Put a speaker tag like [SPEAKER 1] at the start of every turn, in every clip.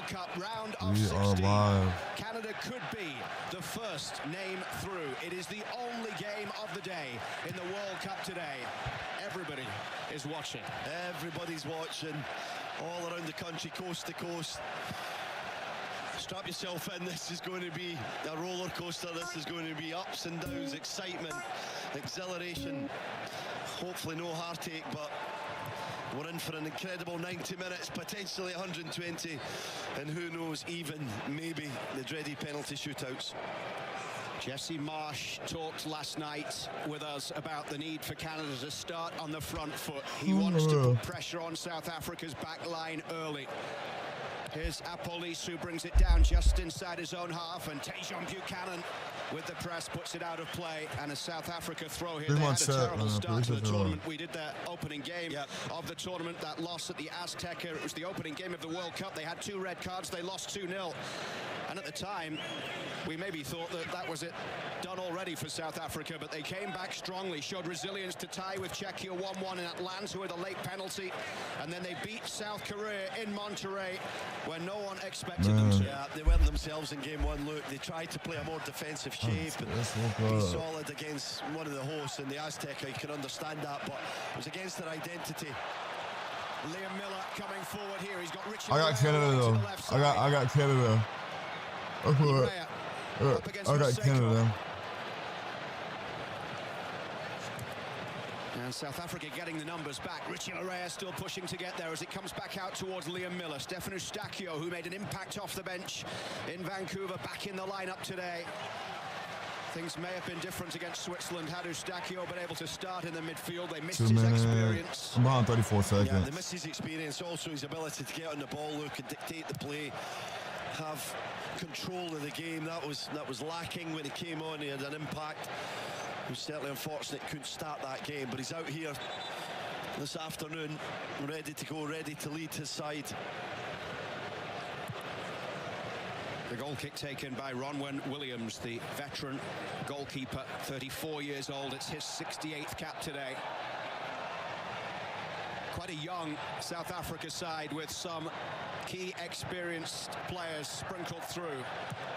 [SPEAKER 1] World Cup round of 16. Canada could be the first name through. It is the only game of the day in the World Cup today. Everybody is watching.
[SPEAKER 2] Everybody's watching all around the country, coast to coast. Strap yourself in. This is going to be a roller coaster. This is going to be ups and downs, excitement, exhilaration. Hopefully no heartache, but we're in for an incredible 90 minutes, potentially 120, and who knows, even maybe the dreaded penalty shootouts.
[SPEAKER 1] Jesse Marsh talked last night with us about the need for Canada to start on the front foot. He wants to put pressure on South Africa's back line early. Here's Apolis, who brings it down just inside his own half, and Tajon Buchanan with the press puts it out of play, and a South Africa throw here. They had a terrible start to the tournament. We did their opening game of the tournament, that loss at the Azteca. It was the opening game of the World Cup. They had 2 red cards. They lost 2-0. And at the time, we maybe thought that that was it, done already for South Africa, but they came back strongly, showed resilience to tie with Czechia 1-1 in Atlanta with a late penalty, and then they beat South Korea in Monterrey when no one expected them to.
[SPEAKER 2] Yeah, they weren't themselves in game 1. Look, they tried to play a more defensive shape and be solid against one of the hosts in the Azteca. You can understand that, but it was against their identity.
[SPEAKER 1] Liam Miller coming forward here. He's got Richard.
[SPEAKER 3] I got Canada though. I got Canada. I got Canada.
[SPEAKER 1] And South Africa getting the numbers back. Richie Larea still pushing to get there as it comes back out towards Liam Miller. Stefan Eustáquio, who made an impact off the bench in Vancouver, back in the lineup today. Things may have been different against Switzerland had Eustáquio been able to start in the midfield. They missed his experience.
[SPEAKER 3] I'm on 34 seconds.
[SPEAKER 2] Yeah, they missed his experience, also his ability to get on the ball, look and dictate the play, have control of the game. That was lacking when he came on. He had an impact. He was certainly unfortunate he couldn't start that game, but he's out here this afternoon, ready to go, ready to lead his side.
[SPEAKER 1] The goal kick taken by Ronwen Williams, the veteran goalkeeper, 34 years old. It's his 68th cap today. Quite a young South Africa side with some key experienced players sprinkled through,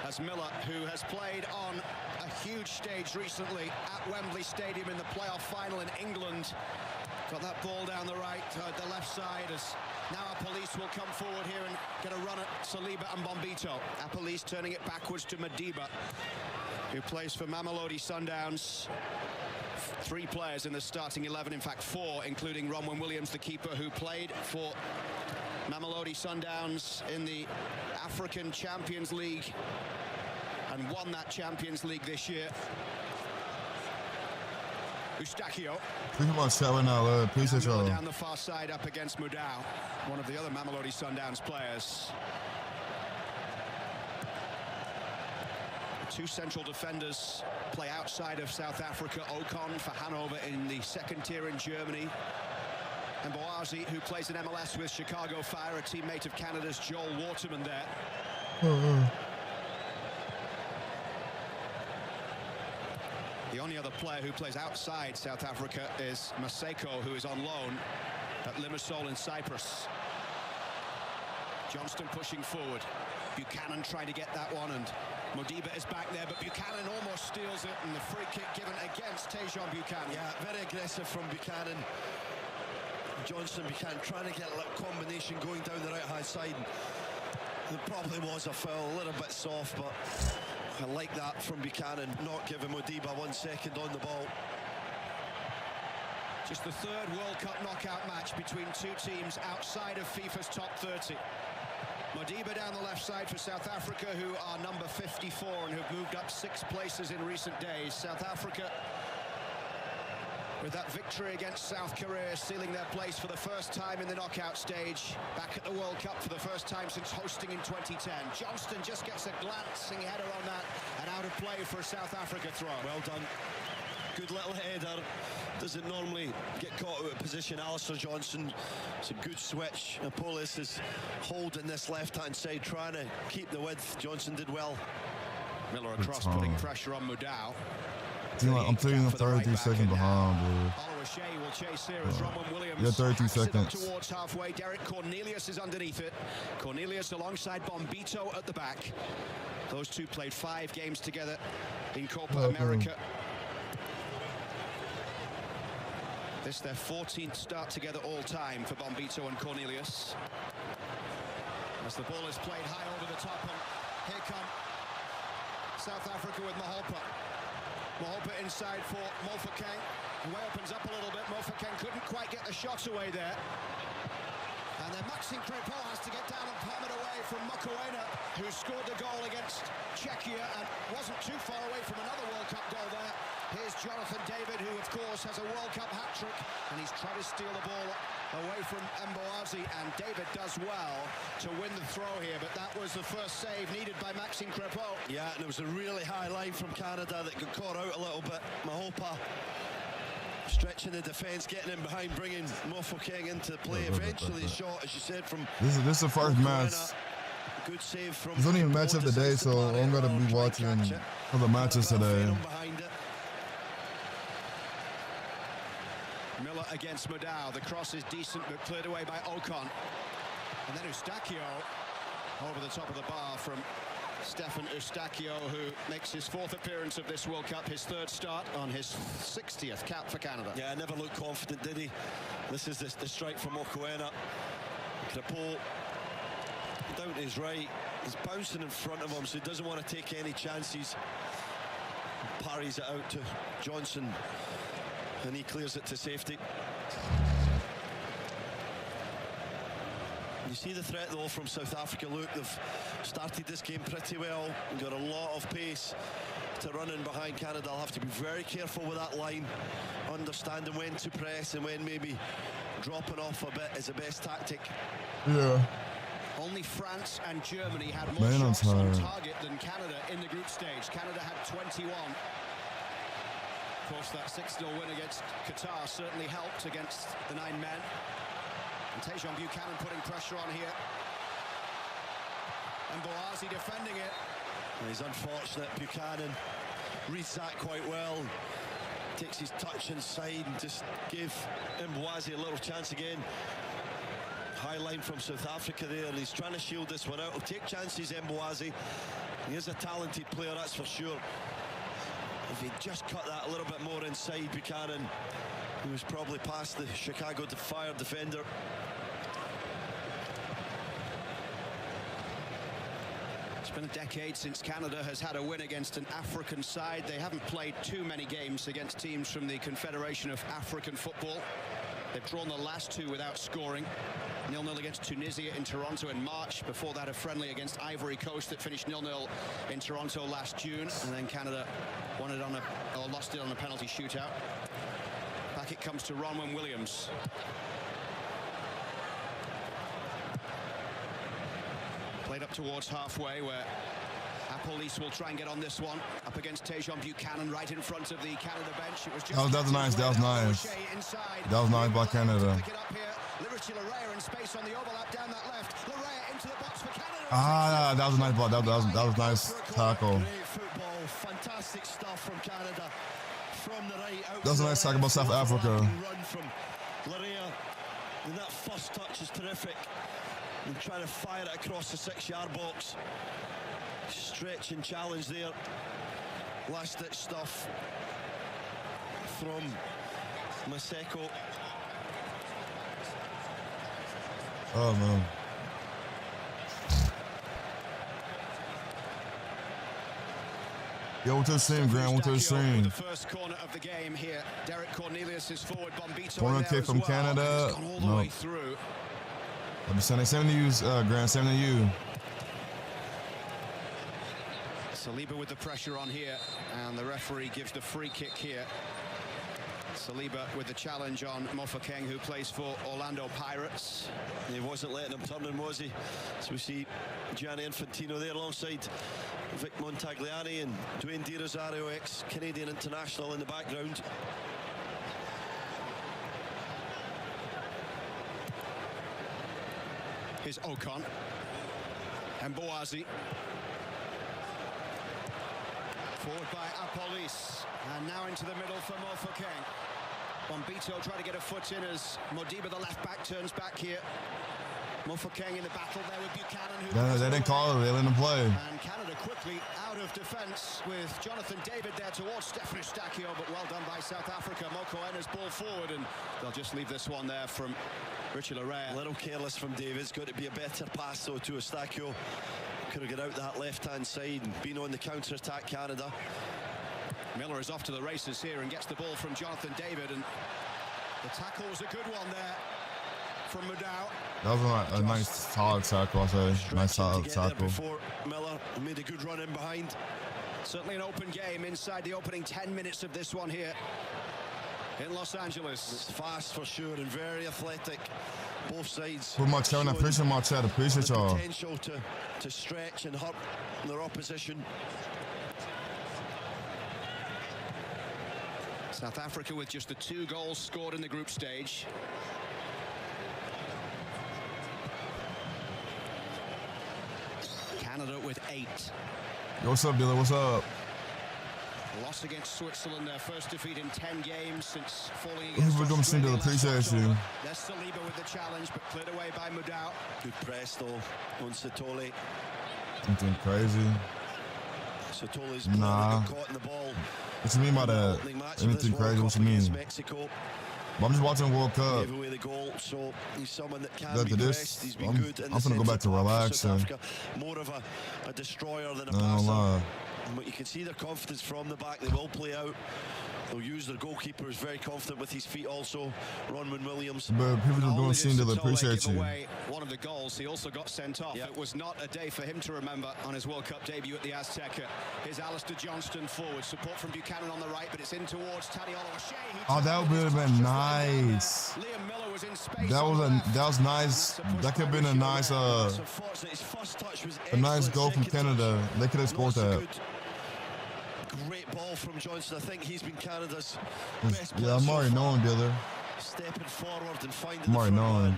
[SPEAKER 1] as Miller, who has played on a huge stage recently at Wembley Stadium in the playoff final in England, got that ball down the left side, as now Apolis will come forward here and get a run at Saliba and Bombito. Apolis turning it backwards to Madiba, who plays for Mamelodi Sundowns. 3 players in the starting 11, in fact 4, including Ronwen Williams, the keeper, who played for Mamelodi Sundowns in the African Champions League and won that Champions League this year. Eustáquio. Down the far side up against Mudau, one of the other Mamelodi Sundowns players. 2 central defenders play outside of South Africa. Ocon for Hanover in the 2nd tier in Germany. And Boazi, who plays in MLS with Chicago Fire, a teammate of Canada's Joel Waterman there. The only other player who plays outside South Africa is Maseko, who is on loan at Limassol in Cyprus. Johnston pushing forward. Buchanan trying to get that one, and Modiba is back there, but Buchanan almost steals it, and the free kick given against Tajon Buchanan.
[SPEAKER 2] Yeah, very aggressive from Buchanan. Johnston Buchanan trying to get a little combination going down the right-hand side. There probably was a foul, a little bit soft, but I like that from Buchanan, not giving Modiba 1 second on the ball.
[SPEAKER 1] Just the 3rd World Cup knockout match between 2 teams outside of FIFA's top 30. Modiba down the left side for South Africa, who are number 54 and who've moved up 6 places in recent days. South Africa, with that victory against South Korea, sealing their place for the first time in the knockout stage, back at the World Cup for the first time since hosting in 2010. Johnston just gets a glancing header on that, and out of play for a South Africa throw.
[SPEAKER 2] Well done. Good little header. Doesn't normally get caught out of position. Alistair Johnston, it's a good switch. Apolis is holding this left-hand side, trying to keep the width. Johnston did well.
[SPEAKER 1] Miller across, putting pressure on Mudau.
[SPEAKER 3] I'm feeling 33 seconds behind, dude.
[SPEAKER 1] Shea will chase here as Ronwen Williams.
[SPEAKER 3] Yeah, 32 seconds.
[SPEAKER 1] Towards halfway. Derek Cornelius is underneath it. Cornelius alongside Bombito at the back. Those two played 5 games together in Copa America. This their 14th start together all time for Bombito and Cornelius. As the ball is played high over the top, and here come South Africa with Maholpa. Maholpa inside for Mofokeng. The way opens up a little bit. Mofokeng couldn't quite get the shot away there. And then Maxime Crépeau has to get down and palm it away from Mokoena, who scored the goal against Czechia and wasn't too far away from another World Cup goal there. Here's Jonathan David, who of course has a World Cup hat-trick, and he's trying to steal the ball away from Mboazi, and David does well to win the throw here, but that was the first save needed by Maxime Crépeau.
[SPEAKER 2] Yeah, and it was a really high line from Canada that got caught out a little bit. Maholpa stretching the defence, getting in behind, bringing Mofokeng into play. Eventually the shot, as you said, from
[SPEAKER 3] this is the first match.
[SPEAKER 2] Good save from.
[SPEAKER 3] It's only a match of the day, so I'm gonna be watching other matches today.
[SPEAKER 1] Miller against Madao. The cross is decent, but cleared away by Ocon. And then Eustachio over the top of the bar from Stefan Eustachio, who makes his 4th appearance of this World Cup, his 3rd start on his 60th cap for Canada.
[SPEAKER 2] Yeah, never looked confident, did he? This is the strike from Mokoena. Crépeau down to his right. He's bouncing in front of him, so he doesn't want to take any chances. Parries it out to Johnson, and he clears it to safety. You see the threat though from South Africa. Look, they've started this game pretty well and got a lot of pace to run in behind Canada. They'll have to be very careful with that line, understanding when to press and when maybe dropping off a bit is the best tactic.
[SPEAKER 3] Yeah.
[SPEAKER 1] Only France and Germany had more shots on target than Canada in the group stage. Canada had 21. Of course, that 6-0 win against Qatar certainly helped against the 9 men. And Tejon Buchanan putting pressure on here. And Mboazi defending it.
[SPEAKER 2] He's unfortunate. Buchanan reads that quite well. Takes his touch inside and just gave Mboazi a little chance again. High line from South Africa there, and he's trying to shield this one out. He'll take chances, Mboazi. He is a talented player, that's for sure. If he'd just cut that a little bit more inside, Buchanan, who was probably past the Chicago Fire defender.
[SPEAKER 1] It's been a decade since Canada has had a win against an African side. They haven't played too many games against teams from the Confederation of African Football. They've drawn the last 2 without scoring. 0-0 against Tunisia in Toronto in March. Before that, a friendly against Ivory Coast that finished 0-0 in Toronto last June. And then Canada won it on or lost it on a penalty shootout. Back it comes to Ronwen Williams. Played up towards halfway, where Apolis will try and get on this one. Up against Tejon Buchanan right in front of the Canada bench. It was just
[SPEAKER 3] that was nice. That was nice. That was nice by Canada.
[SPEAKER 1] Pick it up here. Liberty Larea in space on the overlap down that left. Larea into the box for Canada.
[SPEAKER 3] Ah, that was a nice ball. That was nice tackle.
[SPEAKER 2] Great football. Fantastic stuff from Canada. From the right out.
[SPEAKER 3] That was a nice tackle by South Africa.
[SPEAKER 2] Run from Larea. And that first touch is terrific. And trying to fire it across the 6-yard box. Stretch and challenge there. Last ditch stuff from Maseko.
[SPEAKER 3] Oh man. Yo, what's the stream, Grant? What's the stream?
[SPEAKER 1] The first corner of the game here. Derek Cornelius is forward. Bombito
[SPEAKER 3] Corner kick from Canada.
[SPEAKER 1] No. Way through.
[SPEAKER 3] I'm sending 7 to you, Grant. 7 to you.
[SPEAKER 1] Saliba with the pressure on here, and the referee gives the free kick here. Saliba with the challenge on Mofokeng, who plays for Orlando Pirates.
[SPEAKER 2] He wasn't letting him turn in, was he? So we see Gianni Infantino there alongside Vic Montagliani and Dwayne Di Rosario, ex-Canadian international, in the background.
[SPEAKER 1] Here's Ocon. And Mboazi. Forward by Apolis, and now into the middle for Mofokeng. Bombito trying to get a foot in as Modiba, the left back, turns back here. Mofokeng in the battle there with Buchanan.
[SPEAKER 3] They didn't call it, they let him play.
[SPEAKER 1] And Canada quickly out of defence with Jonathan David there towards Stefan Eustachio, but well done by South Africa. Mokoena's ball forward, and they'll just leave this one there from Richard Larea.
[SPEAKER 2] A little careless from David's got to be a better pass though to Eustachio. Could have got out that left-hand side and been on the counter-attack, Canada.
[SPEAKER 1] Miller is off to the races here and gets the ball from Jonathan David, and the tackle was a good one there from Mudau.
[SPEAKER 3] That was a nice solid tackle, I say. Nice solid tackle.
[SPEAKER 2] Before Miller made a good run in behind.
[SPEAKER 1] Certainly an open game inside the opening 10 minutes of this one here in Los Angeles.
[SPEAKER 2] It's fast for sure and very athletic. Both sides.
[SPEAKER 3] Put my chair, I appreciate my chat. Appreciate y'all.
[SPEAKER 2] Potential to stretch and hurt their opposition.
[SPEAKER 1] South Africa with just the 2 goals scored in the group stage. Canada with 8.
[SPEAKER 3] Yo, what's up, dealer? What's up?
[SPEAKER 1] Loss against Switzerland, their first defeat in 10 games since falling against
[SPEAKER 3] We're going to
[SPEAKER 1] Australia.
[SPEAKER 3] appreciate you.
[SPEAKER 1] There's Saliba with the challenge, but cleared away by Mudau.
[SPEAKER 2] Good press though on Sitole.
[SPEAKER 3] Something crazy.
[SPEAKER 2] Sitole's caught in the ball.
[SPEAKER 3] What you mean by that? Anything crazy? What you mean?
[SPEAKER 2] Mexico.
[SPEAKER 3] I'm just watching World Cup.
[SPEAKER 2] Gave away the goal, so he's someone that can
[SPEAKER 3] After
[SPEAKER 2] be
[SPEAKER 3] this,
[SPEAKER 2] pressed. He's been
[SPEAKER 3] I'm
[SPEAKER 2] good in the
[SPEAKER 3] gonna go back to relaxing.
[SPEAKER 2] More of a destroyer than a
[SPEAKER 3] No,
[SPEAKER 2] passer. But you can see their confidence from the back. They will play out. They'll use their goalkeeper, is very confident with his feet also. Ronwin Williams.
[SPEAKER 3] But people just don't seem to appreciate you.
[SPEAKER 1] One of the goals, he also got sent off. Yep. It was not a day for him to remember on his World Cup debut at the Azteca. Here's Alistair Johnston forward. Support from Buchanan on the right, but it's in towards Tadiolo O'Shea.
[SPEAKER 3] Oh, that would have been nice.
[SPEAKER 1] Liam Miller was in space.
[SPEAKER 3] That was nice. That could have been a nice goal from Canada. They could have scored that.
[SPEAKER 2] Great ball from Johnson. I think he's been Canada's best player.
[SPEAKER 3] Yeah, I'm already knowing, dealer.
[SPEAKER 2] Stepping forward and finding
[SPEAKER 3] I'm already knowing.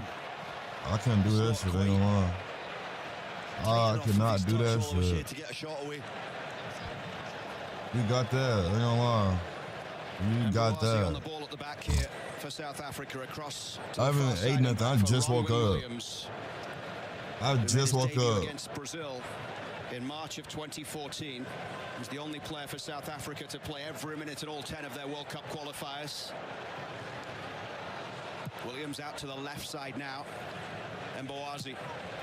[SPEAKER 3] I can't do that shit, ain't gonna lie. I cannot do that shit.
[SPEAKER 2] To get a shot away.
[SPEAKER 3] You got that, ain't gonna lie. You got that.
[SPEAKER 1] On the ball at the back here for South Africa across.
[SPEAKER 3] I haven't ate nothing. I just woke up. I just woke up.
[SPEAKER 1] Against Brazil in March of 2014. He's the only player for South Africa to play every minute at all 10 of their World Cup qualifiers. Williams out to the left side now. Mboazi,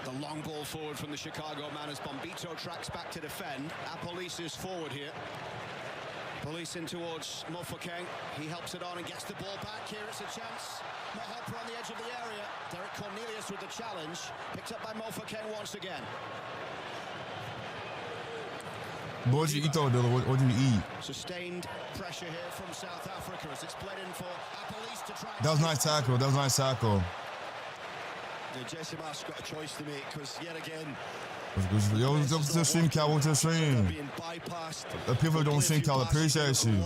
[SPEAKER 1] the long ball forward from the Chicago man as Bombito tracks back to defend. Apolis is forward here. Police in towards Mofokeng. He helps it on and gets the ball back. Here it's a chance. Mohopa on the edge of the area. Derek Cornelius with the challenge. Picked up by Mofokeng once again.
[SPEAKER 3] What did you eat though, Dilla? What did you eat?
[SPEAKER 1] Sustained pressure here from South Africa as it's played in for Apolis to try.
[SPEAKER 3] That was a nice tackle. That was a nice tackle.
[SPEAKER 2] Jesse Marsh's got a choice to make because yet again.
[SPEAKER 3] Yo, what's up to the stream, Cal? What's the stream? The people don't stream, Cal. Appreciate you.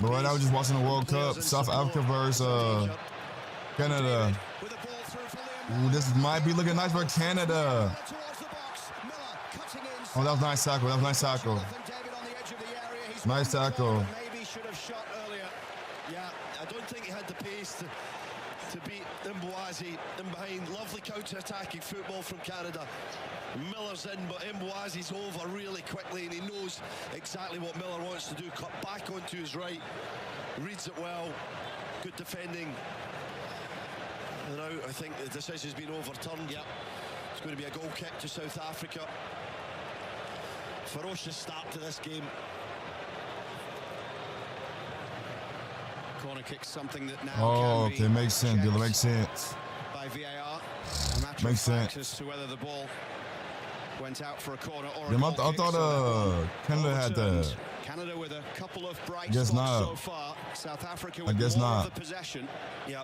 [SPEAKER 3] But right now we're just watching the World Cup. South Africa versus Canada. Ooh, this might be looking nice for Canada. Oh, that was a nice tackle. That was a nice tackle. Nice tackle.
[SPEAKER 1] Maybe should have shot earlier.
[SPEAKER 2] Yeah, I don't think he had the pace to beat Mboazi in behind. Lovely counter-attacking football from Canada. Miller's in, but Mboazi's over really quickly, and he knows exactly what Miller wants to do. Cut back onto his right. Reads it well. Good defending. And now I think the decision's been overturned. Yep. It's going to be a goal kick to South Africa. Ferocious start to this game.
[SPEAKER 1] Corner kick, something that now
[SPEAKER 3] oh,
[SPEAKER 1] can
[SPEAKER 3] okay, makes sense, Dilla, makes sense.
[SPEAKER 1] By VAR. A matter
[SPEAKER 3] makes sense.
[SPEAKER 1] As to whether the ball went out for a corner or
[SPEAKER 3] I thought Canada had that.
[SPEAKER 1] Canada with a couple of bright
[SPEAKER 3] spots
[SPEAKER 1] so far. South Africa with more of the possession.
[SPEAKER 2] Yeah,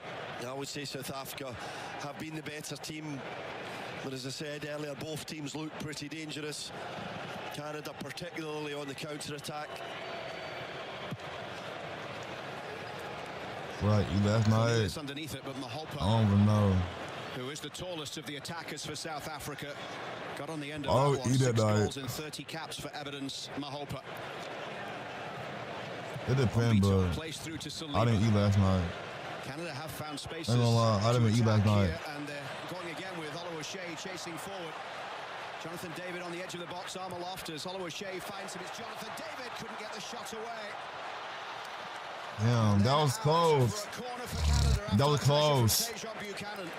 [SPEAKER 2] I would say South Africa have been the better team. But as I said earlier, both teams look pretty dangerous. Canada particularly on the counter-attack.
[SPEAKER 3] Right, last night.
[SPEAKER 1] Underneath it, but Mohopa.
[SPEAKER 3] I don't even know.
[SPEAKER 1] who is the tallest of the attackers for South Africa, got on the end of
[SPEAKER 3] Oh,
[SPEAKER 1] that one.
[SPEAKER 3] eat
[SPEAKER 1] 6
[SPEAKER 3] it,
[SPEAKER 1] goals and 30 caps for Evidence Mahopa.
[SPEAKER 3] It depends, but
[SPEAKER 1] Plays through to
[SPEAKER 3] I didn't eat last night.
[SPEAKER 1] Canada have found spaces.
[SPEAKER 3] I ain't gonna lie, I didn't eat last night.
[SPEAKER 1] And going again with Oluwaseyi chasing forward. Jonathan David on the edge of the box, arm aloft as Oluwaseyi finds him. It's Jonathan David, couldn't get the shot away.
[SPEAKER 3] Damn, that was close. That was close.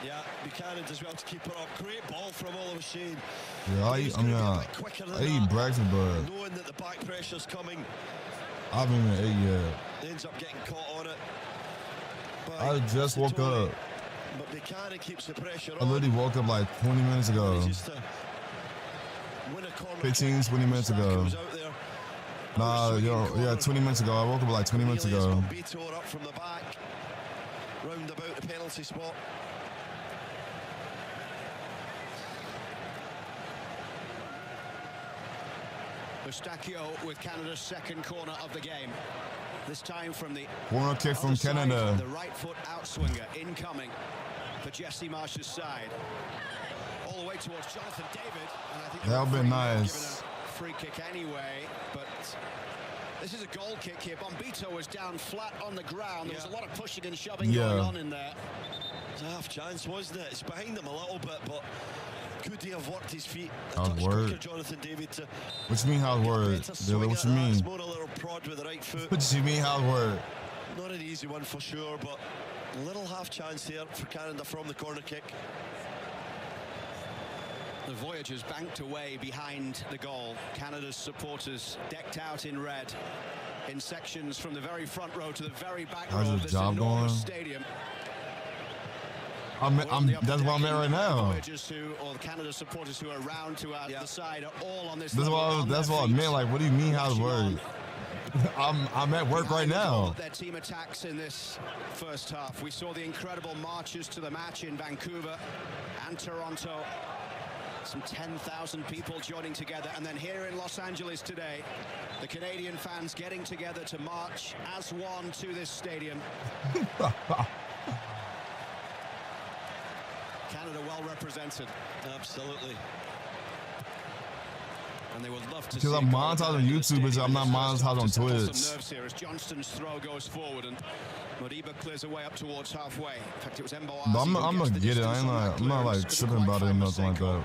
[SPEAKER 2] Yeah, Buchanan does well to keep it up. Great ball from Oluwaseyi.
[SPEAKER 3] Yeah, I eat breakfast, but
[SPEAKER 2] knowing that the back pressure's coming,
[SPEAKER 3] I haven't even ate yet.
[SPEAKER 2] he ends up getting caught on it.
[SPEAKER 3] I just woke up.
[SPEAKER 2] But Buchanan keeps the pressure on.
[SPEAKER 3] I literally woke up like 20 minutes ago. 15, 20 minutes ago. Nah, yeah, 20 minutes ago. I woke up like 20 minutes ago.
[SPEAKER 2] Beto up from the back, round about the penalty spot.
[SPEAKER 1] Eustachio with Canada's second corner of the game. This time from the
[SPEAKER 3] corner kick from Canada.
[SPEAKER 1] The right foot outswinger incoming for Jesse Marsh's side. All the way towards Jonathan David. And I think
[SPEAKER 3] that would have been nice.
[SPEAKER 1] Given a free kick anyway, but this is a goal kick here. Bombito was down flat on the ground. There was a lot of pushing and shoving going on in there.
[SPEAKER 2] It was a half chance, wasn't it? It's behind him a little bit, but could he have worked his feet?
[SPEAKER 3] How's word?
[SPEAKER 2] Jonathan David to
[SPEAKER 3] what you mean how's word? Dylan, what you mean?
[SPEAKER 2] More a little prod with the right foot.
[SPEAKER 3] What you mean how's word?
[SPEAKER 2] Not an easy one for sure, but a little half chance here for Canada from the corner kick.
[SPEAKER 1] The Voyagers banked away behind the goal. Canada's supporters decked out in red in sections from the very front row to the very back row of this enormous stadium.
[SPEAKER 3] That's where I'm at right now.
[SPEAKER 1] Or the Canada supporters who are around to the side are all on this.
[SPEAKER 3] That's what I meant. Like, what do you mean how's word? I'm at work right now.
[SPEAKER 1] Their team attacks in this first half. We saw the incredible marches to the match in Vancouver and Toronto. Some 10,000 people joining together, and then here in Los Angeles today, the Canadian fans getting together to march as one to this stadium. Canada well represented.
[SPEAKER 2] Absolutely.
[SPEAKER 1] And they would love to
[SPEAKER 3] because I'm monetized on YouTube, but I'm not monetized on Twitch.
[SPEAKER 1] Some nerves here as Johnston's throw goes forward and Modiba clears away up towards halfway. In fact, it was Mboazi.
[SPEAKER 3] But I'm gonna get it. I'm not like tripping about it or nothing like that.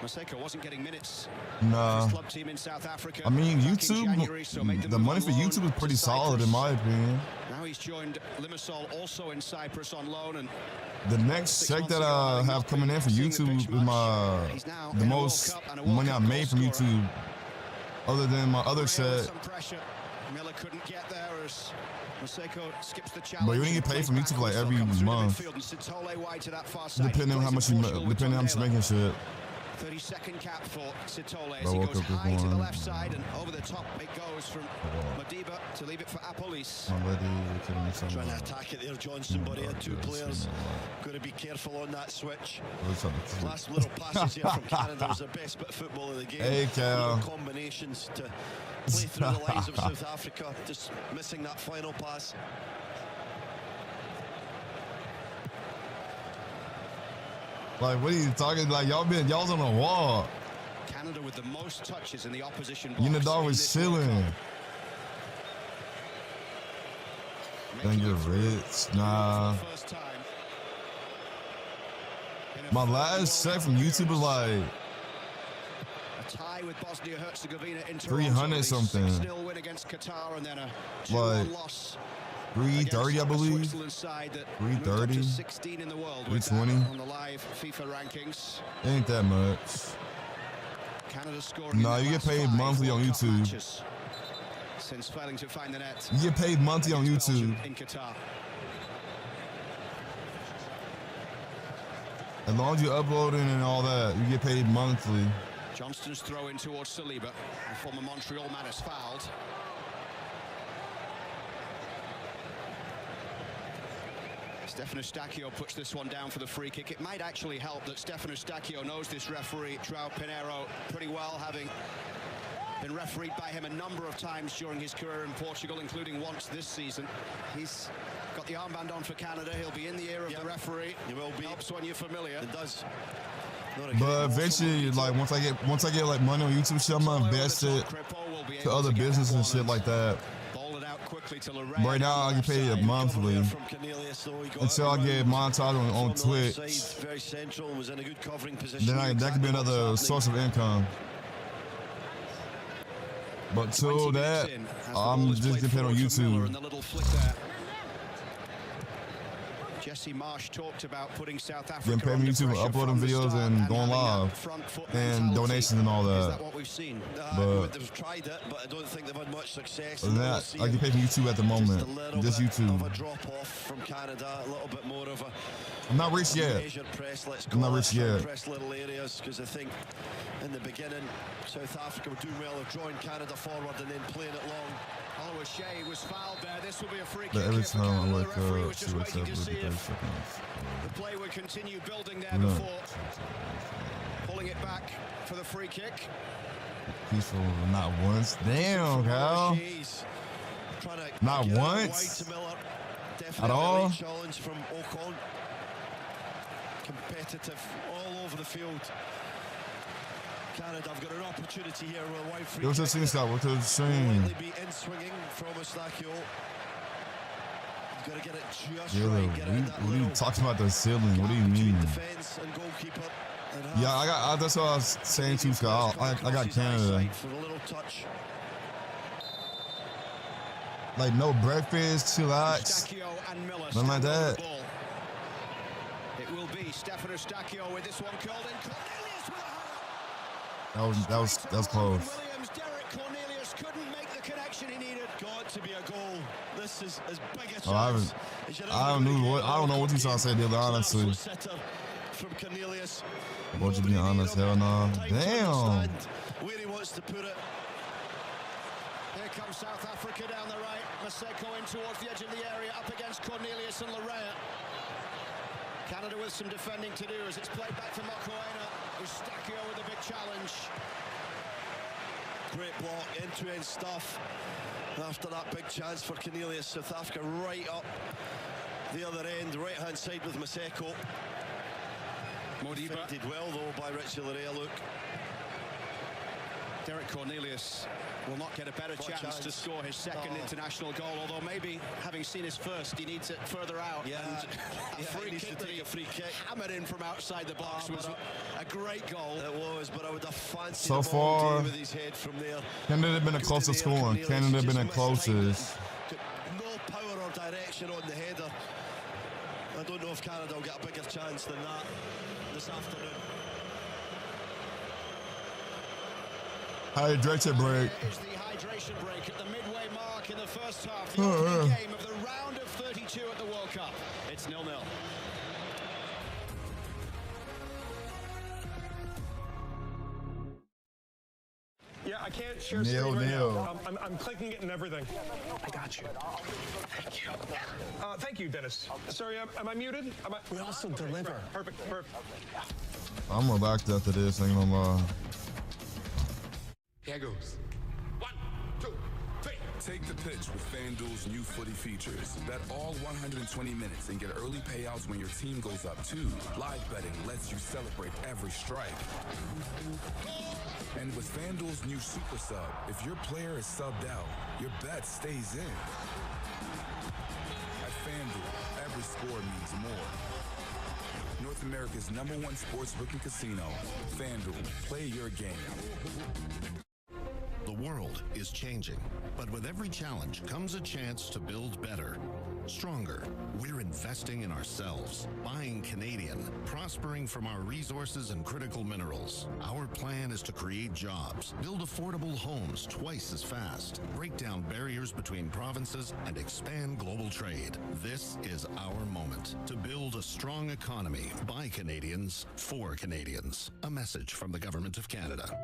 [SPEAKER 1] Maseko wasn't getting minutes.
[SPEAKER 3] Nah.
[SPEAKER 1] Club team in South Africa.
[SPEAKER 3] I mean, YouTube,
[SPEAKER 1] January, so
[SPEAKER 3] the money for YouTube is pretty solid in my opinion.
[SPEAKER 1] Now he's joined Limassol also in Cyprus on loan, and
[SPEAKER 3] the next check that I have coming in for YouTube is the most money I made from YouTube, other than my other check.
[SPEAKER 1] Miller couldn't get there as Maseko skips the challenge.
[SPEAKER 3] But you only get paid from YouTube like every month, depending on how much you're making shit.
[SPEAKER 1] 32nd cap for Sitole as he goes high to the left side, and over the top it goes from Modiba to leave it for Apolis.
[SPEAKER 2] Trying to attack it there, Johnston, but he had two players. Got to be careful on that switch. Last little passes here from Canada was the best bit of football of the game.
[SPEAKER 3] Hey, Cal.
[SPEAKER 2] Combinations to play through the lines of South Africa, just missing that final pass.
[SPEAKER 3] Like, what are you talking? Like, y'all's on a wall.
[SPEAKER 1] Canada with the most touches in the opposition box.
[SPEAKER 3] You know, dog was chilling. Then you're rich. Nah. My last check from YouTube was like
[SPEAKER 1] a tie with Bosnia-Herzegovina in
[SPEAKER 3] 300 something.
[SPEAKER 1] 6-0 win against Qatar, and then a 2-1 loss.
[SPEAKER 3] 330, I believe. 330.
[SPEAKER 1] 16 in the world.
[SPEAKER 3] 320.
[SPEAKER 1] On the live FIFA rankings.
[SPEAKER 3] Ain't that much.
[SPEAKER 1] Canada scoring.
[SPEAKER 3] Nah, you get paid monthly on YouTube.
[SPEAKER 1] Since failing to find the net.
[SPEAKER 3] You get paid monthly on YouTube.
[SPEAKER 1] In Qatar.
[SPEAKER 3] As long as you're uploading and all that, you get paid monthly.
[SPEAKER 1] Johnston's throw in towards Saliba. The former Montreal man is fouled. Stefan Eustachio puts this one down for the free kick. It might actually help that Stefan Eustachio knows this referee, João Pinheiro, pretty well, having been refereed by him a number of times during his career in Portugal, including once this season. He's got the armband on for Canada. He'll be in the ear of the referee.
[SPEAKER 2] He will be.
[SPEAKER 1] Helps when you're familiar.
[SPEAKER 2] It does.
[SPEAKER 3] But eventually, like once I get like money on YouTube shit, I'm gonna invest it to other businesses and shit like that. Right now, I get paid monthly until I get monetized on Twitch. Then that could be another source of income. But till that, I'm just getting paid on YouTube.
[SPEAKER 1] Jesse Marsh talked about putting South Africa
[SPEAKER 3] getting paid on YouTube, uploading videos and going live, and donations and all that.
[SPEAKER 1] Is that what we've seen?
[SPEAKER 3] But
[SPEAKER 2] they've tried it, but I don't think they've had much success.
[SPEAKER 3] Other than that, I get paid from YouTube at the moment. Just YouTube.
[SPEAKER 2] Of a drop off from Canada, a little bit more of a.
[SPEAKER 3] I'm not rich yet. I'm not rich yet.
[SPEAKER 2] Press little areas, because I think in the beginning, South Africa were doing well of drawing Canada forward and then playing it long.
[SPEAKER 1] Oliver Shea was fouled there. This will be a free kick.
[SPEAKER 3] But every time I wake up,
[SPEAKER 1] she wakes up, the play would continue building there before pulling it back for the free kick.
[SPEAKER 3] Peaceful, not once. Damn, Cal. Not once. At all.
[SPEAKER 2] Challenge from Ocon. Competitive all over the field. Canada have got an opportunity here with a wide free.
[SPEAKER 3] It was just Scott. What was saying?
[SPEAKER 2] Be in swinging from Eustachio. Got to get it just
[SPEAKER 3] yeah,
[SPEAKER 2] right.
[SPEAKER 3] What are you talking about the ceiling? What do you mean?
[SPEAKER 2] Defense and goalkeeper.
[SPEAKER 3] Yeah, that's what I was saying too, Scott. I got Canada.
[SPEAKER 2] For a little touch.
[SPEAKER 3] Like no breakfast, chillax, nothing like that.
[SPEAKER 1] It will be Stefan Eustachio with this one called in.
[SPEAKER 3] That was close.
[SPEAKER 1] Williams, Derek Cornelius couldn't make the connection he needed.
[SPEAKER 2] Got to be a goal. This is as big a chance.
[SPEAKER 3] I don't know what you're trying to say there, honestly.
[SPEAKER 2] From Cornelius.
[SPEAKER 3] What you be honest, hell no. Damn.
[SPEAKER 2] Where he wants to put it.
[SPEAKER 1] Here comes South Africa down the right. Maseko in towards the edge of the area, up against Cornelius and Larea. Canada with some defending to do as it's played back to Mokoena. Eustachio with a big challenge.
[SPEAKER 2] Great block, end-to-end stuff. After that big chance for Cornelius, South Africa right up the other end, right-hand side with Maseko.
[SPEAKER 1] Modiba
[SPEAKER 2] did well though by Richie Larea. Look,
[SPEAKER 1] Derek Cornelius will not get a better chance to score his second international goal, although maybe having seen his first, he needs it further out.
[SPEAKER 2] Yeah,
[SPEAKER 1] and
[SPEAKER 2] he needs to take a free kick.
[SPEAKER 1] Hammered in from outside the box was a great goal.
[SPEAKER 2] It was, but I would have fancied
[SPEAKER 3] so far
[SPEAKER 2] with his head from there.
[SPEAKER 3] Canada have been the closest scoring. Canada have been the closest.
[SPEAKER 2] No power or direction on the header. I don't know if Canada will get a bigger chance than that this afternoon.
[SPEAKER 3] Hydration break.
[SPEAKER 1] Here's the hydration break at the midway mark in the first half. The opening game of the round of 32 at the World Cup. It's 0-0.
[SPEAKER 4] Yeah, I can't share screen right now. I'm clicking it and everything. I got you. Thank you. Thank you, Dennis. Sorry, am I muted? We also deliver. Perfect.
[SPEAKER 3] I'm relaxed after this, ain't gonna lie.
[SPEAKER 5] Here goes. 1, 2, 3. Take the pitch with FanDuel's new footy features. Bet all 120 minutes and get early payouts when your team goes up too. Live betting lets you celebrate every strike. And with FanDuel's new Super Sub, if your player is subbed out, your bet stays in. At FanDuel, every score means more. North America's #1 sportsbook and casino. FanDuel, play your game.
[SPEAKER 6] The world is changing, but with every challenge comes a chance to build better, stronger. We're investing in ourselves, buying Canadian, prospering from our resources and critical minerals. Our plan is to create jobs, build affordable homes twice as fast, break down barriers between provinces, and expand global trade. This is our moment to build a strong economy by Canadians, for Canadians. A message from the Government of Canada.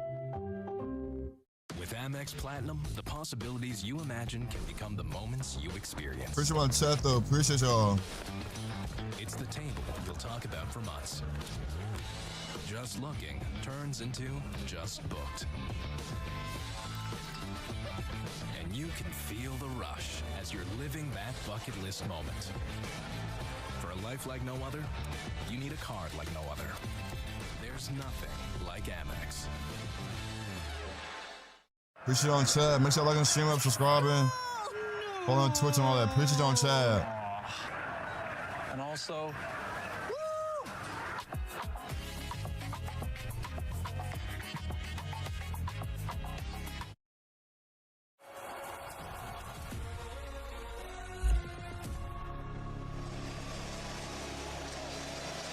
[SPEAKER 7] With Amex Platinum, the possibilities you imagine can become the moments you experience.
[SPEAKER 3] Appreciate my chat though. Appreciate y'all.
[SPEAKER 7] It's the table you'll talk about from us. Just looking turns into just booked. when you can feel the rush as you're living that bucket list moment. For a life like no other, you need a card like no other. There's nothing like Amex.
[SPEAKER 3] Appreciate on chat. Make sure y'all liking the stream up, subscribing. Follow on Twitch and all that. Appreciate on chat.
[SPEAKER 8] And also,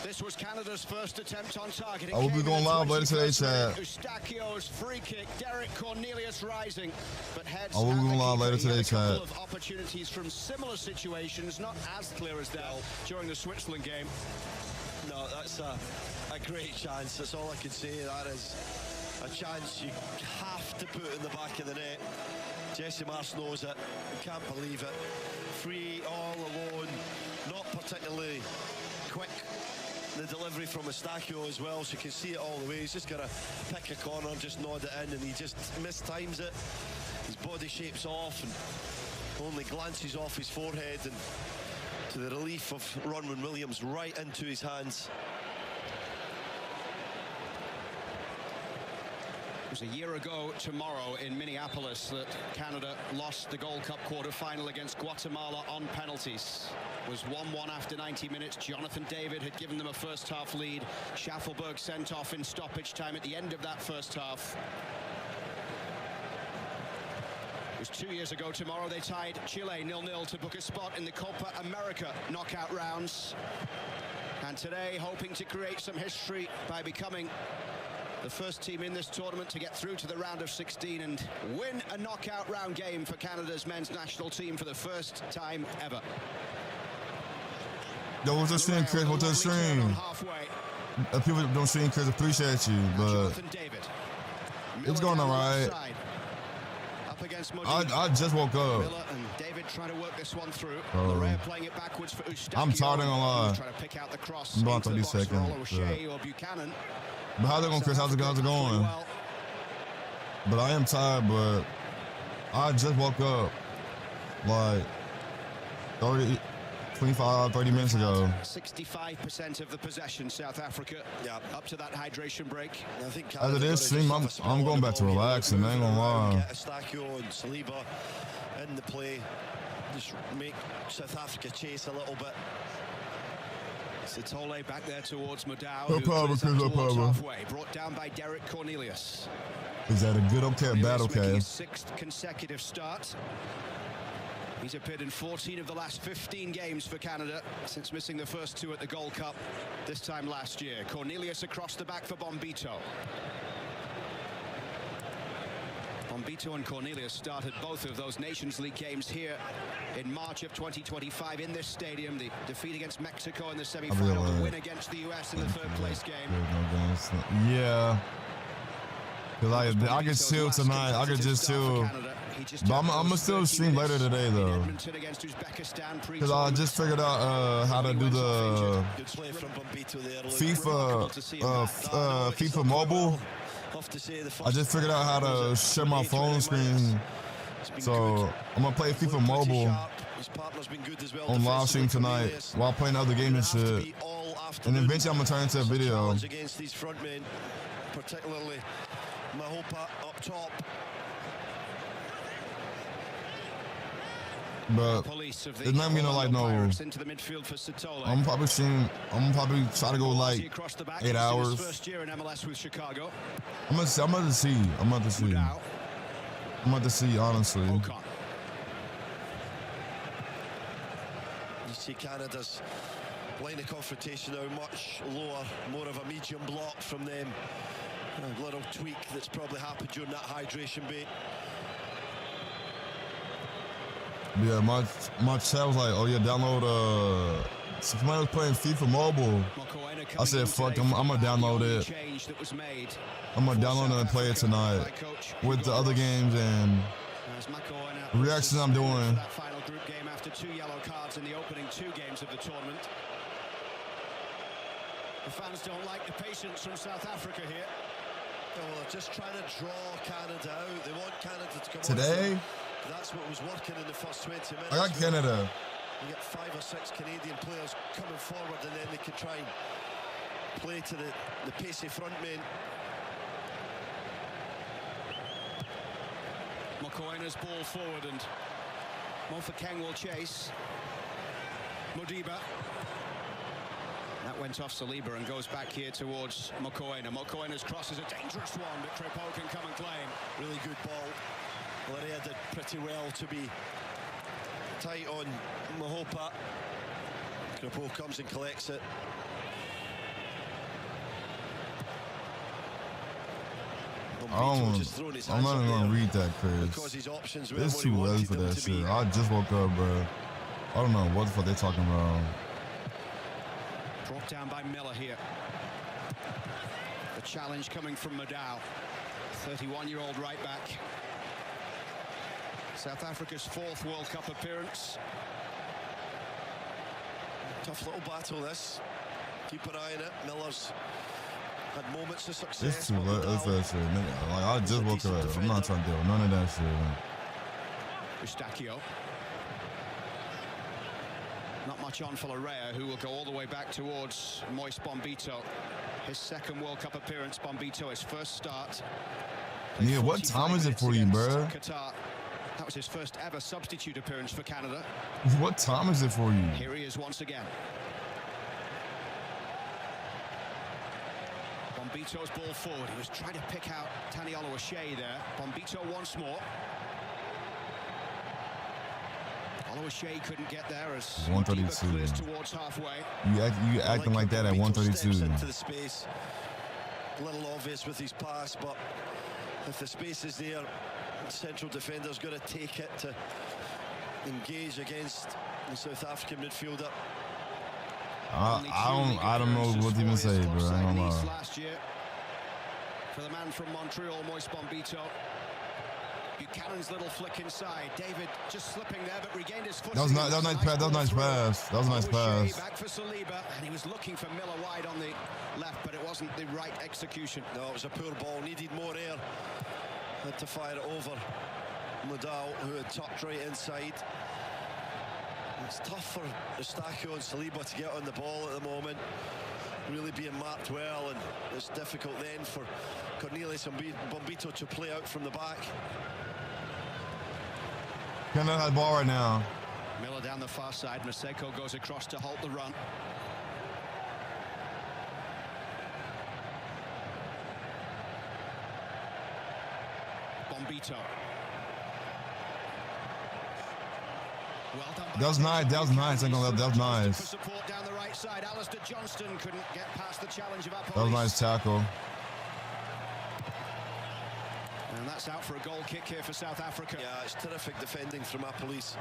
[SPEAKER 1] This was Canada's first attempt on target.
[SPEAKER 3] I will be going live later today, chat.
[SPEAKER 1] Eustachio's free kick, Derek Cornelius rising, but heads.
[SPEAKER 3] I will be going live later today, chat.
[SPEAKER 1] A couple of opportunities from similar situations, not as clear as that during the Switzerland game.
[SPEAKER 2] No, that's a great chance. That's all I can say. That is a chance you have to put in the back of the net. Jesse Marsh knows it. Can't believe it. Free, all alone. Not particularly quick. The delivery from Eustachio as well, so you can see it all the way. He's just got to pick a corner, just nod it in, and he just mistimes it. His body shape's off and only glances off his forehead, and to the relief of Ronwen Williams, right into his hands.
[SPEAKER 1] It was a year ago tomorrow in Minneapolis that Canada lost the Gold Cup quarter-final against Guatemala on penalties. It was 1-1 after 90 minutes. Jonathan David had given them a first-half lead. Schaffelberg sent off in stoppage time at the end of that first half. It was 2 years ago tomorrow they tied Chile 0-0 to book a spot in the Copa America knockout rounds. And today, hoping to create some history by becoming the first team in this tournament to get through to the round of 16 and win a knockout round game for Canada's men's national team for the first time ever.
[SPEAKER 3] Yo, what's the stream, Chris? What's the stream? People don't stream, Chris, appreciate you, but it's going all right. I just woke up.
[SPEAKER 1] Miller and David trying to work this one through. Larea playing it backwards for Eustachio.
[SPEAKER 3] I'm tired, I'm gonna lie.
[SPEAKER 1] Trying to pick out the cross.
[SPEAKER 3] I'm about 30 seconds.
[SPEAKER 1] Or Buchanan.
[SPEAKER 3] But how's it going, Chris? How's it going? But I am tired, but I just woke up like 30 minutes ago.
[SPEAKER 1] 65% of the possession, South Africa. Yeah, up to that hydration break.
[SPEAKER 2] I think
[SPEAKER 3] as it is, stream, I'm going back to relaxing. I ain't gonna lie.
[SPEAKER 2] Eustachio and Saliba in the play, just make South Africa chase a little bit.
[SPEAKER 1] Sitole back there towards Modao.
[SPEAKER 3] No problem, Chris, no problem.
[SPEAKER 1] Halfway, brought down by Derek Cornelius.
[SPEAKER 3] Is that a good okay, bad okay?
[SPEAKER 1] His 6th consecutive start. He's appeared in 14 of the last 15 games for Canada since missing the first 2 at the Gold Cup this time last year. Cornelius across the back for Bombito. Bombito and Cornelius started both of those Nations League games here in March of 2025 in this stadium. The defeat against Mexico in the semi-final, the win against the US in the 3rd place game.
[SPEAKER 3] Yeah. Because I can chill tonight. I can just chill. But I'm going to still stream later today, though. Because I just figured out how to do the FIFA mobile. I just figured out how to share my phone screen. So I'm going to play FIFA mobile on live stream tonight while playing other games and shit. And then eventually I'm going to turn into a video.
[SPEAKER 2] Against these front men, particularly Mahopa up top.
[SPEAKER 3] But it's not gonna like no. I'm probably try to go like 8 hours. I'm about to see, honestly.
[SPEAKER 2] You see Canada's line of confrontation now much lower, more of a medium block from them. A little tweak that's probably happened during that hydration break.
[SPEAKER 3] Yeah, my chat was like, oh yeah, download somebody was playing FIFA mobile. I said, fuck, I'm gonna download it. I'm gonna download it and play it tonight with the other games and reactions I'm doing.
[SPEAKER 1] That final group game after 2 yellow cards in the opening 2 games of the tournament. The fans don't like the patience from South Africa here.
[SPEAKER 2] Well, they're just trying to draw Canada out. They want Canada to come
[SPEAKER 3] today.
[SPEAKER 2] That's what was working in the first 20 minutes.
[SPEAKER 3] I got Canada.
[SPEAKER 2] You get 5 or 6 Canadian players coming forward, and then they can try and play to the pacey front men.
[SPEAKER 1] Mokoena's ball forward, and Mofokeng will chase. Modiba. That went off Saliba and goes back here towards Mokoena. Mokoena's cross is a dangerous one, but Crepeau can come and claim.
[SPEAKER 2] Really good ball. Larea did pretty well to be tight on Mahopa. Crepeau comes and collects it.
[SPEAKER 3] I'm not even gonna read that, Chris. It's too early for that shit. I just woke up, bro. I don't know what the fuck they talking about.
[SPEAKER 1] Brought down by Miller here. The challenge coming from Madao, 31-year-old right back. South Africa's 4th World Cup appearance.
[SPEAKER 2] Tough little battle, this. Keep an eye on it. Miller's had moments of success.
[SPEAKER 3] It's too late for that shit, nigga. Like, I just woke up. I'm not trying to deal with none of that shit.
[SPEAKER 1] Eustachio. Not much on for Larea, who will go all the way back towards Moise Bombito. His 2nd World Cup appearance, Bombito, his first start.
[SPEAKER 3] Yeah, what time is it for you, bro?
[SPEAKER 1] Qatar. That was his first ever substitute appearance for Canada.
[SPEAKER 3] What time is it for you?
[SPEAKER 1] Here he is once again. Bombito's ball forward. He was trying to pick out Taniolo O'Shea there. Bombito once more. O'Shea couldn't get there as
[SPEAKER 3] 132.
[SPEAKER 1] clears towards halfway.
[SPEAKER 3] You acting like that at 132.
[SPEAKER 2] Into the space. A little obvious with his pass, but if the space is there, the central defender's got to take it to engage against the South African midfielder.
[SPEAKER 3] I don't know what to even say, bro. I don't know.
[SPEAKER 1] Last year for the man from Montreal, Moise Bombito. Buchanan's little flick inside. David just slipping there, but regained his foot.
[SPEAKER 3] That was nice pass. That was nice pass. That was a nice pass.
[SPEAKER 1] Back for Saliba, and he was looking for Miller wide on the left, but it wasn't the right execution.
[SPEAKER 2] No, it was a poor ball. Needed more air. Had to fire it over Madao, who had tucked right inside. It's tough for Eustachio and Saliba to get on the ball at the moment. Really being marked well, and it's difficult then for Cornelius and Bombito to play out from the back.
[SPEAKER 3] Canada has the ball right now.
[SPEAKER 1] Miller down the far side. Maseko goes across to halt the run. Bombito. Well done.
[SPEAKER 3] That was nice. That was nice. I'm gonna let that was nice.
[SPEAKER 1] For support down the right side. Alistair Johnston couldn't get past the challenge of Apple.
[SPEAKER 3] That was a nice tackle.
[SPEAKER 1] And that's out for a goal kick here for South Africa.
[SPEAKER 2] Yeah, it's terrific defending from Appolice.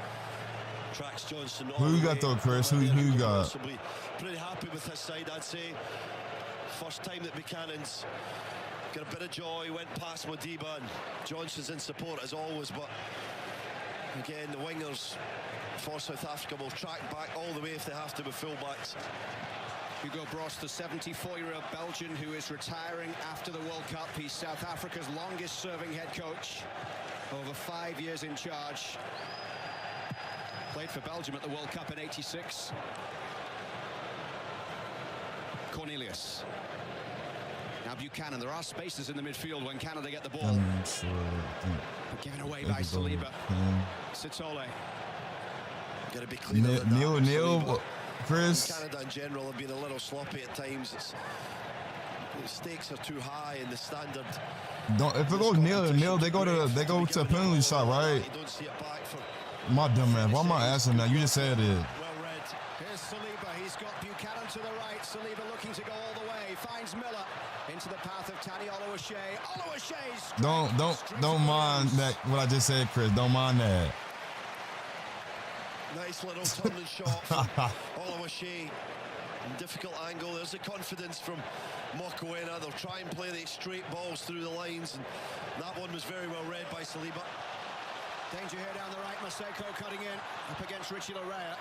[SPEAKER 2] Tracks Johnston.
[SPEAKER 3] Who you got though, Chris? Who you got?
[SPEAKER 2] Possibly pretty happy with this side, I'd say. First time that Buchanan's got a bit of joy, went past Modiba, and Johnston's in support as always, but again, the wingers for South Africa will track back all the way if they have to with fullbacks.
[SPEAKER 1] Hugo Bross, the 74-year-old Belgian who is retiring after the World Cup. He's South Africa's longest-serving head coach, over 5 years in charge. Played for Belgium at the World Cup in '86. Cornelius. Now Buchanan. There are spaces in the midfield when Canada get the ball. Given away by Saliba. Sitole.
[SPEAKER 2] Got to be clean.
[SPEAKER 3] Neil, Chris.
[SPEAKER 2] Canada in general have been a little sloppy at times. The stakes are too high in the standard.
[SPEAKER 3] If it goes nil, they go to a penalty shot, right?
[SPEAKER 2] You don't see it back for.
[SPEAKER 3] My dumb man. Why am I asking that? You just said it.
[SPEAKER 2] Well read.
[SPEAKER 1] Here's Saliba. He's got Buchanan to the right. Saliba looking to go all the way. Finds Miller into the path of Taniolo O'Shea. O'Shea's.
[SPEAKER 3] Don't mind that. What I just said, Chris. Don't mind that.
[SPEAKER 2] Nice little turning shot from O'Shea. Difficult angle. There's the confidence from Mokoena. They'll try and play the straight balls through the lines, and that one was very well read by Saliba.
[SPEAKER 1] Danger here down the right. Maseko cutting in up against Richie Larea.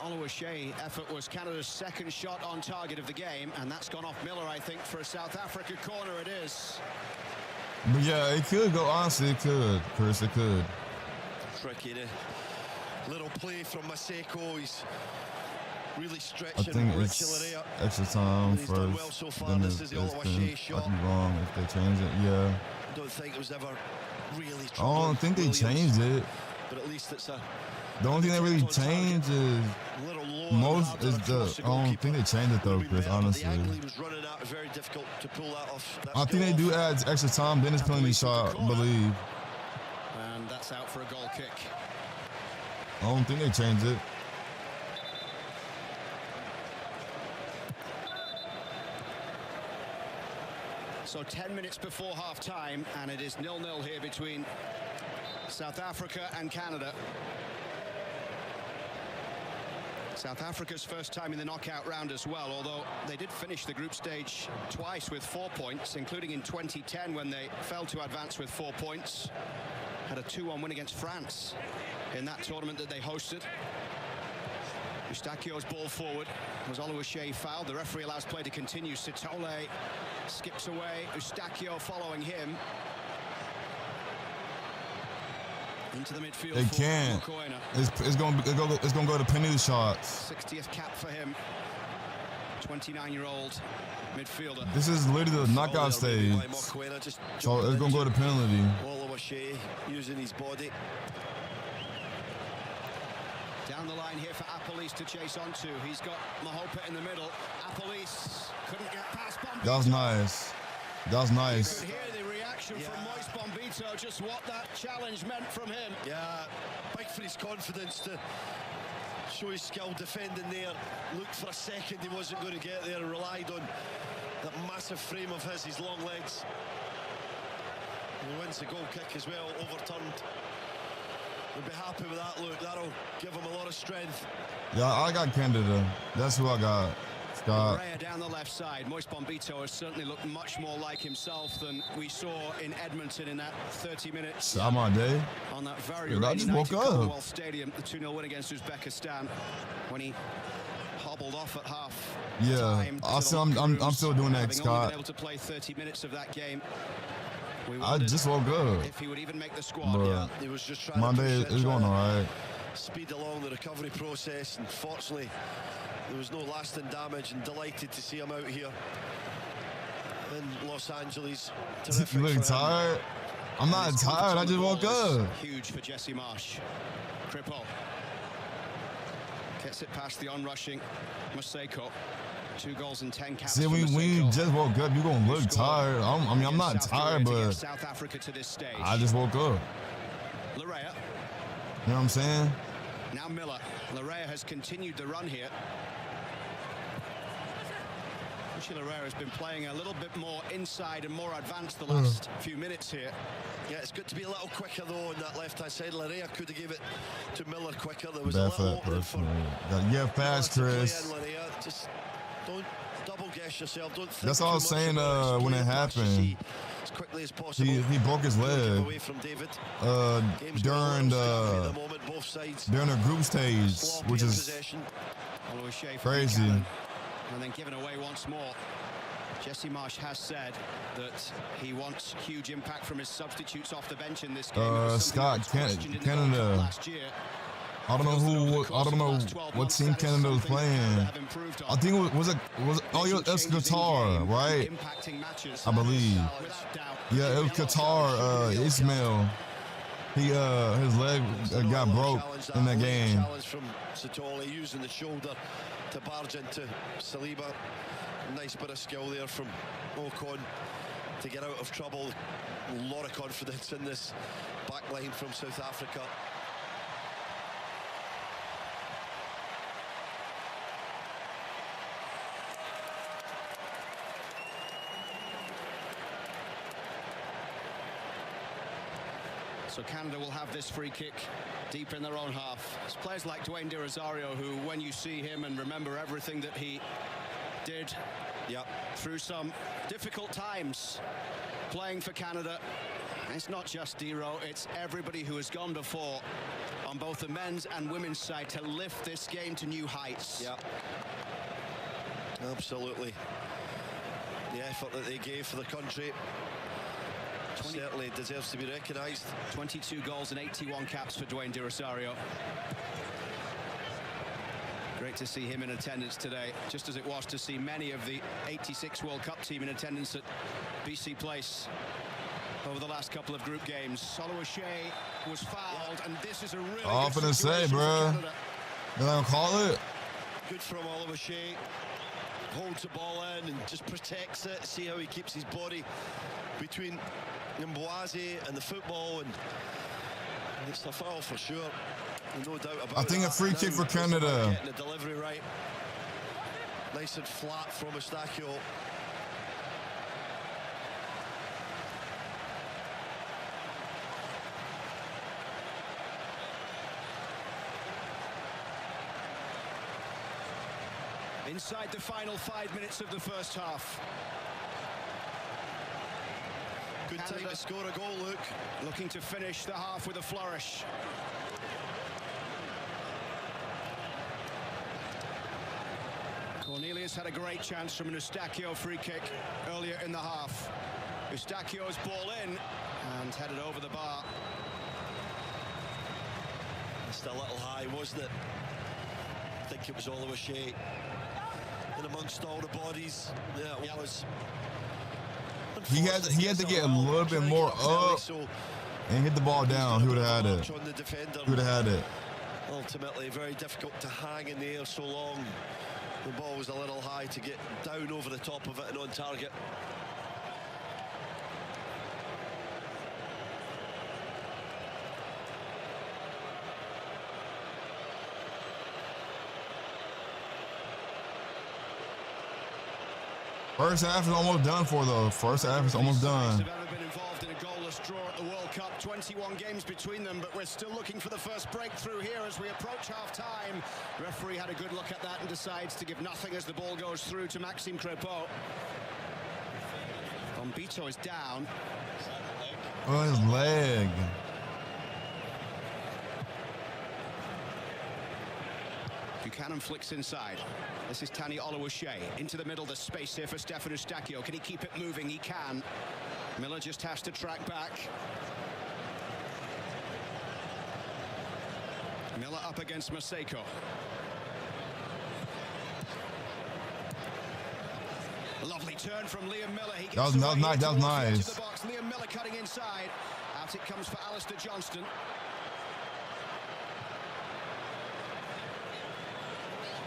[SPEAKER 1] O'Shea effort was Canada's second shot on target of the game, and that's gone off Miller, I think, for a South Africa corner. It is.
[SPEAKER 3] But yeah, it could go. Honestly, it could, Chris. It could.
[SPEAKER 2] Tricky. Little play from Maseko. He's really
[SPEAKER 3] I
[SPEAKER 2] stretching.
[SPEAKER 3] think it's extra time
[SPEAKER 2] He's
[SPEAKER 3] first.
[SPEAKER 2] done well so far.
[SPEAKER 3] Then
[SPEAKER 2] This is the Oluwaseyi
[SPEAKER 3] I
[SPEAKER 2] shot.
[SPEAKER 3] could be wrong if they change it. Yeah.
[SPEAKER 2] I don't think it was ever really.
[SPEAKER 3] I don't think they changed it.
[SPEAKER 2] But at least it's a.
[SPEAKER 3] The only thing that really changed is most is the. I don't think they changed it though, Chris. Honestly. I think they do add extra time. Then it's penalty shot, I believe.
[SPEAKER 1] And that's out for a goal kick.
[SPEAKER 3] I don't think they changed it.
[SPEAKER 1] So 10 minutes before half-time, and it is 0-0 here between South Africa and Canada. South Africa's first time in the knockout round as well, although they did finish the group stage twice with 4 points, including in 2010 when they failed to advance with 4 points. Had a 2-1 win against France in that tournament that they hosted. Eustachio's ball forward was Oluwaseyi fouled. The referee allows play to continue. Sitole skips away. Eustachio following him. Into the midfield.
[SPEAKER 3] They can't. It's gonna go to penalty shots.
[SPEAKER 1] 60th cap for him. 29-year-old midfielder.
[SPEAKER 3] This is literally the knockout stage. So it's gonna go to penalty.
[SPEAKER 2] Oluwaseyi using his body.
[SPEAKER 1] Down the line here for Apolis to chase onto. He's got Mahopa in the middle. Apolis couldn't get past Bombito.
[SPEAKER 3] That was nice. That was nice.
[SPEAKER 1] You could hear the reaction from Moise Bombito, just what that challenge meant from him.
[SPEAKER 2] Yeah, big for his confidence to show his skill defending there. Looked for a second he wasn't going to get there and relied on that massive frame of his long legs. And he wins the goal kick as well, overturned. We'll be happy with that look. That'll give him a lot of strength.
[SPEAKER 3] Yeah, I got Canada. That's who I got. Scott.
[SPEAKER 1] Raya down the left side. Moise Bombito has certainly looked much more like himself than we saw in Edmonton in that 30 minutes.
[SPEAKER 3] I'm on day.
[SPEAKER 1] On that very
[SPEAKER 3] I just woke up.
[SPEAKER 1] Commonwealth Stadium, the 2-0 win against Uzbekistan, when he hobbled off at half.
[SPEAKER 3] Yeah, I'm still doing that, Scott.
[SPEAKER 1] Been able to play 30 minutes of that game.
[SPEAKER 3] I just woke up.
[SPEAKER 1] If he would even make the squad.
[SPEAKER 2] Yeah, he was just trying
[SPEAKER 3] my day is going all right.
[SPEAKER 2] Speed along the recovery process, and fortunately there was no lasting damage, and delighted to see him out here in Los Angeles. Terrific.
[SPEAKER 3] You look tired? I'm not tired, I just woke up.
[SPEAKER 1] Huge for Jesse Marsh. Kripo gets it past the onrushing Maseko. 2 goals and 10 caps.
[SPEAKER 3] See, when you just woke up, you're gonna look tired. I'm not tired, but
[SPEAKER 1] South Africa to this stage.
[SPEAKER 3] I just woke up.
[SPEAKER 1] Larea.
[SPEAKER 3] You know what I'm saying?
[SPEAKER 1] Now Miller. Larea has continued the run here. Larea has been playing a little bit more inside and more advanced the last few minutes here.
[SPEAKER 2] Yeah, it's good to be a little quicker though on that left-hand side. Larea could have gave it to Miller quicker. There was
[SPEAKER 3] bad
[SPEAKER 2] a little
[SPEAKER 3] for that person.
[SPEAKER 2] Yeah,
[SPEAKER 3] fast, Chris.
[SPEAKER 2] Just don't double guess yourself. Don't think
[SPEAKER 3] that's all I was saying when it happened.
[SPEAKER 2] As quickly as possible.
[SPEAKER 3] He broke his leg
[SPEAKER 2] away from David.
[SPEAKER 3] During the group stage, which is crazy.
[SPEAKER 1] And then given away once more. Jesse Marsh has said that he wants huge impact from his substitutes off the bench in this game.
[SPEAKER 3] Scott, Canada.
[SPEAKER 1] Last year.
[SPEAKER 3] I don't know what team Canada was playing. I think it was that's Qatar, right? I believe. Yeah, it was Qatar. Ismail. His leg got broke in that game.
[SPEAKER 2] Challenge from Sitole, using the shoulder to barge into Saliba. Nice bit of skill there from Ocon to get out of trouble. A lot of confidence in this back line from South Africa.
[SPEAKER 1] So Canada will have this free kick deep in their own half. It's players like Dwayne De Rosario who, when you see him and remember everything that he did through some difficult times playing for Canada, it's not just Dero, it's everybody who has gone before on both the men's and women's side to lift this game to new heights.
[SPEAKER 2] Yeah, absolutely. The effort that they gave for the country. Certainly deserves to be recognised.
[SPEAKER 1] 22 goals and 81 caps for Dwayne De Rosario. Great to see him in attendance today, just as it was to see many of the 86 World Cup team in attendance at BC Place over the last couple of group games. Oluwaseyi was fouled, and this is a really
[SPEAKER 3] All
[SPEAKER 1] good
[SPEAKER 3] finna say,
[SPEAKER 1] situation for
[SPEAKER 3] bro.
[SPEAKER 1] Canada.
[SPEAKER 3] They don't call it.
[SPEAKER 2] Good from Oluwaseyi. Holds the ball in and just protects it. See how he keeps his body between Mboise and the football, and it's a foul for sure. No doubt about it.
[SPEAKER 3] I think a free kick for Canada.
[SPEAKER 2] Getting the delivery right. Nice and flat from Eustachio.
[SPEAKER 1] Inside the final 5 minutes of the first half.
[SPEAKER 2] Good time to score a goal, Luke.
[SPEAKER 1] Looking to finish the half with a flourish. Cornelius had a great chance from an Eustachio free kick earlier in the half. Eustachio's ball in and headed over the bar.
[SPEAKER 2] Just a little high, wasn't it? I think it was Oluwaseyi. And amongst all the bodies, yeah, it was.
[SPEAKER 3] He had to get a little bit more up and hit the ball down. He would have had it. He would have had it.
[SPEAKER 2] Ultimately, very difficult to hang in the air so long. The ball was a little high to get down over the top of it and on target.
[SPEAKER 3] First half is almost done for though. First half is almost done.
[SPEAKER 1] Have ever been involved in a goalless draw at the World Cup. 21 games between them, but we're still looking for the first breakthrough here as we approach half-time. Referee had a good look at that and decides to give nothing as the ball goes through to Maxime Crépeau. Bombito is down.
[SPEAKER 3] Oh, his leg.
[SPEAKER 1] Buchanan flicks inside. This is Tani Oluwaseyi. Into the middle, the space here for Stefan Eustachio. Can he keep it moving? He can. Miller just has to track back. Miller up against Maseko. Lovely turn from Liam Miller. He
[SPEAKER 3] That was nice. That was nice.
[SPEAKER 1] The box. Liam Miller cutting inside. Out it comes for Alistair Johnston.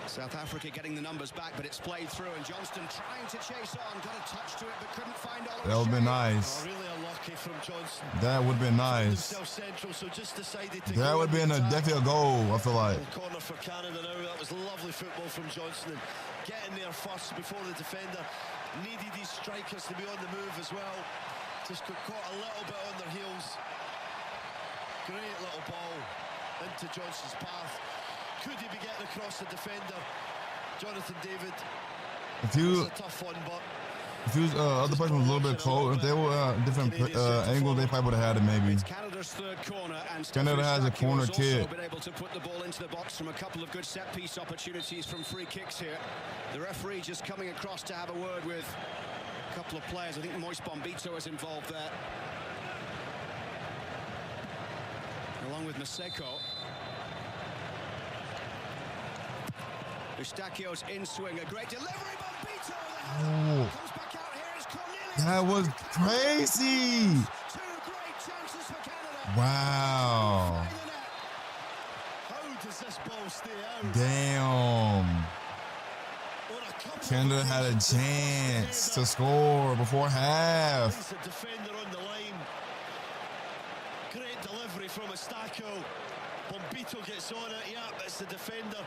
[SPEAKER 1] South Africa getting the numbers back, but it's played through, and Johnston trying to chase on, got a touch to it, but couldn't find Oluwaseyi.
[SPEAKER 3] That would have been nice.
[SPEAKER 2] Oh, really unlucky from Johnston.
[SPEAKER 3] That would have been nice.
[SPEAKER 2] Central, so just decided to
[SPEAKER 3] That would have been a definite goal, I feel like.
[SPEAKER 2] Corner for Canada now. That was lovely football from Johnston. Getting there first before the defender. Needed these strikers to be on the move as well. Just got caught a little bit on their heels. Great little ball into Johnston's path. Could he be getting across the defender? Jonathan David.
[SPEAKER 3] If you,
[SPEAKER 2] it's a tough one, but
[SPEAKER 3] if he was, other person was a little bit close, if they were different angles, they probably would have had it maybe.
[SPEAKER 1] It's Canada's third corner, and
[SPEAKER 3] Canada has a corner kick.
[SPEAKER 1] Also been able to put the ball into the box from a couple of good set-piece opportunities from free kicks here. The referee just coming across to have a word with a couple of players. I think Moise Bombito is involved there, along with Maseko. Eustachio's in swing, a great delivery, Bombito!
[SPEAKER 3] Oh.
[SPEAKER 1] Comes back out here as Cornelius.
[SPEAKER 3] That was crazy!
[SPEAKER 1] Two great chances for Canada.
[SPEAKER 3] Wow.
[SPEAKER 2] how does this ball stay out?
[SPEAKER 3] Damn. Canada had a chance to score before half.
[SPEAKER 2] It's the defender on the line. Great delivery from Eustachio. Bombito gets on it. Yeah, it's the defender.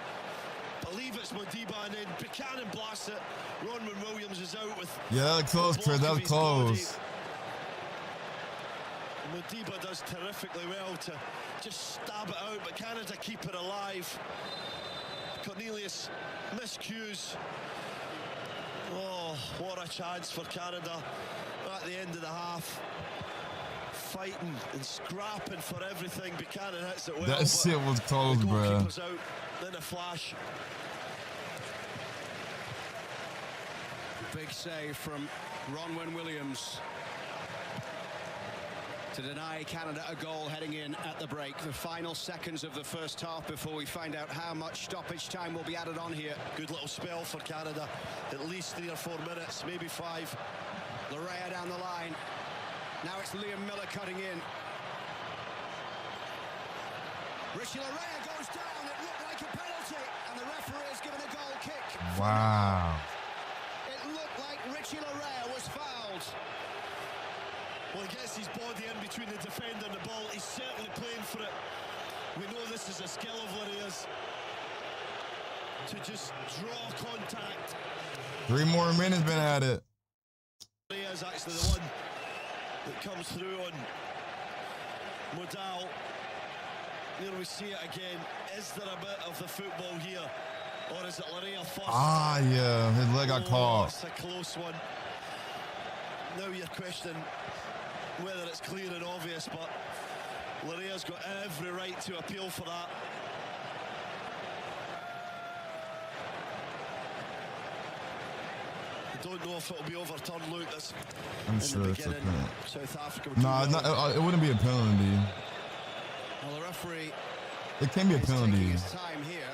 [SPEAKER 2] Believe it's Modiba, and then Buchanan blasts it. Ronwen Williams is out with.
[SPEAKER 3] Yeah, that was close, Chris. That was close.
[SPEAKER 2] Modiba does terrifically well to just stab it out, but Canada keep it alive. Cornelius miscues. Oh, what a chance for Canada at the end of the half. Fighting and scrapping for everything. Buchanan hits it well.
[SPEAKER 3] That shit was close, bro.
[SPEAKER 2] Out in a flash.
[SPEAKER 1] Big save from Ronwen Williams. to deny Canada a goal heading in at the break. The final seconds of the first half before we find out how much stoppage time will be added on here.
[SPEAKER 2] Good little spell for Canada. At least 3 or 4 minutes, maybe 5.
[SPEAKER 1] Larea down the line. Now it's Liam Miller cutting in. Richie Larea goes down. It looked like a penalty, and the referee has given a goal kick.
[SPEAKER 3] Wow.
[SPEAKER 1] It looked like Richie Larea was fouled.
[SPEAKER 2] Well, he gets his body in between the defender and the ball. He's certainly playing for it. We know this is a skill of Larea's to just draw contact.
[SPEAKER 3] 3 more minutes been at it.
[SPEAKER 2] Larea's actually the one that comes through on Modal. There we see it again. Is there a bit of the football here? Or is it Larea first?
[SPEAKER 3] Ah, yeah. His leg got caught.
[SPEAKER 2] It's a close one. Now you're questioning whether it's clear and obvious, but Larea's got every right to appeal for that. I don't know if it'll be overturned, Luke.
[SPEAKER 3] I'm sure it's a penalty.
[SPEAKER 2] South Africa.
[SPEAKER 3] Nah, it wouldn't be a penalty.
[SPEAKER 1] Well, the referee.
[SPEAKER 3] It can be a penalty.
[SPEAKER 1] Time here.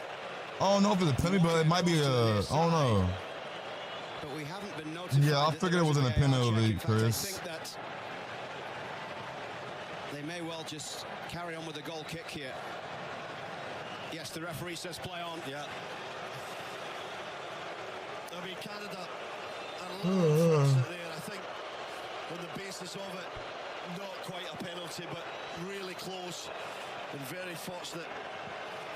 [SPEAKER 3] I don't know if it's a penalty, but it might be a. I don't know.
[SPEAKER 1] But we haven't been notified.
[SPEAKER 3] Yeah, I figured it wasn't a penalty, Chris.
[SPEAKER 1] I think that they may well just carry on with the goal kick here. Yes, the referee says play on.
[SPEAKER 2] Yeah. I mean, Canada are a little unfortunate there. I think on the basis of it, not quite a penalty, but really close and very fortunate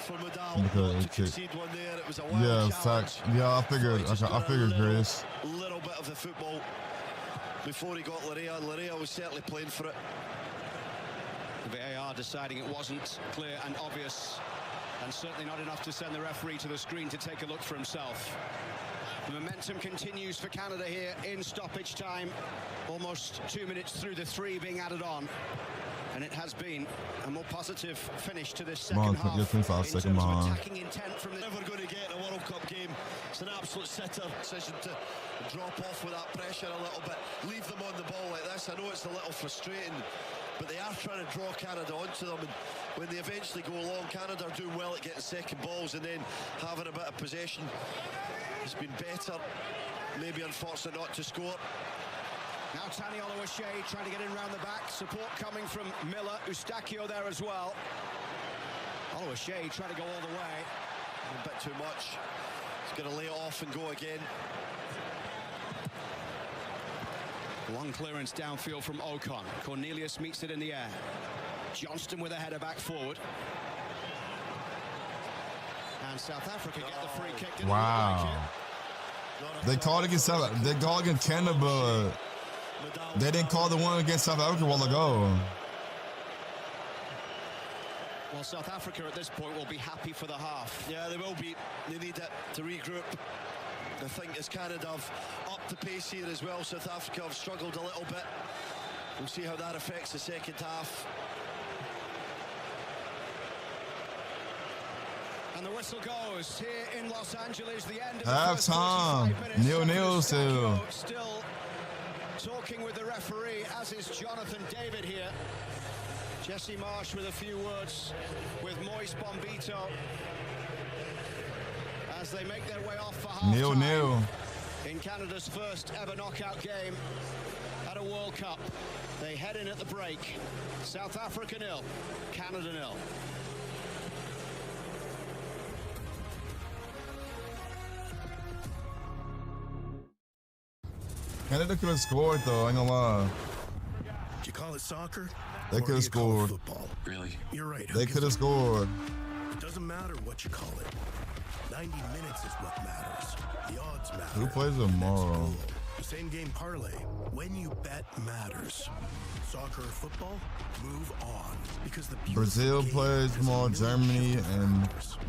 [SPEAKER 2] for Modal not to concede one there. It was a wild challenge.
[SPEAKER 3] Yeah, I figured, Chris.
[SPEAKER 2] A little bit of the football before he got Larea. Larea was certainly playing for it.
[SPEAKER 1] The VAR deciding it wasn't clear and obvious, and certainly not enough to send the referee to the screen to take a look for himself. The momentum continues for Canada here in stoppage time. Almost 2 minutes through the 3 being added on. And it has been a more positive finish to this second half. In terms of attacking intent from the...
[SPEAKER 2] Never going to get in a World Cup game. It's an absolute sitter decision to drop off with that pressure a little bit. Leave them on the ball like this. I know it's a little frustrating, but they are trying to draw Canada onto them. And when they eventually go along, Canada are doing well at getting second balls and then having a bit of possession. It's been better. Maybe unfortunate not to score.
[SPEAKER 1] Now Tani Oluwaseyi trying to get in round the back. Support coming from Miller. Eustachio there as well. Oluwaseyi trying to go all the way.
[SPEAKER 2] A bit too much. He's going to lay it off and go again.
[SPEAKER 1] Long clearance downfield from Ocon. Cornelius meets it in the air. Johnston with a header back forward. And South Africa get the free kick.
[SPEAKER 3] Wow. They called against Canada, but they didn't call the one against South Africa a while ago.
[SPEAKER 1] Well, South Africa at this point will be happy for the half.
[SPEAKER 2] Yeah, they will be. They need it to regroup. I think as Canada have upped the pace here as well, South Africa have struggled a little bit. We'll see how that affects the second half.
[SPEAKER 1] And the whistle goes here in Los Angeles. The end of
[SPEAKER 3] halftime. 0-0 still.
[SPEAKER 1] Still talking with the referee, as is Jonathan David here. Jesse Marsh with a few words with Moise Bombito as they make their way off for halftime
[SPEAKER 3] 0-0
[SPEAKER 1] in Canada's first ever knockout game at a World Cup. They head in at the break. South Africa 0, Canada 0.
[SPEAKER 3] Canada could have scored though, I ain't gonna lie.
[SPEAKER 9] You call it soccer?
[SPEAKER 3] They could have scored.
[SPEAKER 9] Football.
[SPEAKER 7] Really?
[SPEAKER 9] You're right.
[SPEAKER 3] They could have scored.
[SPEAKER 9] It doesn't matter what you call it. 90 minutes is what matters. The odds matter.
[SPEAKER 3] Who plays tomorrow?
[SPEAKER 9] The same game parlay. When you bet matters. Soccer or football, move on. Because the
[SPEAKER 3] Brazil plays tomorrow, Germany and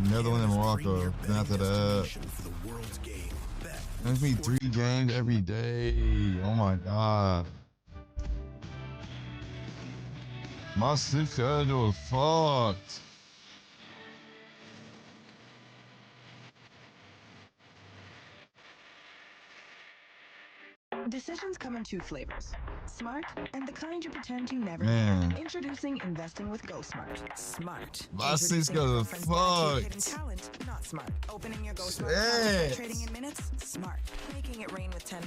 [SPEAKER 3] Netherlands and Morocco. Then after that,
[SPEAKER 9] for the world's game.
[SPEAKER 3] there's me 3 games every day. Oh my god. My sleep schedule is fucked.
[SPEAKER 10] Decisions come in 2 flavors. Smart and the kind you pretend you never
[SPEAKER 3] Man.
[SPEAKER 10] need. Introducing investing with GoSmart. Smart.
[SPEAKER 3] My sis goes fucked.
[SPEAKER 10] Hidden talent, not smart. Opening your GoSmart account, trading in minutes, smart. Making it rain with $10,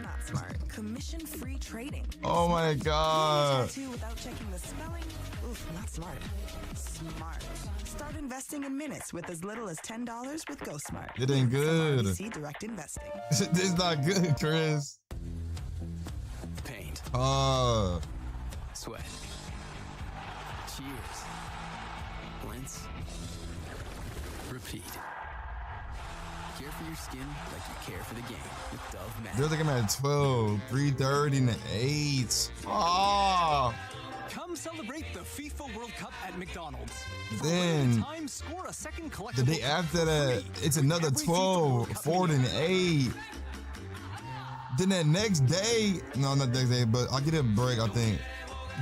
[SPEAKER 10] not smart. Commission-free trading.
[SPEAKER 3] Oh my god.
[SPEAKER 10] Tattoo without checking the spelling, oof, not smart. Smart. Start investing in minutes with as little as $10 with GoSmart.
[SPEAKER 3] It ain't good.
[SPEAKER 10] RBC Direct Investing.
[SPEAKER 3] It's not good, Chris.
[SPEAKER 7] Paint. Sweat. Cheers. Rinse. Repeat. Care for your skin like you care for the game with Dove Max.
[SPEAKER 3] They're looking at 12, 3:30, and 8. Oh.
[SPEAKER 11] Come celebrate the FIFA World Cup at McDonald's.
[SPEAKER 3] Then
[SPEAKER 11] Time, score a second
[SPEAKER 3] the day after that, it's another 12, 4, and 8. Then that next day, no, not next day, but I'll get a break, I think.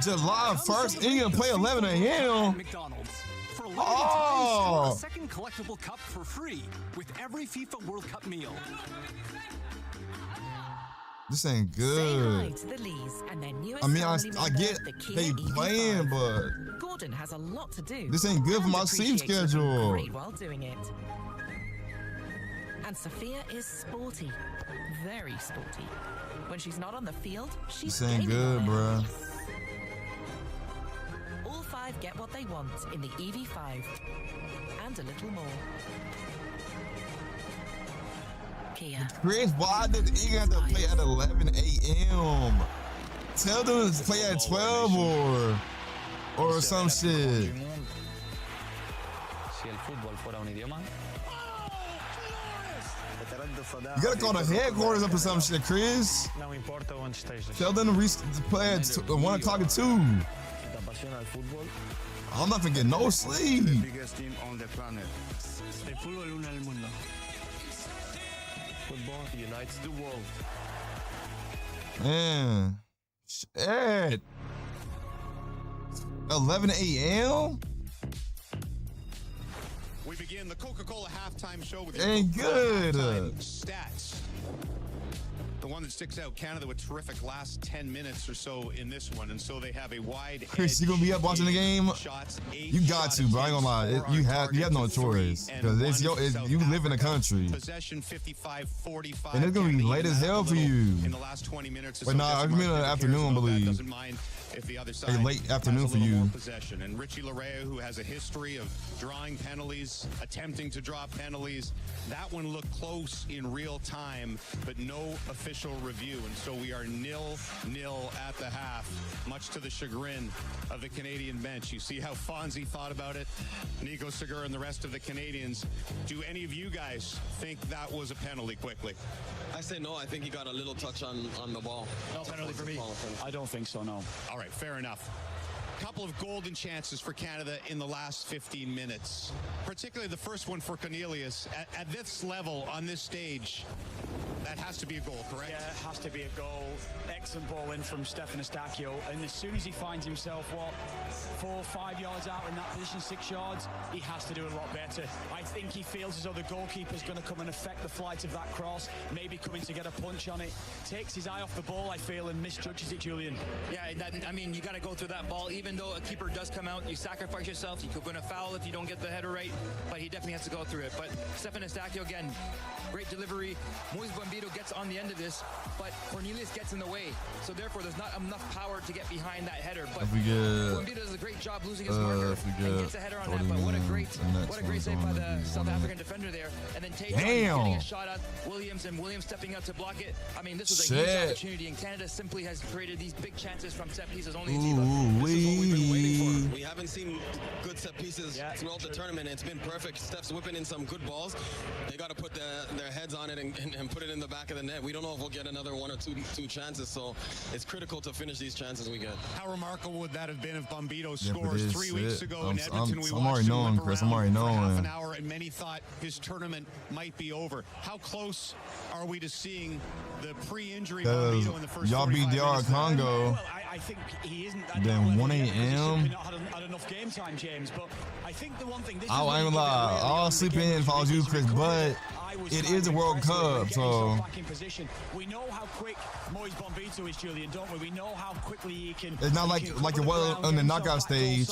[SPEAKER 3] July 1st, England play 11 a.m.
[SPEAKER 11] McDonald's. For a limited
[SPEAKER 3] Oh.
[SPEAKER 11] time, score a second collectible cup for free with every FIFA World Cup meal.
[SPEAKER 3] This ain't
[SPEAKER 12] Say
[SPEAKER 3] good.
[SPEAKER 12] hi to the Lees and their newest
[SPEAKER 3] I mean, I
[SPEAKER 12] family
[SPEAKER 3] get
[SPEAKER 12] member, the Kia
[SPEAKER 3] they
[SPEAKER 12] EV5.
[SPEAKER 3] playing, but
[SPEAKER 12] Gordon has a lot to do.
[SPEAKER 3] this ain't good for
[SPEAKER 12] and
[SPEAKER 3] my sleep
[SPEAKER 12] appreciates looking
[SPEAKER 3] schedule.
[SPEAKER 12] Great while doing it. And Sophia is sporty, very sporty. When she's not on the field, she's
[SPEAKER 3] This ain't
[SPEAKER 12] gaming
[SPEAKER 3] good,
[SPEAKER 12] on it.
[SPEAKER 3] bruh.
[SPEAKER 12] All 5 get what they want in the EV5 and a little more. Kia.
[SPEAKER 3] Chris, why did England have to play at 11 a.m.? Tell them to play at 12 or some shit.
[SPEAKER 8] Si el fútbol fuera un idioma.
[SPEAKER 3] You gotta call the headquarters up or some shit, Chris.
[SPEAKER 8] Não importa onde estejas.
[SPEAKER 3] Tell them to play at 1 o'clock and 2.
[SPEAKER 8] Si te apasiona el fútbol.
[SPEAKER 3] I'm not gonna get no sleep.
[SPEAKER 8] biggest team on the planet. El fútbol une el mundo. Football unites the world.
[SPEAKER 3] Man. Shit. 11 a.m.?
[SPEAKER 1] We begin the Coca-Cola halftime show with
[SPEAKER 3] Ain't good.
[SPEAKER 1] Stats. The one that sticks out, Canada with terrific last 10 minutes or so in this one, and so they have a wide
[SPEAKER 3] Chris, you gonna be up watching the game? You got to, bro. I ain't gonna lie. You have no choice because you live in the country.
[SPEAKER 1] Possession 55-45.
[SPEAKER 3] And it's gonna be late as hell for you.
[SPEAKER 1] In the last 20 minutes.
[SPEAKER 3] But nah, it's gonna be in the afternoon, I believe.
[SPEAKER 1] Doesn't mind if the other side
[SPEAKER 3] A late afternoon
[SPEAKER 1] has a
[SPEAKER 3] for
[SPEAKER 1] little
[SPEAKER 3] you.
[SPEAKER 1] more possession. And Richie Larea, who has a history of drawing penalties, attempting to draw penalties, that one looked close in real time, but no official review. And so we are 0-0 at the half, much to the chagrin of the Canadian bench. You see how Fonzie thought about it, Nico Segura and the rest of the Canadians. Do any of you guys think that was a penalty quickly?
[SPEAKER 13] I say no. I think he got a little touch on the ball.
[SPEAKER 8] No penalty for me. I don't think so, no.
[SPEAKER 1] All right, fair enough. Couple of golden chances for Canada in the last 15 minutes, particularly the first one for Cornelius. At this level, on this stage, that has to be a goal, correct?
[SPEAKER 8] Yeah, it has to be a goal. Excellent ball in from Stefan Eustáquio, and as soon as he finds himself, 4 or 5 yards out in that position, 6 yards, he has to do a lot better. I think he feels as though the goalkeeper's going to come and affect the flight of that cross, maybe coming to get a punch on it. Takes his eye off the ball, I feel, and misjudges it, Julian.
[SPEAKER 14] Yeah, I mean, you got to go through that ball. Even though a keeper does come out, you sacrifice yourself. You could win a foul if you don't get the header right, but he definitely has to go through it. But Stefan Eustáquio, again, great delivery. Moise Bombito gets on the end of this, but Cornelius gets in the way. So therefore, there's not enough power to get behind that header. But Bombito does a great job losing his marker and gets a header on that. But what a great save by the South African defender there. And then Tate getting a shot at Williams, and Williams stepping out to block it. I mean, this was a huge opportunity, and Canada simply has created these big chances from set pieces. Only this is what we've been waiting for.
[SPEAKER 13] We haven't seen good set pieces throughout the tournament. It's been perfect. Steph's whipping in some good balls. They got to put their heads on it and put it in the back of the net. We don't know if we'll get another 1 or 2 chances, so it's critical to finish these chances we get.
[SPEAKER 1] How remarkable would that have been if Bombito scores 3 weeks ago in Edmonton? We
[SPEAKER 3] I'm already knowing, Chris. I'm already knowing.
[SPEAKER 1] Half an hour, and many thought his tournament might be over. How close are we to seeing the pre-injury Bombito in the first?
[SPEAKER 3] Y'all beat DR Congo.
[SPEAKER 8] Well, I think he isn't.
[SPEAKER 3] Then 1 a.m.
[SPEAKER 8] Not had enough game time, James. But I think the one thing.
[SPEAKER 3] I ain't gonna lie. I'll sleep in if I was you, Chris. But it is a World Cup, so
[SPEAKER 8] back in position. We know how quick Moise Bombito is, Julian, don't we? We know how quickly he can.
[SPEAKER 3] It's not like it was on the knockout stage.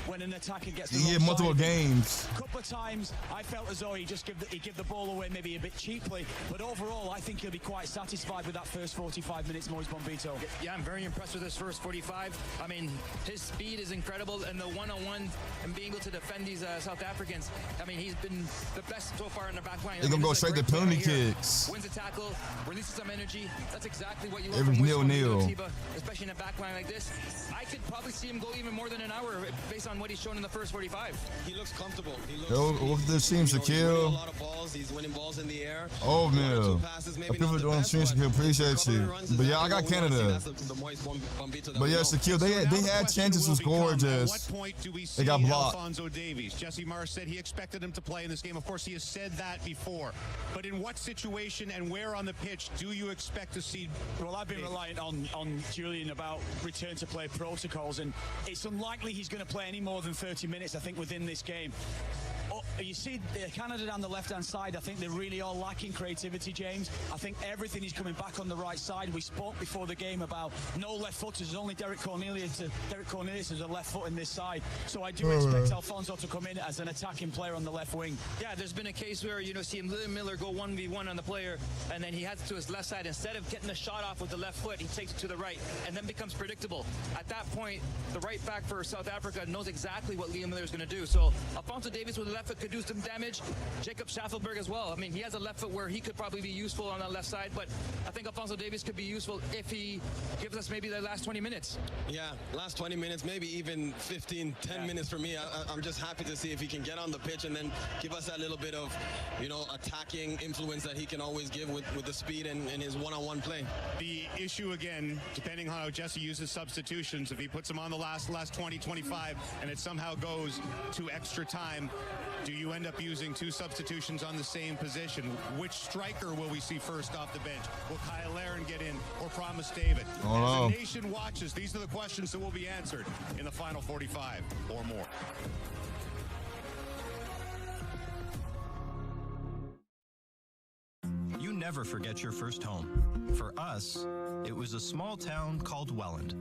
[SPEAKER 8] When an attacker gets
[SPEAKER 3] he had multiple games.
[SPEAKER 8] A couple of times, I felt as though he give the ball away maybe a bit cheaply, but overall, I think he'll be quite satisfied with that first 45 minutes, Moise Bombito.
[SPEAKER 14] Yeah, I'm very impressed with this first 45. I mean, his speed is incredible, and the one-on-one and being able to defend these South Africans. I mean, he's been the best so far in the back line.
[SPEAKER 3] They're gonna go straight to penalty kicks.
[SPEAKER 14] Wins a tackle, releases some energy. That's exactly what you want.
[SPEAKER 3] It was nil-nil.
[SPEAKER 14] Especially in a back line like this. I could probably see him go even more than an hour based on what he's shown in the first 45.
[SPEAKER 13] He looks comfortable.
[SPEAKER 3] Look this team, Shaquille.
[SPEAKER 13] A lot of balls. He's winning balls in the air.
[SPEAKER 3] Oh man, people doing streams, Shaquille, appreciate you. But yeah, I got Canada. But yeah, Shaquille, they had chances to score, just they got blocked.
[SPEAKER 15] Alphonso Davies. Jesse Marsh said he expected him to play in this game. Of course, he has said that before. But in what situation and where on the pitch do you expect to see?
[SPEAKER 8] Well, I've been reliant on Julian about return to play protocols, and it's unlikely he's going to play any more than 30 minutes, I think, within this game. You see Canada down the left-hand side, I think they really are lacking creativity, James. I think everything is coming back on the right side. We spoke before the game about no left footers. There's only Derek Cornelius as a left foot in this side. So I do expect Alphonso to come in as an attacking player on the left wing.
[SPEAKER 14] Yeah, there's been a case where, seeing William Miller go 1v1 on the player, and then he heads to his left side. Instead of getting the shot off with the left foot, he takes it to the right, and then becomes predictable. At that point, the right back for South Africa knows exactly what Liam Miller is going to do. So Alphonso Davies with the left foot could do some damage. Jacob Schaffelberg as well. I mean, he has a left foot where he could probably be useful on that left side, but I think Alphonso Davies could be useful if he gives us maybe the last 20 minutes.
[SPEAKER 13] Yeah, last 20 minutes, maybe even 10 minutes for me. I'm just happy to see if he can get on the pitch and then give us that little bit of, attacking influence that he can always give with the speed and his one-on-one play.
[SPEAKER 15] The issue, again, depending on how Jesse uses substitutions, if he puts them on the last 20, 25, and it somehow goes to extra time, do you end up using two substitutions on the same position? Which striker will we see first off the bench? Will Kyle Larin get in or Promise David? As the nation watches, these are the questions that will be answered in the final 45 or more.
[SPEAKER 16] You never forget your first home. For us, it was a small town called Welland.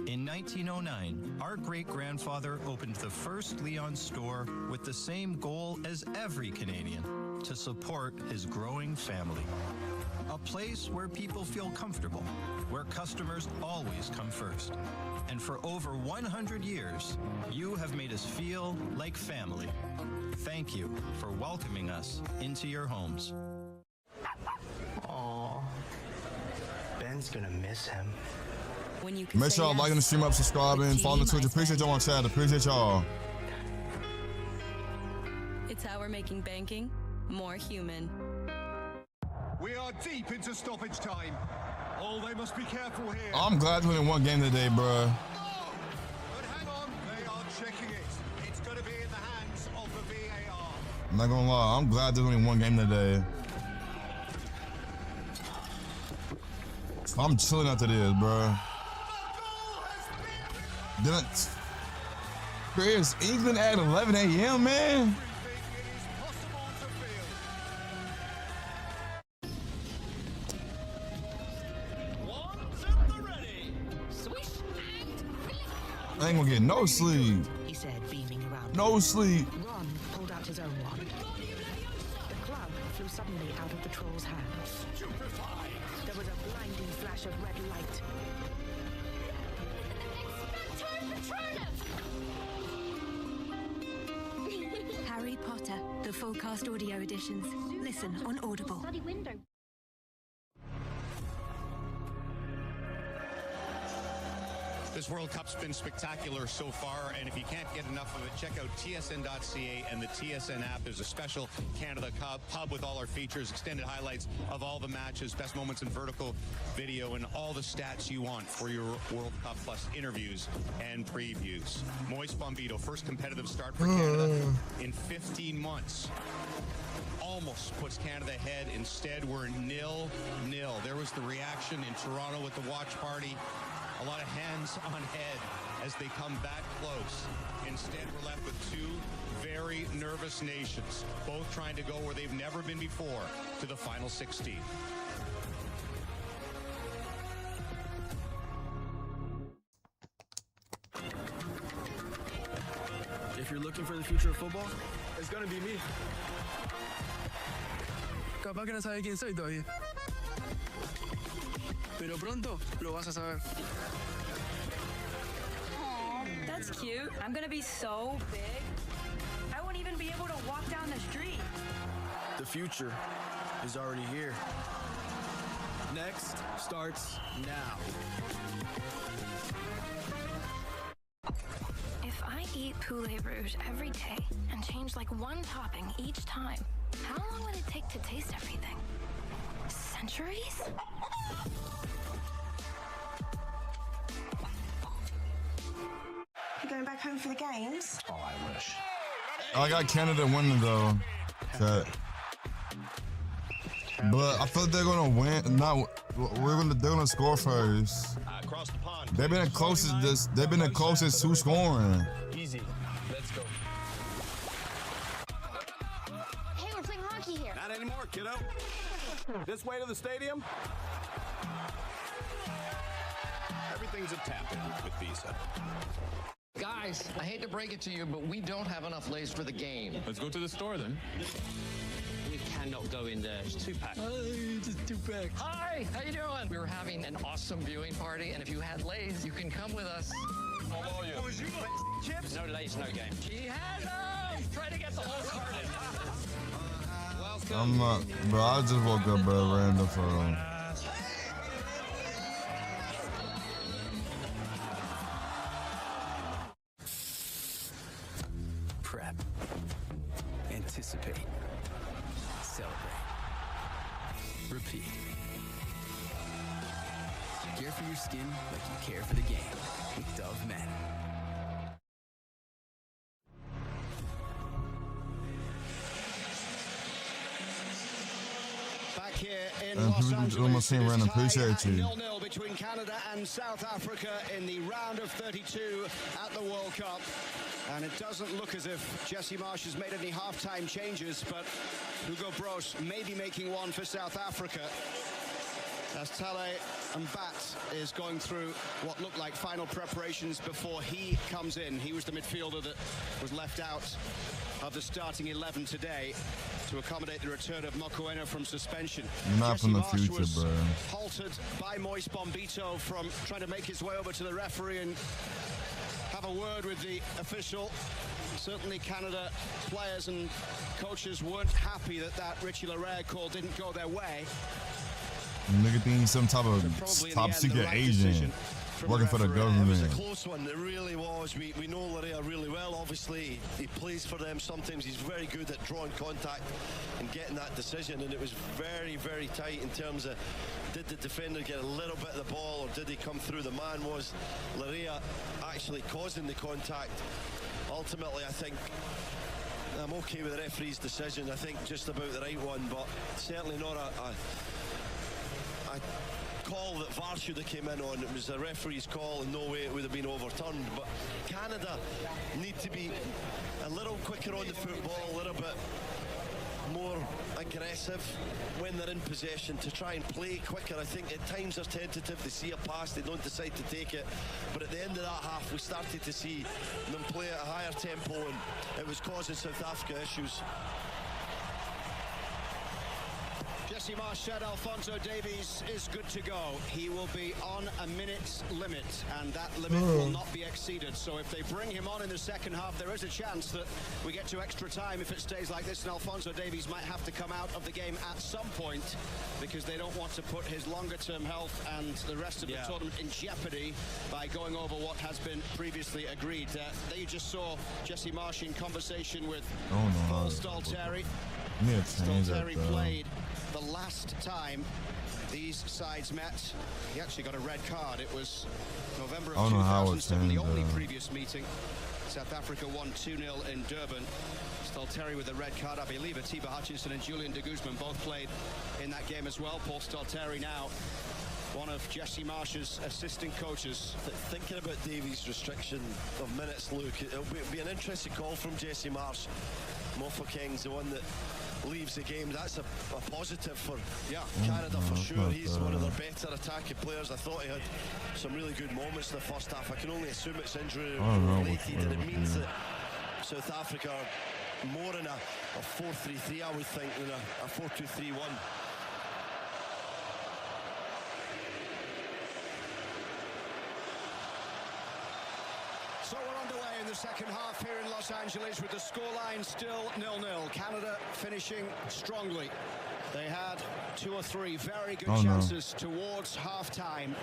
[SPEAKER 16] In 1909, our great-grandfather opened the first Leon store with the same goal as every Canadian, to support his growing family. A place where people feel comfortable, where customers always come first. And for over 100 years, you have made us feel like family. Thank you for welcoming us into your homes.
[SPEAKER 17] Aww. Ben's gonna miss him.
[SPEAKER 3] Make sure y'all liking the stream up, subscribing, following the Twitch. Appreciate y'all on chat. Appreciate y'all.
[SPEAKER 18] It's how we're making banking more human.
[SPEAKER 19] We are deep into stoppage time. Oh, they must be careful here.
[SPEAKER 3] I'm glad we won game today, bro.
[SPEAKER 19] But hang on, they are checking it. It's going to be in the hands of the VAR.
[SPEAKER 3] I'm not gonna lie, I'm glad there's only one game today. I'm chilling after this, bro. Chris, England at 11 a.m., man. I ain't gonna get no sleep.
[SPEAKER 20] He said, beaming around.
[SPEAKER 3] No sleep.
[SPEAKER 20] Ron pulled out his own one. The club flew suddenly out of the troll's hands. There was a blinding flash of red light.
[SPEAKER 18] Harry Potter, the full cast audio editions. Listen on Audible.
[SPEAKER 15] This World Cup's been spectacular so far, and if you can't get enough of it, check out tsn.ca and the TSN app. There's a special Canada pub with all our features, extended highlights of all the matches, best moments in vertical video, and all the stats you want for your World Cup, plus interviews and previews. Moise Bombito, first competitive start for Canada in 15 months. Almost puts Canada ahead. Instead, we're 0-0. There was the reaction in Toronto with the watch party. A lot of hands on head as they come back close. Instead, we're left with two very nervous nations, both trying to go where they've never been before, to the final 16.
[SPEAKER 21] If you're looking for the future of football, it's gonna be me. Capaz que no sabe quién soy todavía. Pero pronto lo vas a saber.
[SPEAKER 22] Aw, that's cute. I'm gonna be so big. I won't even be able to walk down the street.
[SPEAKER 21] The future is already here. Next starts now.
[SPEAKER 18] If I eat poulet rouge every day and change like one topping each time, how long would it take to taste everything? Centuries?
[SPEAKER 10] You going back home for the games?
[SPEAKER 21] Oh, I wish.
[SPEAKER 3] I got Canada winning though. Okay. But I feel like they're gonna win. They're gonna score first.
[SPEAKER 2] Across the pond.
[SPEAKER 3] They've been the closest. They've been the closest to scoring.
[SPEAKER 21] Easy. Let's go.
[SPEAKER 23] Hey, we're playing hockey here.
[SPEAKER 1] Not anymore, kiddo. This way to the stadium.
[SPEAKER 24] Everything's a tap-in with Visa.
[SPEAKER 25] Guys, I hate to break it to you, but we don't have enough lace for the game.
[SPEAKER 24] Let's go to the store then.
[SPEAKER 25] We cannot go in there. It's 2-pack.
[SPEAKER 21] Just 2-pack.
[SPEAKER 25] Hi, how you doing? We were having an awesome viewing party, and if you had lace, you can come with us.
[SPEAKER 24] How about you?
[SPEAKER 25] Chips? No lace, no game. He has them! Try to get the whole carton.
[SPEAKER 3] I'm not, bro. I just woke up, bro. Random for them.
[SPEAKER 7] Prep. Anticipate. Celebrate. Repeat. Care for your skin like you care for the game with Dove Men.
[SPEAKER 1] Back here in
[SPEAKER 3] And
[SPEAKER 1] Los
[SPEAKER 3] people
[SPEAKER 1] Angeles,
[SPEAKER 3] almost saying random, appreciate you.
[SPEAKER 1] 0-0 between Canada and South Africa in the round of 32 at the World Cup. And it doesn't look as if Jesse Marsch has made any halftime changes, but Hugo Broos may be making one for South Africa. As Tale Mbat is going through what looked like final preparations before he comes in. He was the midfielder that was left out of the starting 11 today to accommodate the return of Mokoena from suspension.
[SPEAKER 3] Not
[SPEAKER 1] Jesse
[SPEAKER 3] from the
[SPEAKER 1] Marsch
[SPEAKER 3] future,
[SPEAKER 1] was
[SPEAKER 3] bro.
[SPEAKER 1] halted by Moise Bombito from trying to make his way over to the referee and have a word with the official. Certainly Canada players and coaches weren't happy that Richie Leraire call didn't go their way.
[SPEAKER 3] Nigga being some type of top secret agent working for the government.
[SPEAKER 2] It was a close one, it really was. We know Leraire really well, obviously. He plays for them. Sometimes he's very good at drawing contact and getting that decision, and it was very, very tight in terms of did the defender get a little bit of the ball or did he come through? The man was Leraire actually causing the contact. Ultimately, I think I'm okay with the referee's decision. I think just about the right one, but certainly not a call that VAR should have came in on. It was a referee's call and no way it would have been overturned. But Canada need to be a little quicker on the football, a little bit more aggressive when they're in possession to try and play quicker. I think at times they're tentative, they see a pass, they don't decide to take it. But at the end of that half, we started to see them play at a higher tempo, and it was causing South Africa issues.
[SPEAKER 1] Jesse Marsch said Alphonso Davies is good to go. He will be on a minute's limit, and that limit will not be exceeded. So if they bring him on in the second half, there is a chance that we get to extra time if it stays like this, and Alphonso Davies might have to come out of the game at some point because they don't want to put his longer-term health and the rest of the tournament in jeopardy by going over what has been previously agreed. There you just saw Jesse Marsch in conversation with Paul Stalteri. Stalteri played the last time these sides met. He actually got a red card. It was November of 2007, the only previous meeting. South Africa won 2-0 in Durban. Stalteri with a red card. I believe Atiba Hutchinson and Julian de Guzman both played in that game as well. Paul Stalteri now one of Jesse Marsh's assistant coaches.
[SPEAKER 2] Thinking about Davies' restriction of minutes, Luke, it'll be an interesting call from Jesse Marsh. Mofokeng's the one that leaves the game. That's a positive for Canada for sure. He's one of their better attacking players. I thought he had some really good moments in the first half. I can only assume it's injury related, and it means that South Africa are more in a 4-3-3, I would think, than a 4-2-3-1.
[SPEAKER 1] So we're underway in the second half here in Los Angeles with the scoreline still 0-0. Canada finishing strongly. They had 2 or 3 very good chances towards half-time.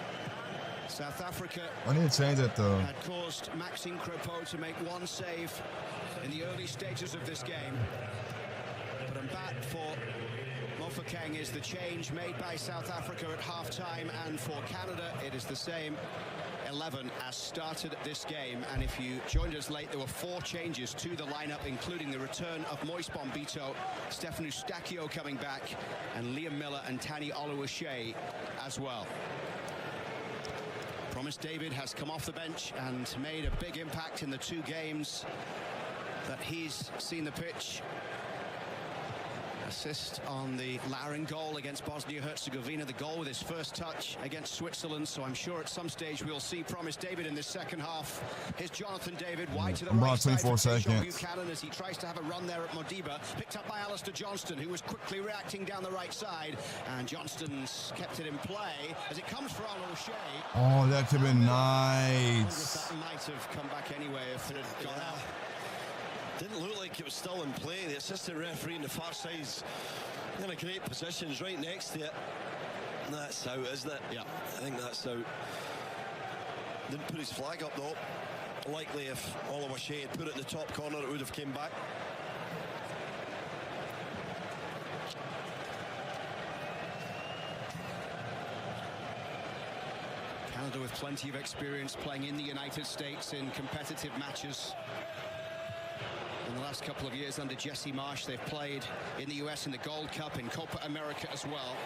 [SPEAKER 1] South Africa
[SPEAKER 3] I need to change it though.
[SPEAKER 1] had caused Maxime Crepeau to make 1 save in the early stages of this game. But a bat for Mofokeng is the change made by South Africa at half-time, and for Canada it is the same 11 as started this game. And if you joined us late, there were 4 changes to the lineup, including the return of Moise Bombito, Stephen Eustachio coming back, and Liam Miller and Tani Oluwaseyi as well. Promise David has come off the bench and made a big impact in the 2 games that he's seen the pitch. Assist on the Larin goal against Bosnia-Herzegovina, the goal with his first touch against Switzerland. So I'm sure at some stage we'll see Promise David in this second half. Here's Jonathan David wide to the right side for Buchanan as he tries to have a run there at Modiba. Picked up by Alistair Johnston, who was quickly reacting down the right side. And Johnston's kept it in play as it comes for Oluwaseyi.
[SPEAKER 3] Oh, that could have been nice.
[SPEAKER 1] That might have come back anyway if it had gone out.
[SPEAKER 2] Didn't look like it was still in play. The assistant referee on the far side's in a great position, he's right next to it. And that's out, isn't it?
[SPEAKER 1] Yeah.
[SPEAKER 2] I think that's out. Didn't put his flag up though. Likely if Oluwaseyi had put it in the top corner, it would have came back.
[SPEAKER 1] Canada with plenty of experience playing in the United States in competitive matches. In the last couple of years under Jesse Marsh, they've played in the US in the Gold Cup, in Copa America as well.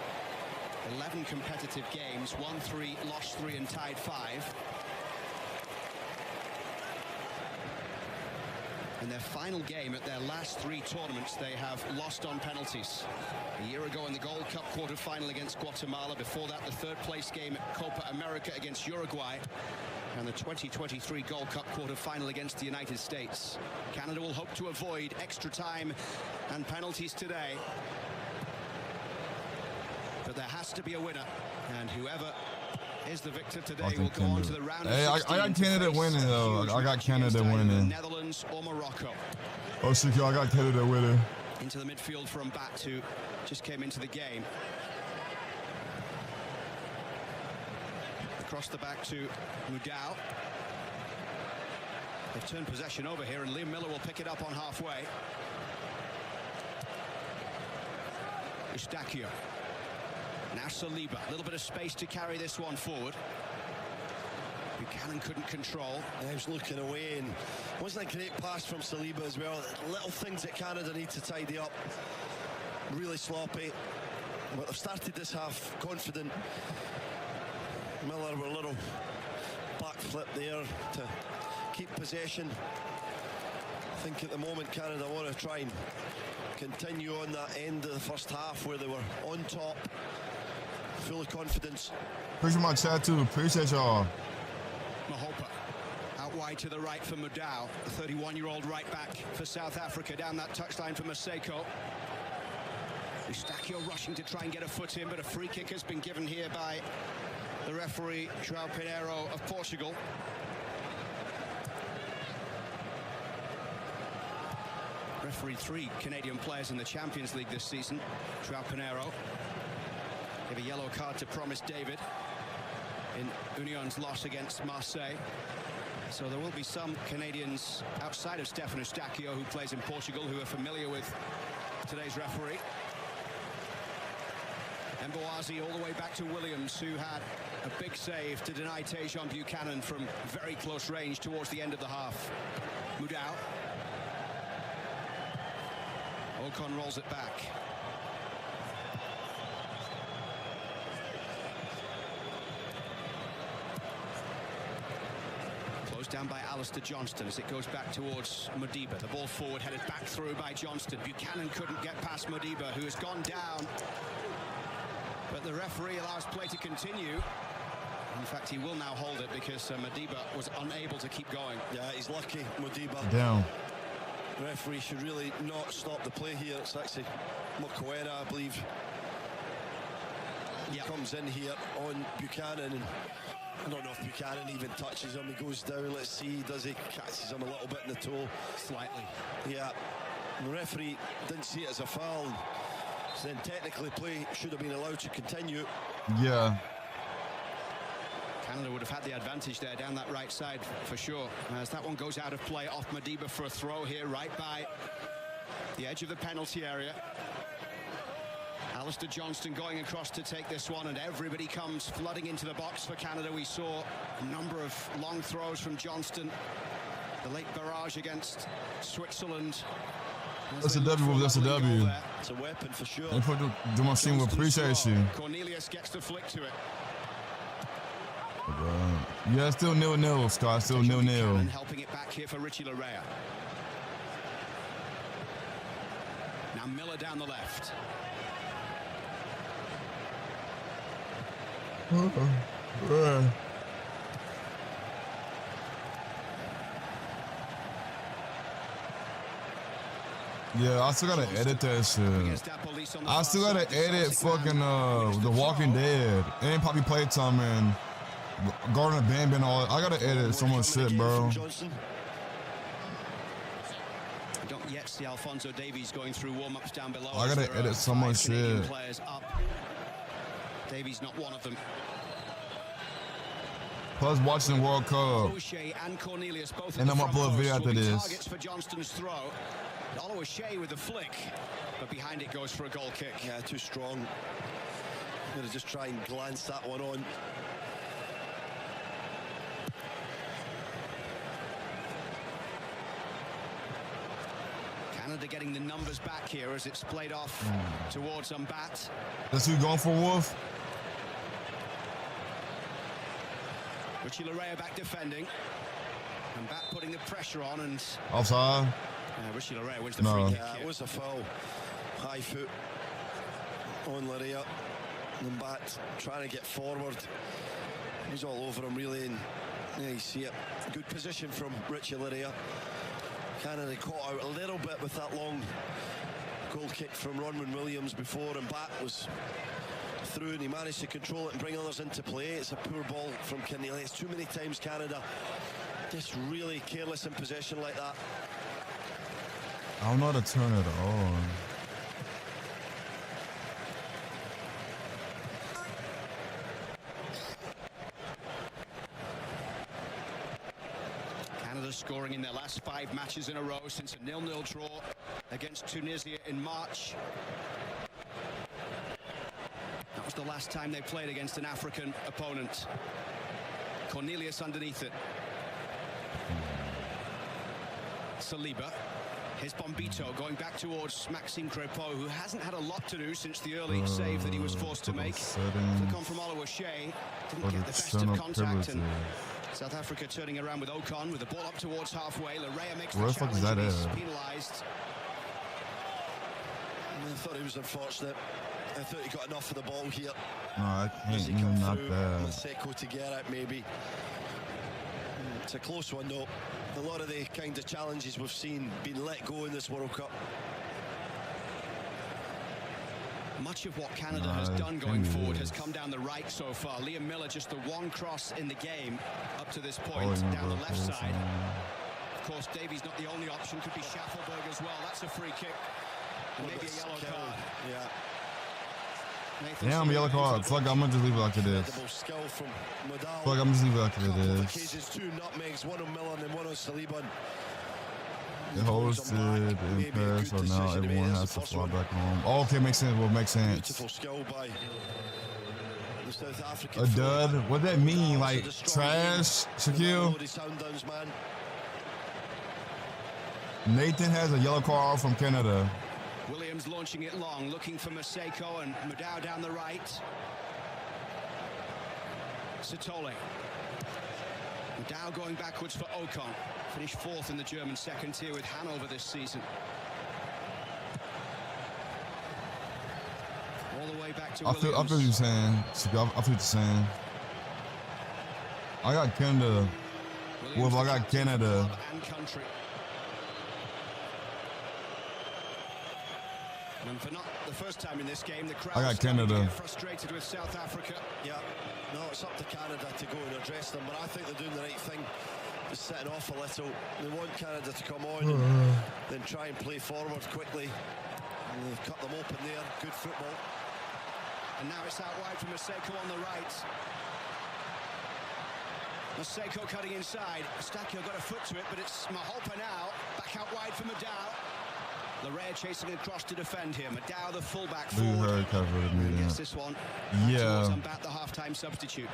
[SPEAKER 1] 11 competitive games, won 3, lost 3 and tied 5. In their final game at their last 3 tournaments, they have lost on penalties. A year ago in the Gold Cup quarter-final against Guatemala. Before that, the 3rd place game at Copa America against Uruguay. And the 2023 Gold Cup quarter-final against the United States. Canada will hope to avoid extra time and penalties today. But there has to be a winner. And whoever is the victor today will go on to the round of 16.
[SPEAKER 3] I got Canada winning though. I got Canada winning.
[SPEAKER 1] Netherlands or Morocco.
[SPEAKER 3] Oh, Shiki, I got Canada winning.
[SPEAKER 1] Into the midfield from Bat, who just came into the game. Across the back to Mudau. They've turned possession over here, and Liam Miller will pick it up on halfway. Eustachio. Now Saliba, a little bit of space to carry this one forward. Buchanan couldn't control.
[SPEAKER 2] I was looking away, and wasn't a great pass from Saliba as well. Little things that Canada need to tidy up. Really sloppy. But they've started this half confident. Miller with a little backflip there to keep possession. I think at the moment Canada want to try and continue on that end of the first half where they were on top, full of confidence.
[SPEAKER 3] Appreciate my chat too. Appreciate y'all.
[SPEAKER 1] Mahopa out wide to the right for Mudau, the 31-year-old right back for South Africa, down that touchline for Maseko. Eustachio rushing to try and get a foot in, but a free kick has been given here by the referee, João Pinheiro of Portugal. Refereed 3 Canadian players in the Champions League this season. João Pinheiro gave a yellow card to Promise David in Union's loss against Marseille. So there will be some Canadians outside of Stephen Eustachio who plays in Portugal who are familiar with today's referee. Mboazi all the way back to Williams, who had a big save to deny Tajon Buchanan from very close range towards the end of the half. Mudau. Ocon rolls it back. down by Alistair Johnston as it goes back towards Modiba. The ball forward headed back through by Johnston. Buchanan couldn't get past Modiba, who has gone down. But the referee allows play to continue. In fact, he will now hold it because Modiba was unable to keep going.
[SPEAKER 2] Yeah, he's lucky, Modiba.
[SPEAKER 3] Down.
[SPEAKER 2] The referee should really not stop the play here. It's actually Mokoena, I believe. He comes in here on Buchanan, and I don't know if Buchanan even touches him. He goes down, let's see, does he? Catches him a little bit in the toe.
[SPEAKER 1] Slightly.
[SPEAKER 2] Yeah. And the referee didn't see it as a foul. So then technically play should have been allowed to continue.
[SPEAKER 3] Yeah.
[SPEAKER 1] Canada would have had the advantage there down that right side for sure. As that one goes out of play off Modiba for a throw here right by the edge of the penalty area. Alistair Johnston going across to take this one, and everybody comes flooding into the box for Canada. We saw a number of long throws from Johnston. The late barrage against Switzerland.
[SPEAKER 3] That's a W, that's a W.
[SPEAKER 2] It's a weapon for sure.
[SPEAKER 3] They put the machine will appreciate you.
[SPEAKER 1] Cornelius gets the flick to it.
[SPEAKER 3] Yeah, still 0-0, Scott. Still 0-0.
[SPEAKER 1] Helping it back here for Richie Larea. Now Miller down the left.
[SPEAKER 3] Yeah, I still gotta edit that shit. I still gotta edit fucking The Walking Dead and Poppy Playtime and Garden of Bam and all. I gotta edit so much shit, bro.
[SPEAKER 1] I don't yet see Alphonso Davies going through warm-ups down below.
[SPEAKER 3] I gotta edit so much shit.
[SPEAKER 1] Players up. Davies not one of them.
[SPEAKER 3] Plus watching the World Cup.
[SPEAKER 1] And Cornelius both
[SPEAKER 3] And I'm gonna upload a video after this.
[SPEAKER 1] Targets for Johnston's throw. O'Shea with the flick, but behind it goes for a goal kick.
[SPEAKER 2] Yeah, too strong. I'm gonna just try and glance that one on.
[SPEAKER 1] Canada getting the numbers back here as it's played off towards Umbat.
[SPEAKER 3] That's who going for, Wolf?
[SPEAKER 1] Richie Larea back defending. Umbat putting the pressure on and...
[SPEAKER 3] Offside?
[SPEAKER 1] Richie Larea wins the free kick.
[SPEAKER 2] Yeah, it was a foul. High foot on Larea. Umbat trying to get forward. He's all over him really, and yeah, you see it. Good position from Richie Larea. Canada caught out a little bit with that long goal kick from Ronwen Williams before, and Bat was through and he managed to control it and bring others into play. It's a poor ball from Cornelius. Too many times Canada just really careless in possession like that.
[SPEAKER 3] I don't know how to turn it on.
[SPEAKER 1] Canada scoring in their last 5 matches in a row since a 0-0 draw against Tunisia in March. That was the last time they played against an African opponent. Cornelius underneath it. Saliba. Here's Bombito going back towards Maxime Crépeau, who hasn't had a lot to do since the early save that he was forced to make. Flick on from O'Shea. Didn't get the best of contact. And South Africa turning around with Ocon with the ball up towards halfway. Larea makes the challenge and he's penalised.
[SPEAKER 2] I thought he was unfortunate. I thought he got enough of the ball here.
[SPEAKER 3] No, I can't even, not bad.
[SPEAKER 2] Maseko to get it, maybe. It's a close one, though. A lot of the kind of challenges we've seen being let go in this World Cup.
[SPEAKER 1] Much of what Canada has done going forward has come down the right so far. Liam Miller just the one cross in the game up to this point down the left side. Of course, Davies not the only option. Could be Schaffelberg as well. That's a free kick. And maybe a yellow card.
[SPEAKER 2] Yeah.
[SPEAKER 3] Damn, yellow card. Fuck, I'm gonna just leave it like it is. Fuck, I'm gonna just leave it like it is.
[SPEAKER 2] 2 nutmegs, one on Miller and then one on Saliba.
[SPEAKER 3] They hosted in Paris, so now everyone has to fly back home. Oh, okay, makes sense. Well, makes sense.
[SPEAKER 2] Beautiful skill by the South African.
[SPEAKER 3] A dud? What that mean? Like trash, Shaquille? Nathan has a yellow card from Canada.
[SPEAKER 1] Williams launching it long, looking for Maseko and Mudau down the right. Sitole. And Dow going backwards for Ocon. Finished 4th in the German second tier with Hanover this season. All the way back to
[SPEAKER 3] I feel what you're saying. I feel what you're saying. I got Canada. Well, I got Canada.
[SPEAKER 1] And country. And for not the first time in this game, the crowd
[SPEAKER 3] I got Canada.
[SPEAKER 1] Frustrated with South Africa.
[SPEAKER 2] Yeah, no, it's up to Canada to go and address them, but I think they're doing the right thing. Just setting off a little. They want Canada to come on and then try and play forward quickly. And they've cut them open there. Good football.
[SPEAKER 1] And now it's out wide from Maseko on the right. Maseko cutting inside. Stakio got a foot to it, but it's Mahopa now. Back out wide for Madao. Larea chasing across to defend here. Madao, the fullback forward. Gets this one.
[SPEAKER 3] Yeah.
[SPEAKER 1] The halftime substitute.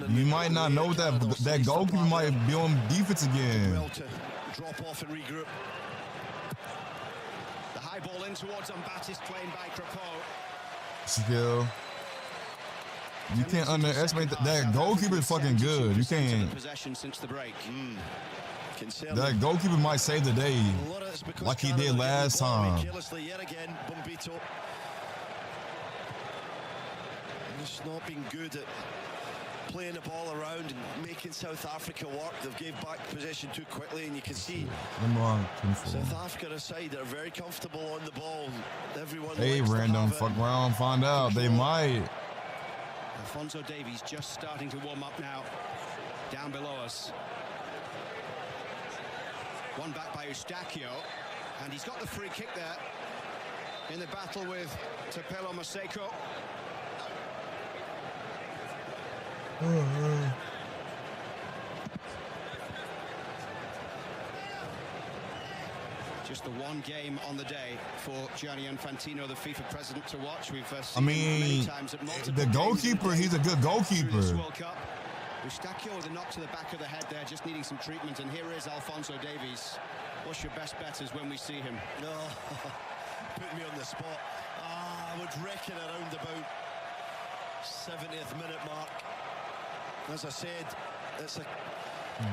[SPEAKER 3] You might not know that, but that goalkeeper might be on defense again.
[SPEAKER 2] Well to drop off and regroup.
[SPEAKER 1] The high ball in towards Mbatis, playing by Crapeau.
[SPEAKER 3] Skill. You can't underestimate that goalkeeper is fucking good. You can't.
[SPEAKER 1] Possession since the break.
[SPEAKER 3] That goalkeeper might save the day, like he did last time.
[SPEAKER 2] Yet again, Bombito. Just not being good at playing the ball around and making South Africa work. They've gave back possession too quickly, and you can see South Africa aside, they're very comfortable on the ball. Everyone.
[SPEAKER 3] Hey, random fuck around, find out. They might.
[SPEAKER 1] Alfonso Davies just starting to warm up now, down below us. One back by Eustachio, and he's got the free kick there in the battle with Tapelo Maseko. Just the one game on the day for Gianni Infantino, the FIFA president, to watch. We've seen him many times at multiple
[SPEAKER 3] the goalkeeper, he's a good goalkeeper.
[SPEAKER 1] Eustachio with a knock to the back of the head there, just needing some treatment. And here is Alfonso Davies. What's your best bet is when we see him?
[SPEAKER 2] No, put me on the spot. I would reckon around about 70th minute mark. As I said, it's a...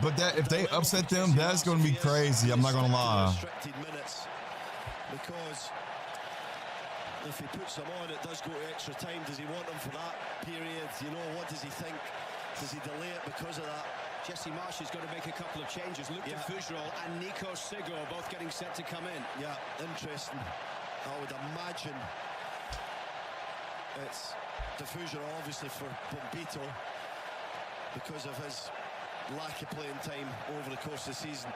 [SPEAKER 3] But that if they upset them, that's going to be crazy. I'm not going to lie.
[SPEAKER 2] Restricted minutes, because if he puts them on, it does go to extra time. Does he want them for that period? You know, what does he think? Does he delay it because of that?
[SPEAKER 1] Jesse Marsh is going to make a couple of changes. Luke de Fougerolles and Nico Sigo both getting set to come in.
[SPEAKER 2] Yeah, interesting. I would imagine it's de Fougerolles obviously for Bombito because of his lack of playing time over the course of the season.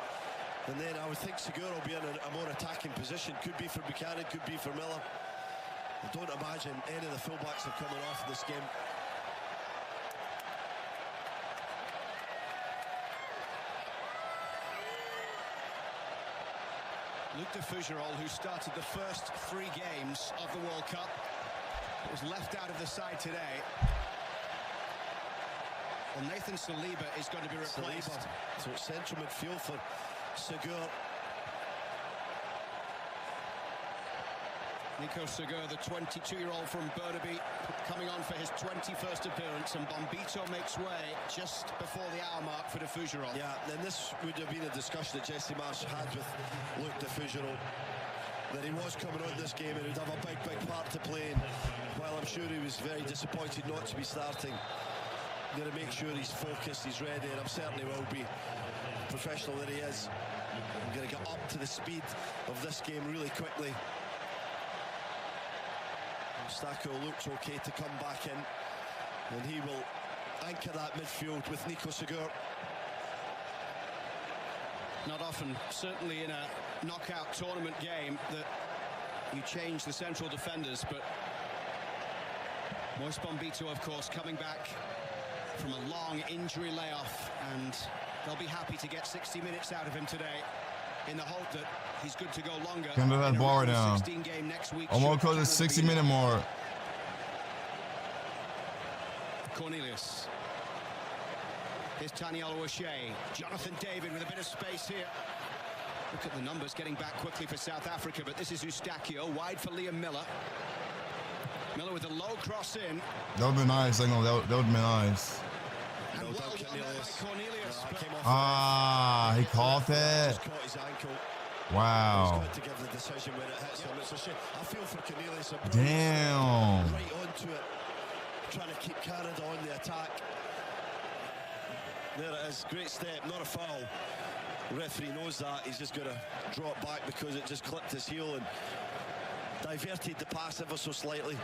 [SPEAKER 2] And then I would think Segura will be in a more attacking position. Could be for Buchanan, could be for Miller. I don't imagine any of the fullbacks are coming off in this game.
[SPEAKER 1] Luke de Fougerolles, who started the first 3 games of the World Cup, was left out of the side today. Well, Nathan Saliba is going to be replaced.
[SPEAKER 2] So it's central midfield for Segura.
[SPEAKER 1] Nico Segura, the 22-year-old from Burnaby, coming on for his 21st appearance, and Bombito makes way just before the hour mark for de Fougerolles.
[SPEAKER 2] Yeah, and this would have been a discussion that Jesse Marsh had with Luke de Fougerolles, that he was coming on this game and he'd have a big, big part to play in. While I'm sure he was very disappointed not to be starting, I'm going to make sure he's focused, he's ready, and I'm certain he will be. Professional that he is. I'm going to get up to the speed of this game really quickly. Stacco looks okay to come back in, and he will anchor that midfield with Nico Segura.
[SPEAKER 1] Not often, certainly in a knockout tournament game, that you change the central defenders, but Moise Bombito, of course, coming back from a long injury layoff, and they'll be happy to get 60 minutes out of him today, in the hope that he's good to go longer.
[SPEAKER 3] Canada that bar down. Almost close to 60-minute mark.
[SPEAKER 1] Cornelius. Here's Taniela O'Shea. Jonathan David with a bit of space here. Look at the numbers getting back quickly for South Africa, but this is Eustachio, wide for Liam Miller. Miller with a low cross in.
[SPEAKER 3] That would be nice. That would be nice.
[SPEAKER 1] And well done by Cornelius.
[SPEAKER 3] Ah, he caught that.
[SPEAKER 2] Just caught his ankle.
[SPEAKER 3] Wow.
[SPEAKER 2] He's got to give the decision when it hits him. It's a shame. I feel for Cornelius.
[SPEAKER 3] Damn.
[SPEAKER 2] Right onto it, trying to keep Canada on the attack. There it is. Great step, not a foul. The referee knows that. He's just got to drop back because it just clipped his heel and diverted the pass ever so slightly.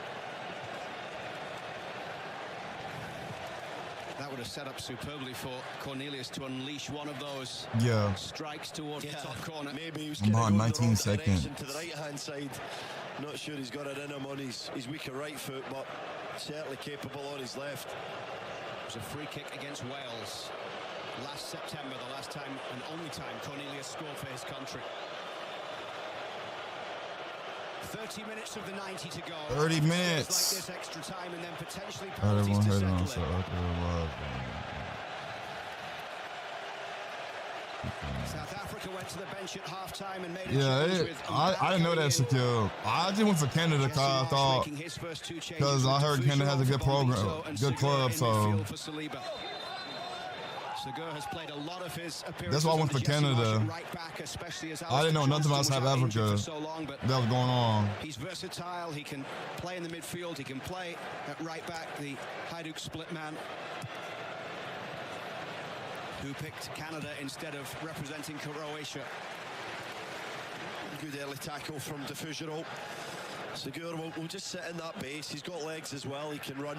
[SPEAKER 1] That would have set up superbly for Cornelius to unleash one of those strikes towards the top corner.
[SPEAKER 2] Maybe he was
[SPEAKER 3] Come on, 19 seconds.
[SPEAKER 2] To the right-hand side. Not sure he's got it in him on his weaker right foot, but certainly capable on his left.
[SPEAKER 1] It was a free kick against Wales last September, the last time and only time Cornelius scored for his country. 30 minutes of the 90 to go.
[SPEAKER 3] 30 minutes.
[SPEAKER 1] Like this extra time and then potentially
[SPEAKER 3] Everyone
[SPEAKER 1] penalties to
[SPEAKER 3] heard it
[SPEAKER 1] settle
[SPEAKER 3] on
[SPEAKER 1] it.
[SPEAKER 3] so okay,
[SPEAKER 1] South Africa went to the bench at halftime and made
[SPEAKER 3] I didn't know that, Shaquille. I just went for Canada because I thought, because I heard Canada has a good program, good club, so
[SPEAKER 1] Segur has played a lot of his appearances.
[SPEAKER 3] that's why I went for Canada.
[SPEAKER 1] Right back, especially as
[SPEAKER 3] I didn't know nothing about South Africa
[SPEAKER 1] so long, but
[SPEAKER 3] that was going on.
[SPEAKER 1] he's versatile. He can play in the midfield. He can play at right back, the Hajduk split man, who picked Canada instead of representing Croatia.
[SPEAKER 2] Good early tackle from Defugero. Segur will just sit in that base. He's got legs as well. He can run.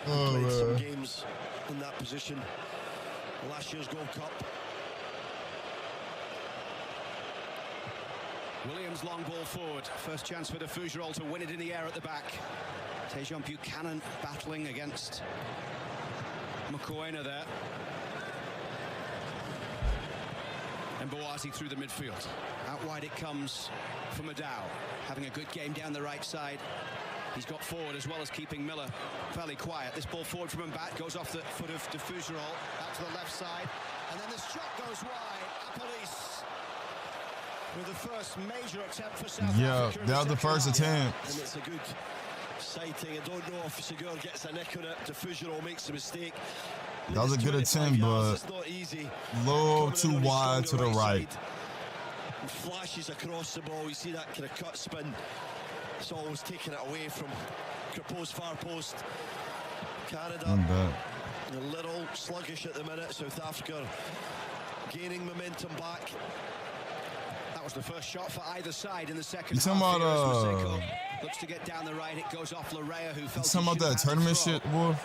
[SPEAKER 2] Played some games in that position. Last year's Gold Cup.
[SPEAKER 1] Williams long ball forward. First chance for Defugero to win it in the air at the back. Tejan Buchanan battling against Mokoena there. And Boazi through the midfield. Out wide it comes for Madao. Having a good game down the right side. He's got forward as well as keeping Miller fairly quiet. This ball forward from Mbat goes off the foot of Defugero out to the left side. And then the shot goes wide. Apolis with the first major attempt for South Africa.
[SPEAKER 3] That was the first attempt.
[SPEAKER 2] And it's a good sighting. I don't know if Segur gets a nick on it. Defugero makes a mistake.
[SPEAKER 3] That was a good attempt, but a little too wide to the right.
[SPEAKER 2] And flashes across the ball. You see that kind of cut spin. It's always taking it away from Krapo's far post. Canada a little sluggish at the minute. South Africa gaining momentum back.
[SPEAKER 1] That was the first shot for either side in the second
[SPEAKER 3] You talking
[SPEAKER 1] half.
[SPEAKER 3] about
[SPEAKER 1] Looks to get down the right. It goes off Larea, who felt
[SPEAKER 3] talking about that tournament shit, Wolf?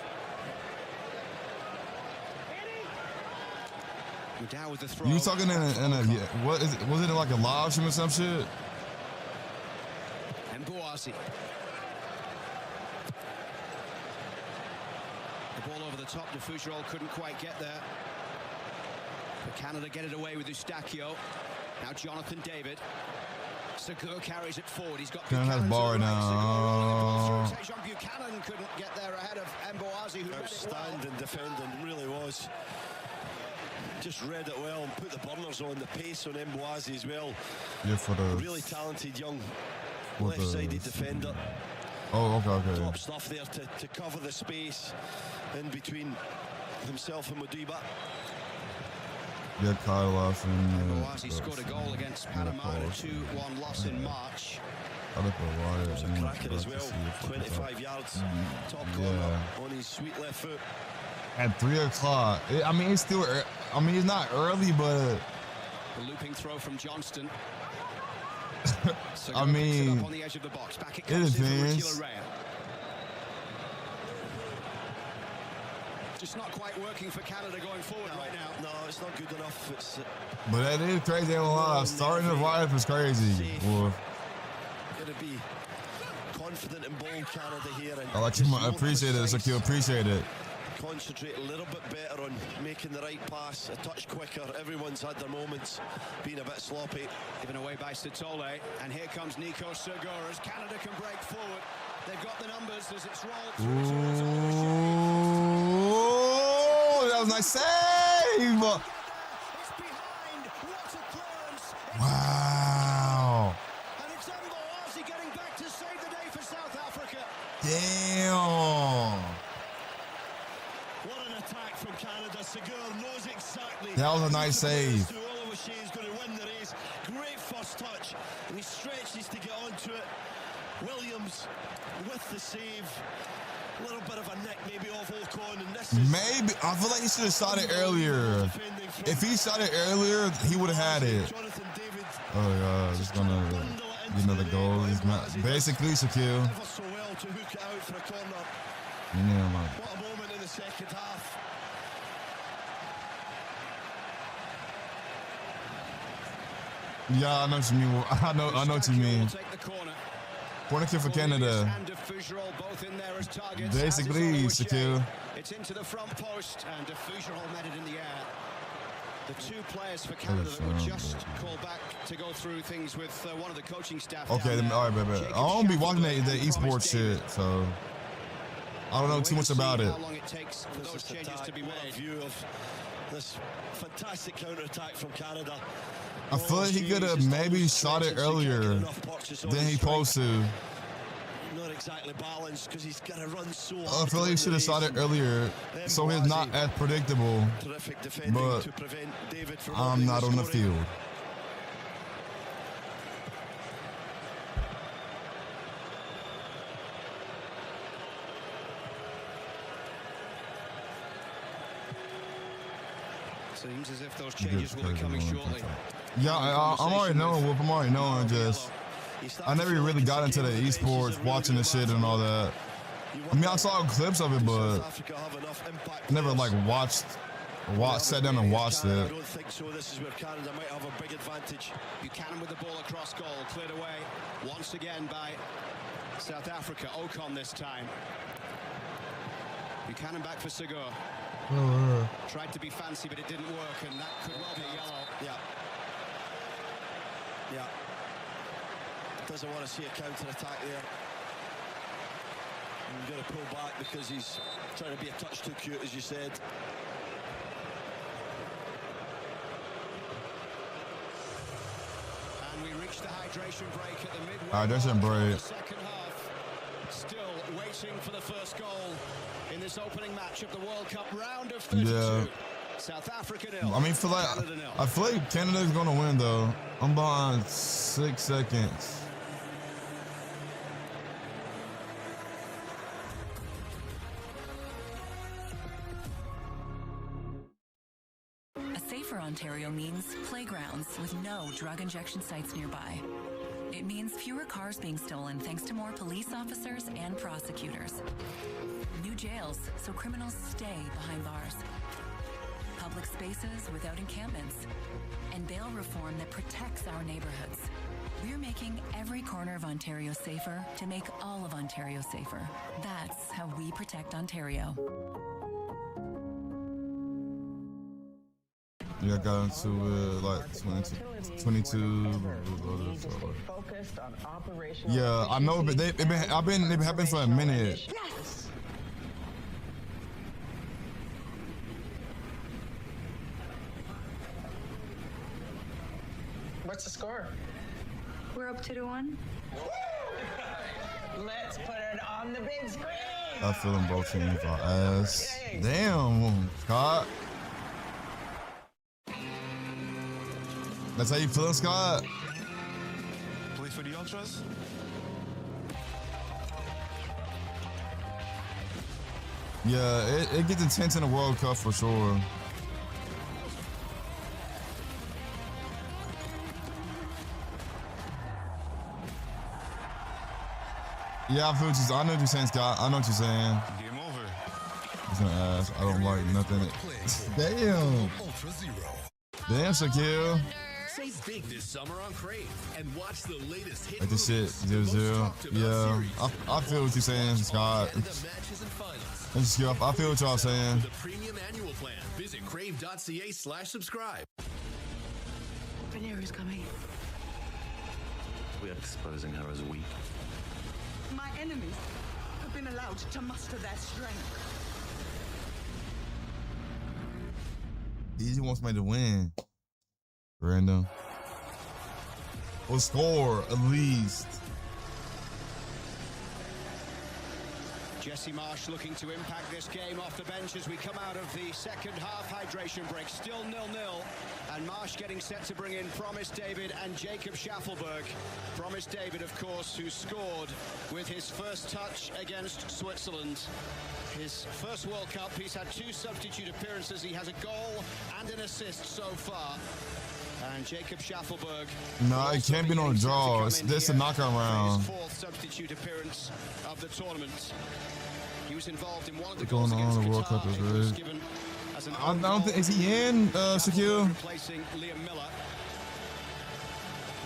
[SPEAKER 1] Down with the throw.
[SPEAKER 3] You talking in a what is it? Was it in like a live stream or some shit?
[SPEAKER 1] And Boazi. The ball over the top. Defugero couldn't quite get there. But Canada get it away with Eustachio. Now Jonathan David. Segur carries it forward. He's got
[SPEAKER 3] Canada has ball right now.
[SPEAKER 1] Tejan Buchanan couldn't get there ahead of Mboazi, who
[SPEAKER 2] outstanding defending, really was. Just read it well and put the burners on. The pace on Mboazi as well.
[SPEAKER 3] Yeah, for the
[SPEAKER 2] really talented young left-sided defender.
[SPEAKER 3] Oh, okay.
[SPEAKER 2] Top stuff there to cover the space in between himself and Modiba.
[SPEAKER 3] Yeah, Kyle Lawson.
[SPEAKER 1] Mboazi scored a goal against Panama in a 2-1 loss in March.
[SPEAKER 2] It was a cracker as well. 25 yards, top corner on his sweet left foot.
[SPEAKER 3] At 3 o'clock. I mean, it's still. I mean, it's not early, but
[SPEAKER 1] the looping throw from Johnston.
[SPEAKER 3] I mean,
[SPEAKER 1] up on the edge of the box. Back it
[SPEAKER 3] depends.
[SPEAKER 1] Just not quite working for Canada going forward right now.
[SPEAKER 2] No, it's not good enough. It's,
[SPEAKER 3] but that is crazy. Starting the life is crazy.
[SPEAKER 2] Going to be confident in ball, Canada here. And
[SPEAKER 3] I like you. I appreciate it. Shaquille, appreciate it.
[SPEAKER 2] Concentrate a little bit better on making the right pass, a touch quicker. Everyone's had their moments, being a bit sloppy.
[SPEAKER 1] Given away by Sitole, and here comes Nico Segur as Canada can break forward. They've got the numbers as it's rolled through.
[SPEAKER 3] Ooh, that was a nice save. Wow.
[SPEAKER 1] And it's Mboazi getting back to save the day for South Africa.
[SPEAKER 3] Damn.
[SPEAKER 2] What an attack from Canada. Segur knows exactly
[SPEAKER 3] That was a nice save.
[SPEAKER 2] Oliver Shea's going to win the race. Great first touch, and he stretches to get onto it. Williams with the save. A little bit of a nick maybe off Ocon, and this is
[SPEAKER 3] maybe I feel like he should have shot it earlier. If he shot it earlier, he would have had it. Oh yeah, just gonna get another goal. Basically, Shaquille.
[SPEAKER 2] ever so well to hook it out for a corner.
[SPEAKER 3] Yeah, man.
[SPEAKER 2] What a moment in the second half.
[SPEAKER 3] Yeah, I know what you mean. I know what you mean. Corner kick for Canada. Basically, secure.
[SPEAKER 1] It's into the front post, and Fougerolles met it in the air. The two players for Canada that were just called back to go through things with one of the coaching staff.
[SPEAKER 3] Okay, all right, baby. I don't be watching the esports shit, so I don't know too much about it.
[SPEAKER 1] How long it takes for those changes to be made.
[SPEAKER 2] View of this fantastic counter-attack from Canada.
[SPEAKER 3] I feel like he could have maybe shot it earlier than he supposed to.
[SPEAKER 2] Not exactly balanced because he's got to run so hard.
[SPEAKER 3] I feel like he should have shot it earlier, so he's not as predictable. But I'm not on the field.
[SPEAKER 1] Seems as if those changes will be coming shortly.
[SPEAKER 3] Yeah, I'm already knowing Whoop. I'm already knowing. Just I never really got into the esports, watching the shit and all that. I mean, I saw clips of it, but never like sat down and watched it.
[SPEAKER 2] I don't think so. This is where Canada might have a big advantage.
[SPEAKER 1] Buchanan with the ball across goal, cleared away once again by South Africa. Ocon this time. Buchanan back for Segur. Tried to be fancy, but it didn't work, and that could well be yellow.
[SPEAKER 2] Yeah. Yeah. Doesn't want to see a counter-attack there. And you've got to pull back because he's trying to be a touch too cute, as you said.
[SPEAKER 1] And we reached the hydration break at the midway.
[SPEAKER 3] Hydration break.
[SPEAKER 1] Second half. Still waiting for the first goal in this opening match of the World Cup round of 32.
[SPEAKER 3] Yeah.
[SPEAKER 1] South Africa 0.
[SPEAKER 3] I mean, I feel like Canada's gonna win though. I'm behind 6 seconds.
[SPEAKER 12] A safer Ontario means playgrounds with no drug injection sites nearby. It means fewer cars being stolen thanks to more police officers and prosecutors. New jails so criminals stay behind bars. Public spaces without encampments. And bail reform that protects our neighborhoods. We're making every corner of Ontario safer to make all of Ontario safer. That's how we protect Ontario.
[SPEAKER 3] Yeah, I got into like 22. Yeah, I know, but they've been happening for a minute.
[SPEAKER 20] Yes. What's the score?
[SPEAKER 22] We're up 2-1.
[SPEAKER 20] Let's put it on the big screen.
[SPEAKER 3] I feel them both teams are ass. Damn, Scott. That's how you feeling, Scott?
[SPEAKER 4] Play for the Ultras?
[SPEAKER 3] Yeah, it gets intense in the World Cup for sure. Yeah, I know what you're saying, Scott. I know what you're saying.
[SPEAKER 4] Game over.
[SPEAKER 3] He's gonna ask. I don't like nothing. Damn. Damn, Shaquille.
[SPEAKER 7] Save big this summer on Crave and watch the latest hit
[SPEAKER 3] Like this shit, 0-0. Yeah, I feel what you're saying, Scott. I feel what y'all saying.
[SPEAKER 7] The premium annual plan. Visit crave.ca/subscribe.
[SPEAKER 22] Rhaenyra's coming.
[SPEAKER 17] We are exposing her as weak.
[SPEAKER 20] My enemies have been allowed to muster their strength.
[SPEAKER 3] He just wants me to win. Random. Or score, at least.
[SPEAKER 1] Jesse Marsh looking to impact this game off the bench as we come out of the second half hydration break. Still 0-0, and Marsh getting set to bring in Promise David and Jacob Schaffelberg. Promise David, of course, who scored with his first touch against Switzerland. His first World Cup, he's had 2 substitute appearances. He has a goal and an assist so far. And Jacob Schaffelberg.
[SPEAKER 3] No, it can't be no draw. This is a knockout round.
[SPEAKER 1] His 4th substitute appearance of the tournament. He was involved in one of the
[SPEAKER 3] What's going on? The World Cup is rigged. I don't think, is he in, Shaquille?
[SPEAKER 1] Replacing Liam Miller.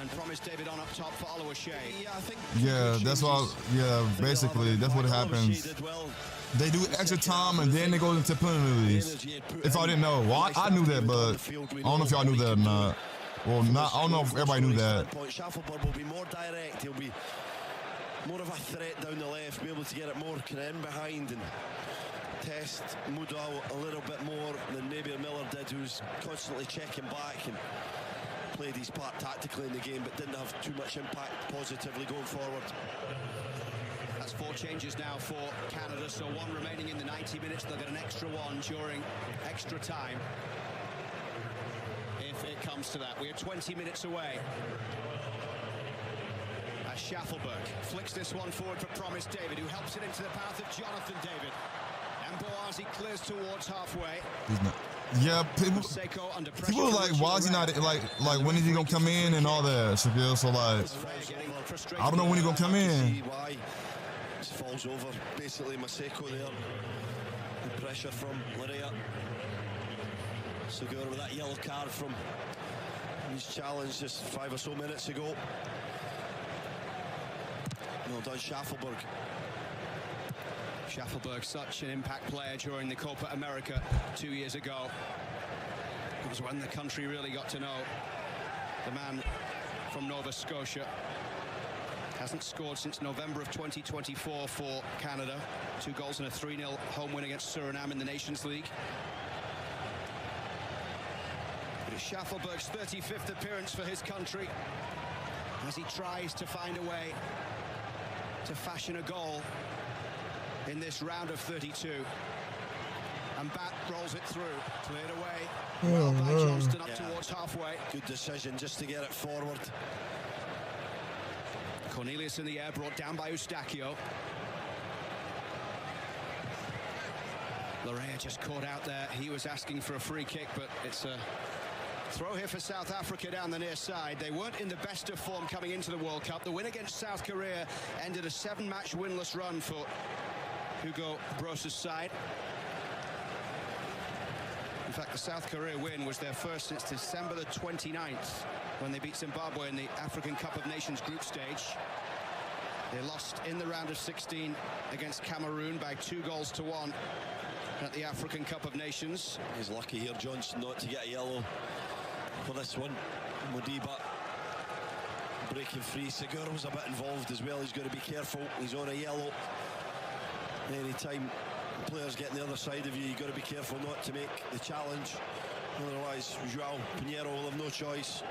[SPEAKER 1] And Promise David on up top for Oluwaseyi.
[SPEAKER 2] Yeah, I think.
[SPEAKER 3] Yeah, that's why. Yeah, basically, that's what happens. They do extra time and then they go into penalties. If I didn't know, well, I knew that, but I don't know if y'all knew that or not. Well, not. I don't know if everybody knew that.
[SPEAKER 2] Schaffelberg will be more direct. He'll be more of a threat down the left, be able to get it more kind of in behind and test Mudo a little bit more than maybe Miller did, who's constantly checking back and played his part tactically in the game, but didn't have too much impact positively going forward.
[SPEAKER 1] That's 4 changes now for Canada, so 1 remaining in the 90 minutes. They'll get an extra 1 during extra time, if it comes to that. We are 20 minutes away. As Schaffelberg flicks this one forward for Promise David, who helps it into the path of Jonathan David. And Boazi clears towards halfway.
[SPEAKER 3] He's not. Yeah, people are like, why is he not, like when is he gonna come in and all that, Shaquille? So like, I don't know when he's gonna come in.
[SPEAKER 2] Just falls over, basically Maseko there. The pressure from Larea. Segura with that yellow card from his challenge just 5 or so minutes ago. Well done, Schaffelberg.
[SPEAKER 1] Schaffelberg, such an impact player during the Copa America 2 years ago. It was when the country really got to know the man from Nova Scotia. Hasn't scored since November of 2024 for Canada. 2 goals and a 3-0 home win against Suriname in the Nations League. It is Schaffelberg's 35th appearance for his country as he tries to find a way to fashion a goal in this round of 32. And Bat rolls it through, cleared away. Well by Johnston up towards halfway.
[SPEAKER 2] Good decision just to get it forward.
[SPEAKER 1] Cornelius in the air, brought down by Eustachio. Larea just caught out there. He was asking for a free kick, but it's a throw here for South Africa down the near side. They weren't in the best of form coming into the World Cup. The win against South Korea ended a 7-match winless run for Hugo Broos's side. In fact, the South Korea win was their first since December the 29th, when they beat Zimbabwe in the African Cup of Nations group stage. They lost in the round of 16 against Cameroon by 2-1 at the African Cup of Nations.
[SPEAKER 2] He's lucky here, Johnson, not to get a yellow for this one. Modiba breaking free. Segura was a bit involved as well. He's got to be careful. He's on a yellow. Anytime players get on the other side of you, you've got to be careful not to make the challenge. Otherwise, João Pinheiro will have no choice.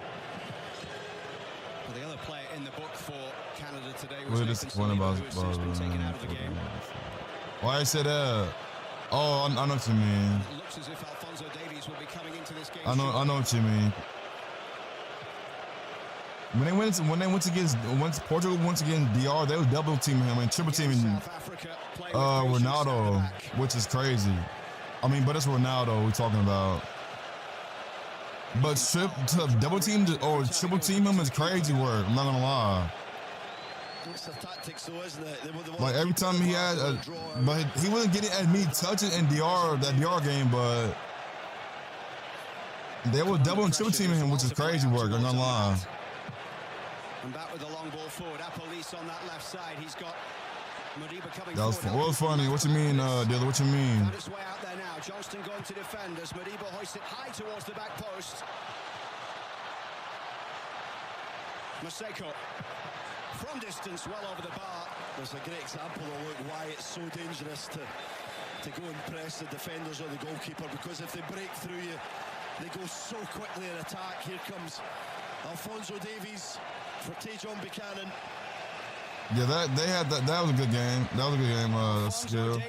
[SPEAKER 1] Well, the other player in the book for Canada today was
[SPEAKER 3] We're disappointed about
[SPEAKER 1] been taken out of the game.
[SPEAKER 3] Why I said that? Oh, I know what you mean.
[SPEAKER 1] It looks as if Alphonso Davies will be coming into this game.
[SPEAKER 3] I know what you mean. Once Portugal went against DR, they were double teaming him and triple teaming Ronaldo, which is crazy. I mean, but it's Ronaldo we're talking about. But double team or triple team him is crazy work. I'm not gonna lie.
[SPEAKER 2] It's their tactics, though, isn't it?
[SPEAKER 3] Like every time he had, but he wasn't getting as many touches in that DR game, but they were double and triple teaming him, which is crazy work. I'm not gonna lie.
[SPEAKER 1] And back with the long ball forward. Apolis on that left side. He's got Modiba coming
[SPEAKER 3] That was
[SPEAKER 1] forward.
[SPEAKER 3] funny. What you mean, Dylan? What you mean?
[SPEAKER 1] Found its way out there now. Johnston going to defend as Modiba hoists it high towards the back post. Maseko from distance, well over the bar.
[SPEAKER 2] There's a great example of why it's so dangerous to go and press the defenders or the goalkeeper, because if they break through you, they go so quickly in attack. Here comes Alphonso Davies for Tajon Buchanan.
[SPEAKER 3] Yeah, that was a good game. That was a good game, skill.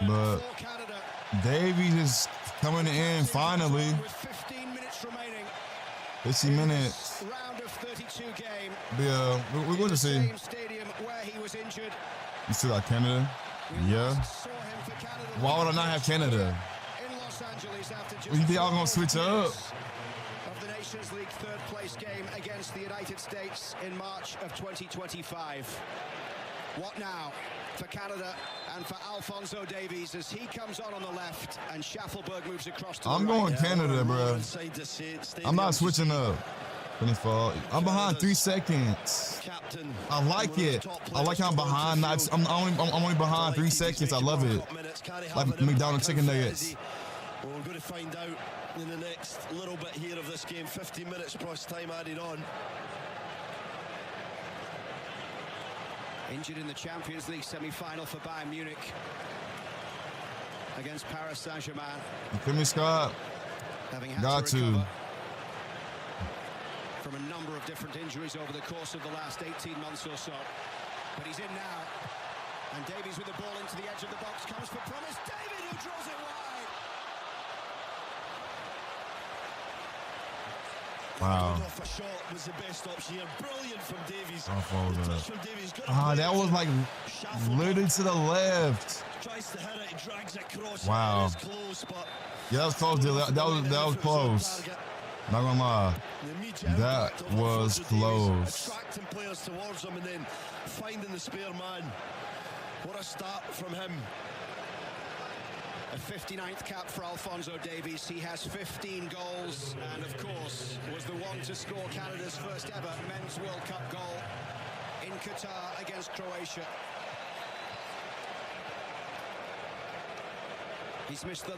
[SPEAKER 3] But Davies is coming in finally. 15 minutes. Yeah, we're going to see. You still got Canada? Yeah. Why would I not have Canada? You think y'all gonna switch up?
[SPEAKER 1] Of the Nations League third place game against the United States in March of 2025. What now for Canada and for Alphonso Davies as he comes on the left and Schaffelberg moves across to
[SPEAKER 3] I'm
[SPEAKER 1] the right.
[SPEAKER 3] going Canada, bro. I'm not switching up. I'm behind 3 seconds. I like it. I like how I'm behind. I'm only behind 3 seconds. I love it. Like McDonald's chicken nuggets.
[SPEAKER 2] Well, we're going to find out in the next little bit here of this game. 15 minutes plus time added on.
[SPEAKER 1] Injured in the Champions League semi-final for Bayern Munich against Paris Saint-Germain.
[SPEAKER 3] You feel me, Scott? Got to.
[SPEAKER 1] From a number of different injuries over the course of the last 18 months or so. But he's in now. And Davies with the ball into the edge of the box comes for promise. David who draws it wide.
[SPEAKER 3] Wow.
[SPEAKER 2] Off a shot was the best option here. Brilliant from Davies.
[SPEAKER 3] That was like literally to the left.
[SPEAKER 2] Tries to hit it, he drags it across.
[SPEAKER 3] Wow.
[SPEAKER 2] It is close, but
[SPEAKER 3] Yeah, that was close. That was close. Not gonna lie. That was close.
[SPEAKER 2] Attracting players towards him and then finding the spare man. What a start from him.
[SPEAKER 1] A 59th cap for Alphonso Davies. He has 15 goals and, of course, was the one to score Canada's first ever Men's World Cup goal in Qatar against Croatia. He's missed the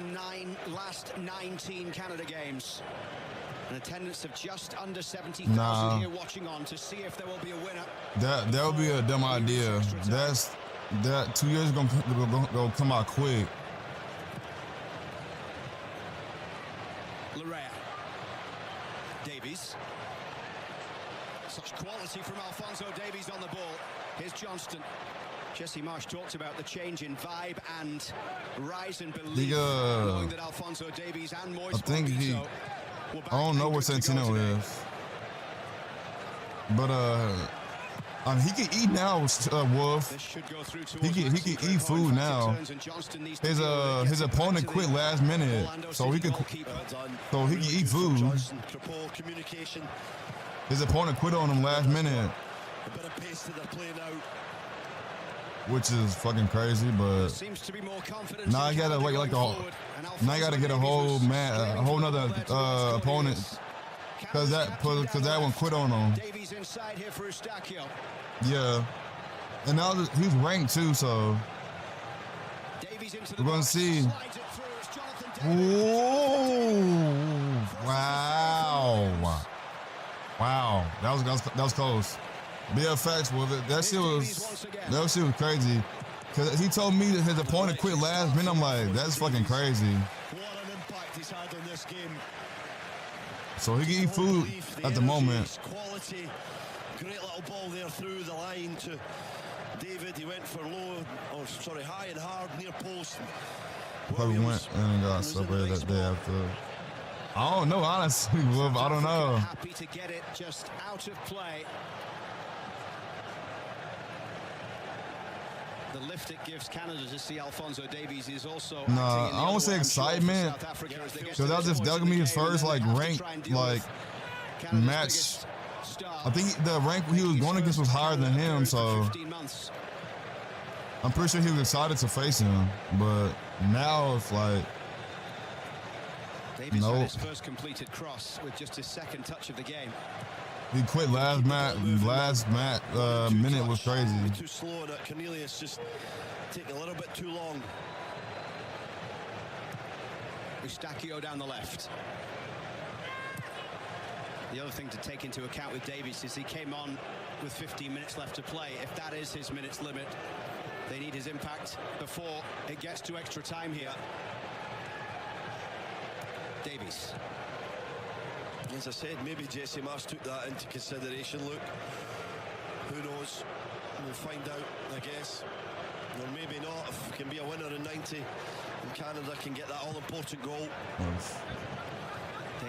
[SPEAKER 1] last 19 Canada games. An attendance of just under 70,000 here watching on to see if there will be a winner.
[SPEAKER 3] That would be a dumb idea. That 2 years gonna come out quick.
[SPEAKER 1] Davies. Such quality from Alphonso Davies on the ball. Here's Johnston. Jesse Marsh talked about the change in vibe and rise and belief, knowing that Alphonso Davies and Moise
[SPEAKER 3] I don't know where Santino is. But he can eat now, Wolf. He can eat food now. His opponent quit last minute, so he can eat food. His opponent quit on him last minute, which is fucking crazy. But now I gotta wait now I gotta get a whole nother opponent. Cause that one quit on him. Yeah, and now he's ranked too, so we're gonna see. Whoa! Wow! That was close. BFX with it. That shit was crazy. Cause he told me that his opponent quit last minute. I'm like, that's fucking crazy.
[SPEAKER 2] What an impact he's had on this game.
[SPEAKER 3] So he can eat food at the moment.
[SPEAKER 2] Quality, great little ball there through the line to David. He went for high and hard near post.
[SPEAKER 3] Probably went and got separated that day after. I don't know, honestly, Wolf. I don't know.
[SPEAKER 1] Happy to get it just out of play. The lift it gives Canada to see Alphonso Davies is also.
[SPEAKER 3] Nah, I don't say excitement. Because that gonna be his first ranked match. I think the rank he was going against was higher than him, so I'm pretty sure he was excited to face him. But now it's like,
[SPEAKER 1] Davies had his first completed cross with just his second touch of the game.
[SPEAKER 3] He quit last minute was crazy.
[SPEAKER 2] Too slow on it. Cornelius just taking a little bit too long.
[SPEAKER 1] Eustachio down the left. The other thing to take into account with Davies is he came on with 15 minutes left to play. If that is his minutes limit, they need his impact before it gets to extra time here. Davies.
[SPEAKER 2] As I said, maybe Jesse Marsh took that into consideration. Look, Who knows? We'll find out, I guess. Or maybe not. If it can be a winner in 90, and Canada can get that all-important goal.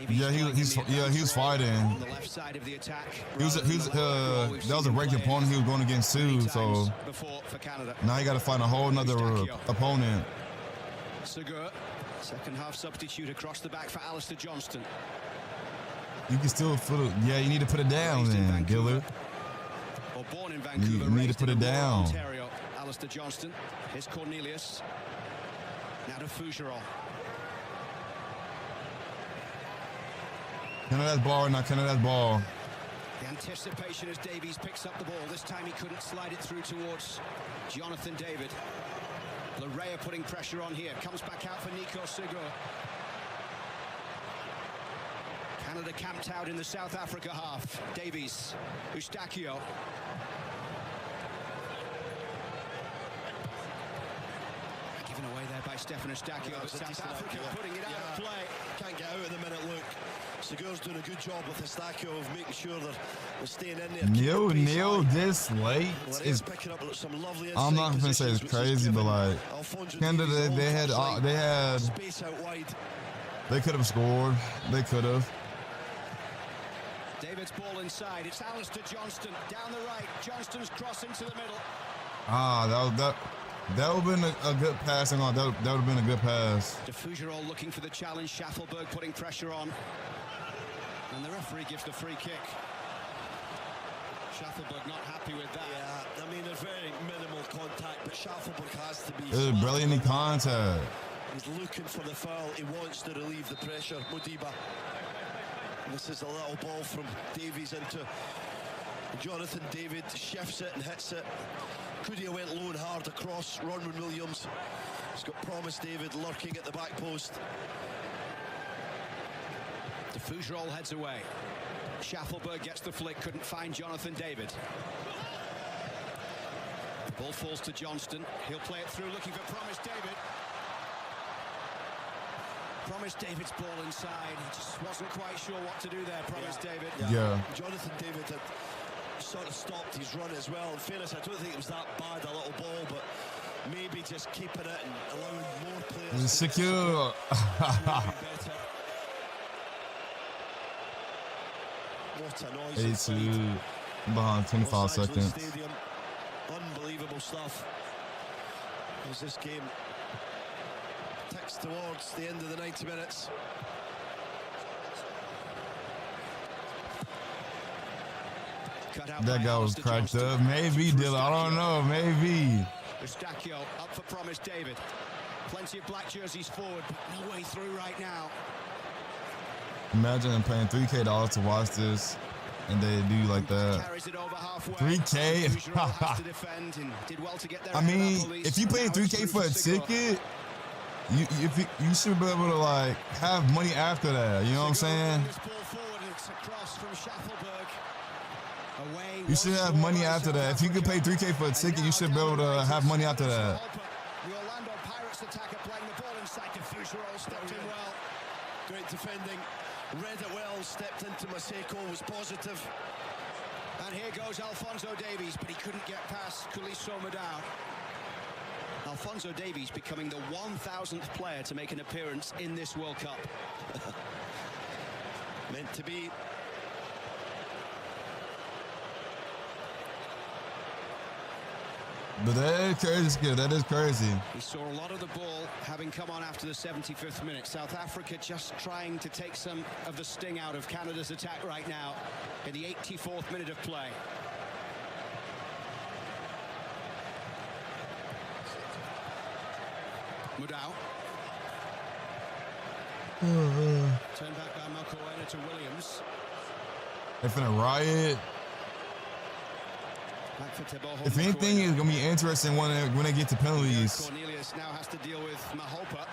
[SPEAKER 3] Yeah, he's fighting.
[SPEAKER 1] On the left side of the attack.
[SPEAKER 3] That was a ranked opponent he was going against too. So
[SPEAKER 1] For Canada.
[SPEAKER 3] now he got to find a whole nother opponent.
[SPEAKER 1] Segur, second half substitute across the back for Alistair Johnston.
[SPEAKER 3] You can still put it. Yeah, you need to put it down, then, Gillard.
[SPEAKER 1] Or born in Vancouver,
[SPEAKER 3] you need to put it down.
[SPEAKER 1] Ontario. Alistair Johnston. Here's Cornelius. Now to Fougeron.
[SPEAKER 3] Canada's ball, not Canada's ball.
[SPEAKER 1] The anticipation as Davies picks up the ball. This time he couldn't slide it through towards Jonathan David. Larea putting pressure on here. Comes back out for Nico Segur. Canada camped out in the South Africa half. Davies, Eustachio. Given away there by Stefan Eustachio, but South Africa putting it out of play.
[SPEAKER 2] Can't get out at the minute, look. Segur's doing a good job with Eustachio of making sure they're staying in there.
[SPEAKER 3] Neil this late is. I'm not gonna say it's crazy, but like Canada, they could have scored. They could have.
[SPEAKER 1] David's ball inside. It's Alistair Johnston down the right. Johnston's cross into the middle.
[SPEAKER 3] That would have been a good pass. That would have been a good pass.
[SPEAKER 1] Fougeron looking for the challenge. Schaffelberg putting pressure on. And the referee gives the free kick. Schaffelberg not happy with that.
[SPEAKER 2] Yeah, I mean, there's very minimal contact, but Schaffelberg has to be.
[SPEAKER 3] There's barely any contact.
[SPEAKER 2] He's looking for the foul. He wants to relieve the pressure. Modiba. This is a little ball from Davies into Jonathan David. Shifts it and hits it. Kudia went low and hard across. Ronwin Williams. He's got Promise David lurking at the back post.
[SPEAKER 1] Fougeron heads away. Schaffelberg gets the flick, couldn't find Jonathan David. The ball falls to Johnston. He'll play it through, looking for Promise David. Promise David's ball inside. He just wasn't quite sure what to do there, Promise David.
[SPEAKER 3] Yeah.
[SPEAKER 2] Jonathan David had sort of stopped his run as well. In fairness, I don't think it was that bad, a little ball, but maybe just keeping it and allowing more players.
[SPEAKER 3] It's secure.
[SPEAKER 2] What a noise.
[SPEAKER 3] 82 behind 25 seconds.
[SPEAKER 2] Stadium. Unbelievable stuff. As this game ticks towards the end of the 90 minutes.
[SPEAKER 3] That guy was cracked up. Maybe, Dylan. I don't know. Maybe.
[SPEAKER 1] Eustachio up for Promise David. Plenty of black jerseys forward, but no way through right now.
[SPEAKER 3] Imagine them paying $3K to watch this, and they do like that. 3K? I mean, if you paying $3K for a ticket, you should be able to like have money after that. You know what I'm saying? You should have money after that. If you could pay $3K for a ticket, you should be able to have money after that.
[SPEAKER 1] The Orlando Pirates attacker playing the ball inside to Fougeron, stepped in well.
[SPEAKER 2] Great defending. Read it well, stepped into Maseko, was positive.
[SPEAKER 1] And here goes Alphonso Davies, but he couldn't get past Kuliso Madao. Alphonso Davies becoming the 1,000th player to make an appearance in this World Cup.
[SPEAKER 2] Meant to be.
[SPEAKER 3] But that is crazy. That is crazy.
[SPEAKER 1] We saw a lot of the ball having come on after the 75th minute. South Africa just trying to take some of the sting out of Canada's attack right now in the 84th minute of play. Madao. Turned back by Makoena to Williams.
[SPEAKER 3] They're finna riot. If anything, it's gonna be interesting when they get to penalties.
[SPEAKER 1] Cornelius now has to deal with Mahopa.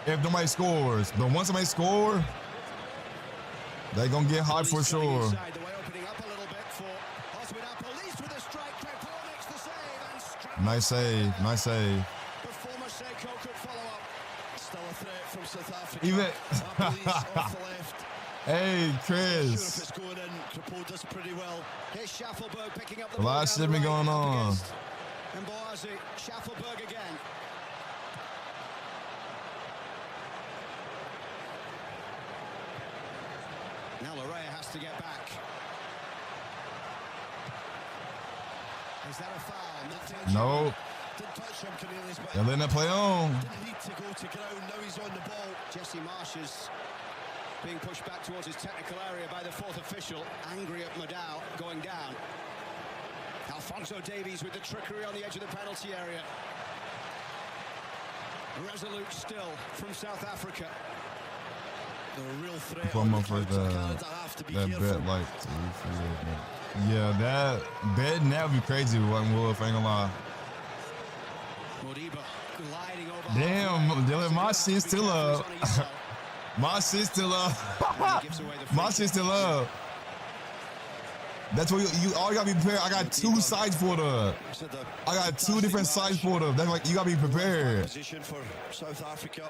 [SPEAKER 3] If nobody scores, but once somebody score, they're gonna get hot for sure. Nice save, nice save.
[SPEAKER 2] Still a threat from South Africa.
[SPEAKER 3] Even
[SPEAKER 2] off the left.
[SPEAKER 3] Hey, Chris.
[SPEAKER 2] It's going in. Krapo does pretty well.
[SPEAKER 1] Here's Schaffelberg picking up the
[SPEAKER 3] A lot of shit been going on.
[SPEAKER 1] And Boazi, Schaffelberg again. Now Larea has to get back. Is that a foul?
[SPEAKER 3] No.
[SPEAKER 2] Didn't touch him, Cornelius, but
[SPEAKER 3] They're letting that play on.
[SPEAKER 2] didn't need to go to ground. Now he's on the ball.
[SPEAKER 1] Jesse Marsh is being pushed back towards his technical area by the fourth official. Angry at Madao going down. Alphonso Davies with the trickery on the edge of the penalty area. Resolute still from South Africa.
[SPEAKER 2] A real threat.
[SPEAKER 3] Put him for that bet, like, yeah, that betting that would be crazy if it wasn't Wolf, ain't gonna lie.
[SPEAKER 1] Modiba gliding over.
[SPEAKER 3] Damn, Dylan, my shit's still up. My shit's still up. My shit's still up. That's what you all gotta be prepared. I got two sides for the. I got two different sides for the. That's like you gotta be prepared.
[SPEAKER 2] Position for South Africa.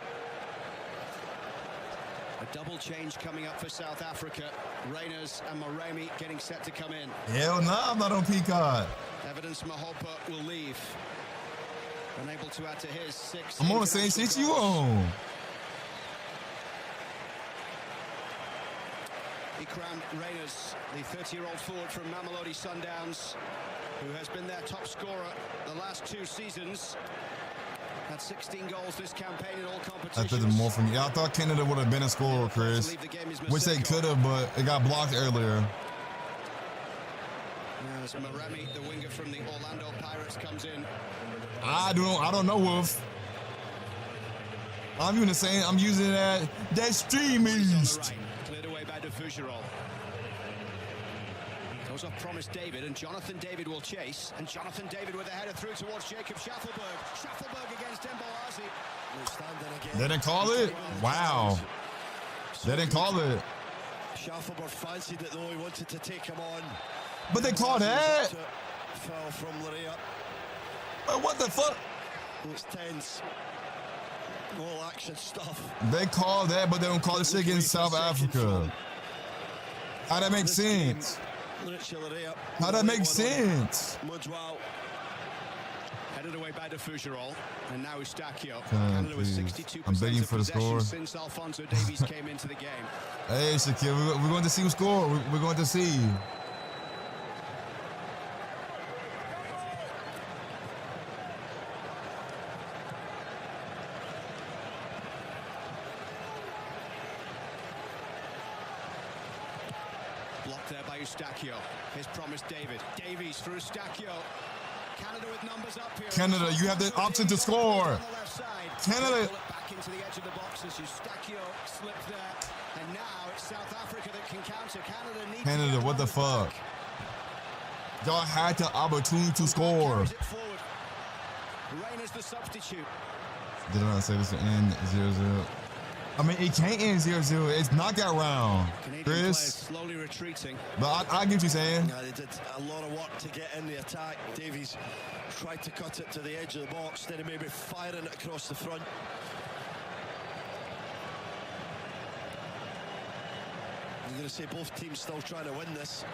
[SPEAKER 1] A double change coming up for South Africa. Reyners and Moremi getting set to come in.
[SPEAKER 3] Hell no, I'm not on Peacock.
[SPEAKER 1] Evidence Mahopa will leave. Unable to add to his 6.
[SPEAKER 3] I'm on the same shit you on.
[SPEAKER 1] Ikram Reyners, the 30-year-old forward from Mamelodi Sundowns, who has been their top scorer the last 2 seasons. Had 16 goals this campaign in all competitions.
[SPEAKER 3] I thought more from I thought Canada would have been a scorer, Chris. Which they could have, but it got blocked earlier.
[SPEAKER 1] As Moremi, the winger from the Orlando Pirates, comes in.
[SPEAKER 3] I don't know, Wolf. I'm using that streamist.
[SPEAKER 1] Cleared away by de Fougerolles. Goes off Promise David, and Jonathan David will chase. And Jonathan David with a header through towards Jacob Schaffelberg. Schaffelberg against Mboazi.
[SPEAKER 3] They didn't call it? Wow. They didn't call it.
[SPEAKER 2] Schaffelberg fancied it though, he wanted to take him on.
[SPEAKER 3] But they called that.
[SPEAKER 2] Foul from Larea.
[SPEAKER 3] What the fuck?
[SPEAKER 2] It's tense. All action stuff.
[SPEAKER 3] They call that, but they don't call this shit against South Africa. How that make sense? How that make sense?
[SPEAKER 1] Headed away by de Fougerolles, and now Eustachio.
[SPEAKER 3] Canada with 62% I'm begging for the score.
[SPEAKER 1] Since Alphonso Davies came into the game.
[SPEAKER 3] Hey, Shakir, we're going to see who score. We're going to see.
[SPEAKER 1] Blocked there by Eustachio. Here's Promise David. Davies for Eustachio. Canada with numbers up here.
[SPEAKER 3] Canada, you have the option to score. Canada.
[SPEAKER 1] Back into the edge of the box as Eustachio slipped there. And now it's South Africa that can counter.
[SPEAKER 3] Canada, what the fuck? Y'all had the opportunity to score.
[SPEAKER 1] Reyners the substitute.
[SPEAKER 3] Did I not say this to end 0-0? I mean, it can't end 0-0. It's knockout round, Chris.
[SPEAKER 1] Slowly retreating.
[SPEAKER 3] But I get what you're saying.
[SPEAKER 2] Yeah, they did a lot of work to get in the attack. Davies tried to cut it to the edge of the box, instead of maybe firing it across the front. I'm going to say both teams still trying to win this.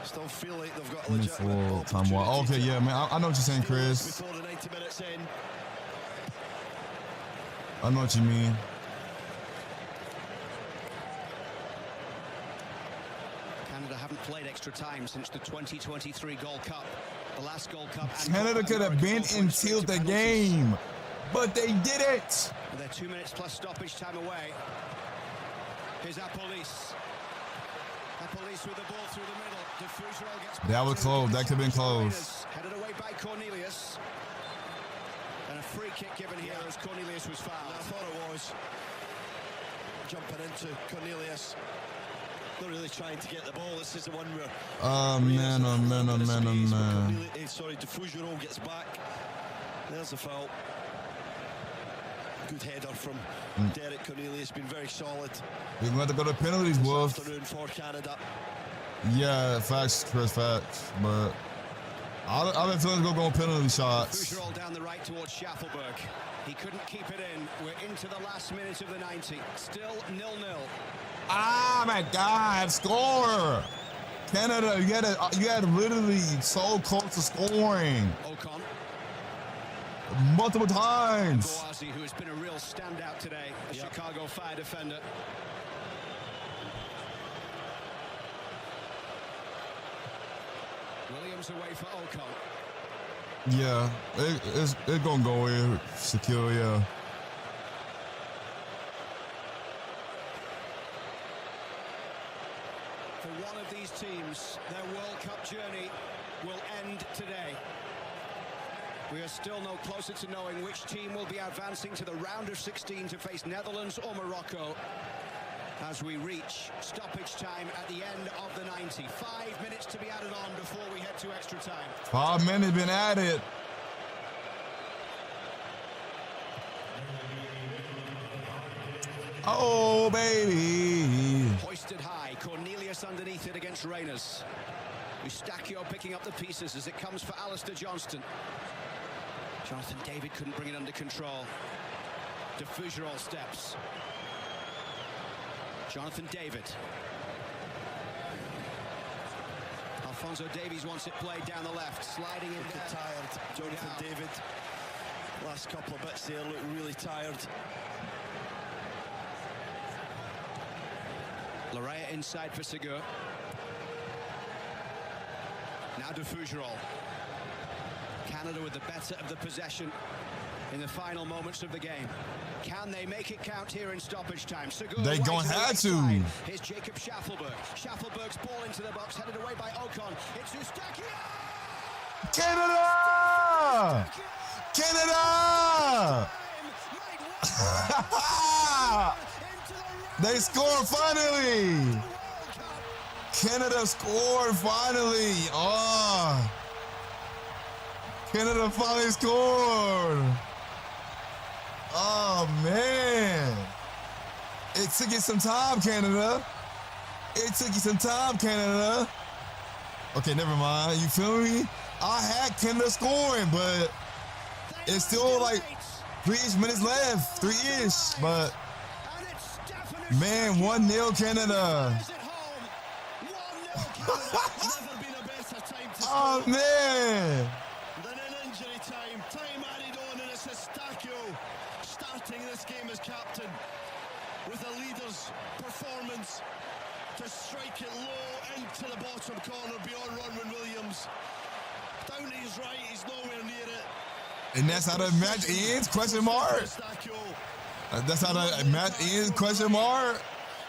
[SPEAKER 2] Still feel like they've got a legitimate
[SPEAKER 3] time. Okay, yeah, man. I know what you're saying, Chris.
[SPEAKER 2] Before the 90 minutes in.
[SPEAKER 3] I know what you mean.
[SPEAKER 1] Canada haven't played extra time since the 2023 Gold Cup. The last Gold Cup.
[SPEAKER 3] Canada could have been until the game, but they did it.
[SPEAKER 1] They're 2 minutes plus stoppage time away. Here's Apolis. Apolis with the ball through the middle. De Fougerolles gets
[SPEAKER 3] that was close. That could have been close.
[SPEAKER 1] Headed away by Cornelius. And a free kick given here as Cornelius was fouled.
[SPEAKER 2] I thought it was. Jumping into Cornelius. Not really trying to get the ball. This is the one where...
[SPEAKER 3] Oh, man, oh, man, oh, man, oh, man.
[SPEAKER 2] Sorry, de Fougerolles gets back. There's the foul. Good header from Derek Cornelius. Been very solid.
[SPEAKER 3] We're going to go to penalties, Wolf.
[SPEAKER 2] Afternoon for Canada.
[SPEAKER 3] Yeah, facts, Chris, facts. But I've been feeling go on penalty shots.
[SPEAKER 1] Fougerolles down the right towards Schaffelberg. He couldn't keep it in. We're into the last minute of the 90. Still 0-0.
[SPEAKER 3] Ah, my God, score! Canada, you had literally so close to scoring.
[SPEAKER 1] Ocon.
[SPEAKER 3] Multiple times.
[SPEAKER 1] Boazi, who has been a real standout today, a Chicago Fire defender. Williams away for Ocon.
[SPEAKER 3] Yeah, it's gonna go in secure, yeah.
[SPEAKER 1] For one of these teams, their World Cup journey will end today. We are still no closer to knowing which team will be advancing to the round of 16 to face Netherlands or Morocco as we reach stoppage time at the end of the 90. 5 minutes to be added on before we head to extra time.
[SPEAKER 3] 5 minutes been added. Oh, baby.
[SPEAKER 1] Hoisted high, Cornelius underneath it against Reyners. Eustachio picking up the pieces as it comes for Alistair Johnston. Jonathan David couldn't bring it under control. De Fougerolles steps. Jonathan David. Alphonso Davies wants it played down the left, sliding in there.
[SPEAKER 2] Tired, Jonathan David. Last couple of bits there look really tired.
[SPEAKER 1] Larea inside for Segur. Now De Fougerolles. Canada with the better of the possession in the final moments of the game. Can they make it count here in stoppage time? Segur
[SPEAKER 3] They gonna have to.
[SPEAKER 1] Here's Jacob Schaffelberg. Schaffelberg's ball into the box, headed away by Ocon. It's Eustachio!
[SPEAKER 3] Canada! Canada! They scored finally! Canada scored finally! Oh! Canada finally scored! Oh, man! It took you some time, Canada. It took you some time, Canada. Okay, never mind. You feel me? I had Canada scoring, but it's still like 3-ish minutes left. 3-ish, but man, 1-0 Canada. Oh, man.
[SPEAKER 2] Then in injury time added on, and it's Eustachio starting this game as captain with a leader's performance to strike it low into the bottom corner beyond Ronwen Williams. Down to his right, he's nowhere near it.
[SPEAKER 3] And that's how the match ends, question mark. That's how the match ends, question mark.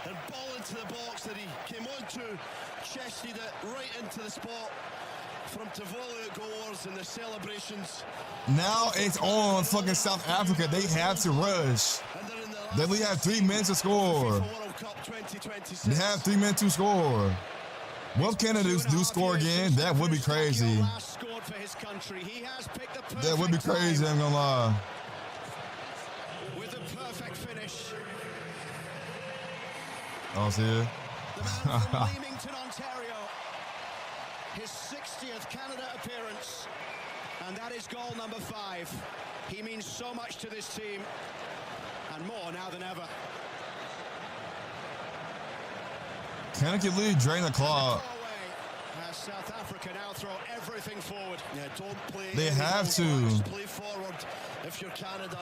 [SPEAKER 2] And ball into the box that he came on to, chested it right into the spot from Tivoli at goals and the celebrations.
[SPEAKER 3] Now it's on fucking South Africa. They have to rush. They only have 3 minutes to score. They have 3 minutes to score. What if Canada do score again? That would be crazy. That would be crazy, I'm gonna lie.
[SPEAKER 1] With a perfect finish.
[SPEAKER 3] Oh, see it?
[SPEAKER 1] Leamington, Ontario. His 60th Canada appearance. And that is goal number 5. He means so much to this team. And more now than ever.
[SPEAKER 3] Canada can really drain the clock.
[SPEAKER 1] South Africa now throw everything forward.
[SPEAKER 2] Yeah, don't play.
[SPEAKER 3] They have to.
[SPEAKER 2] Play forward if you're Canada.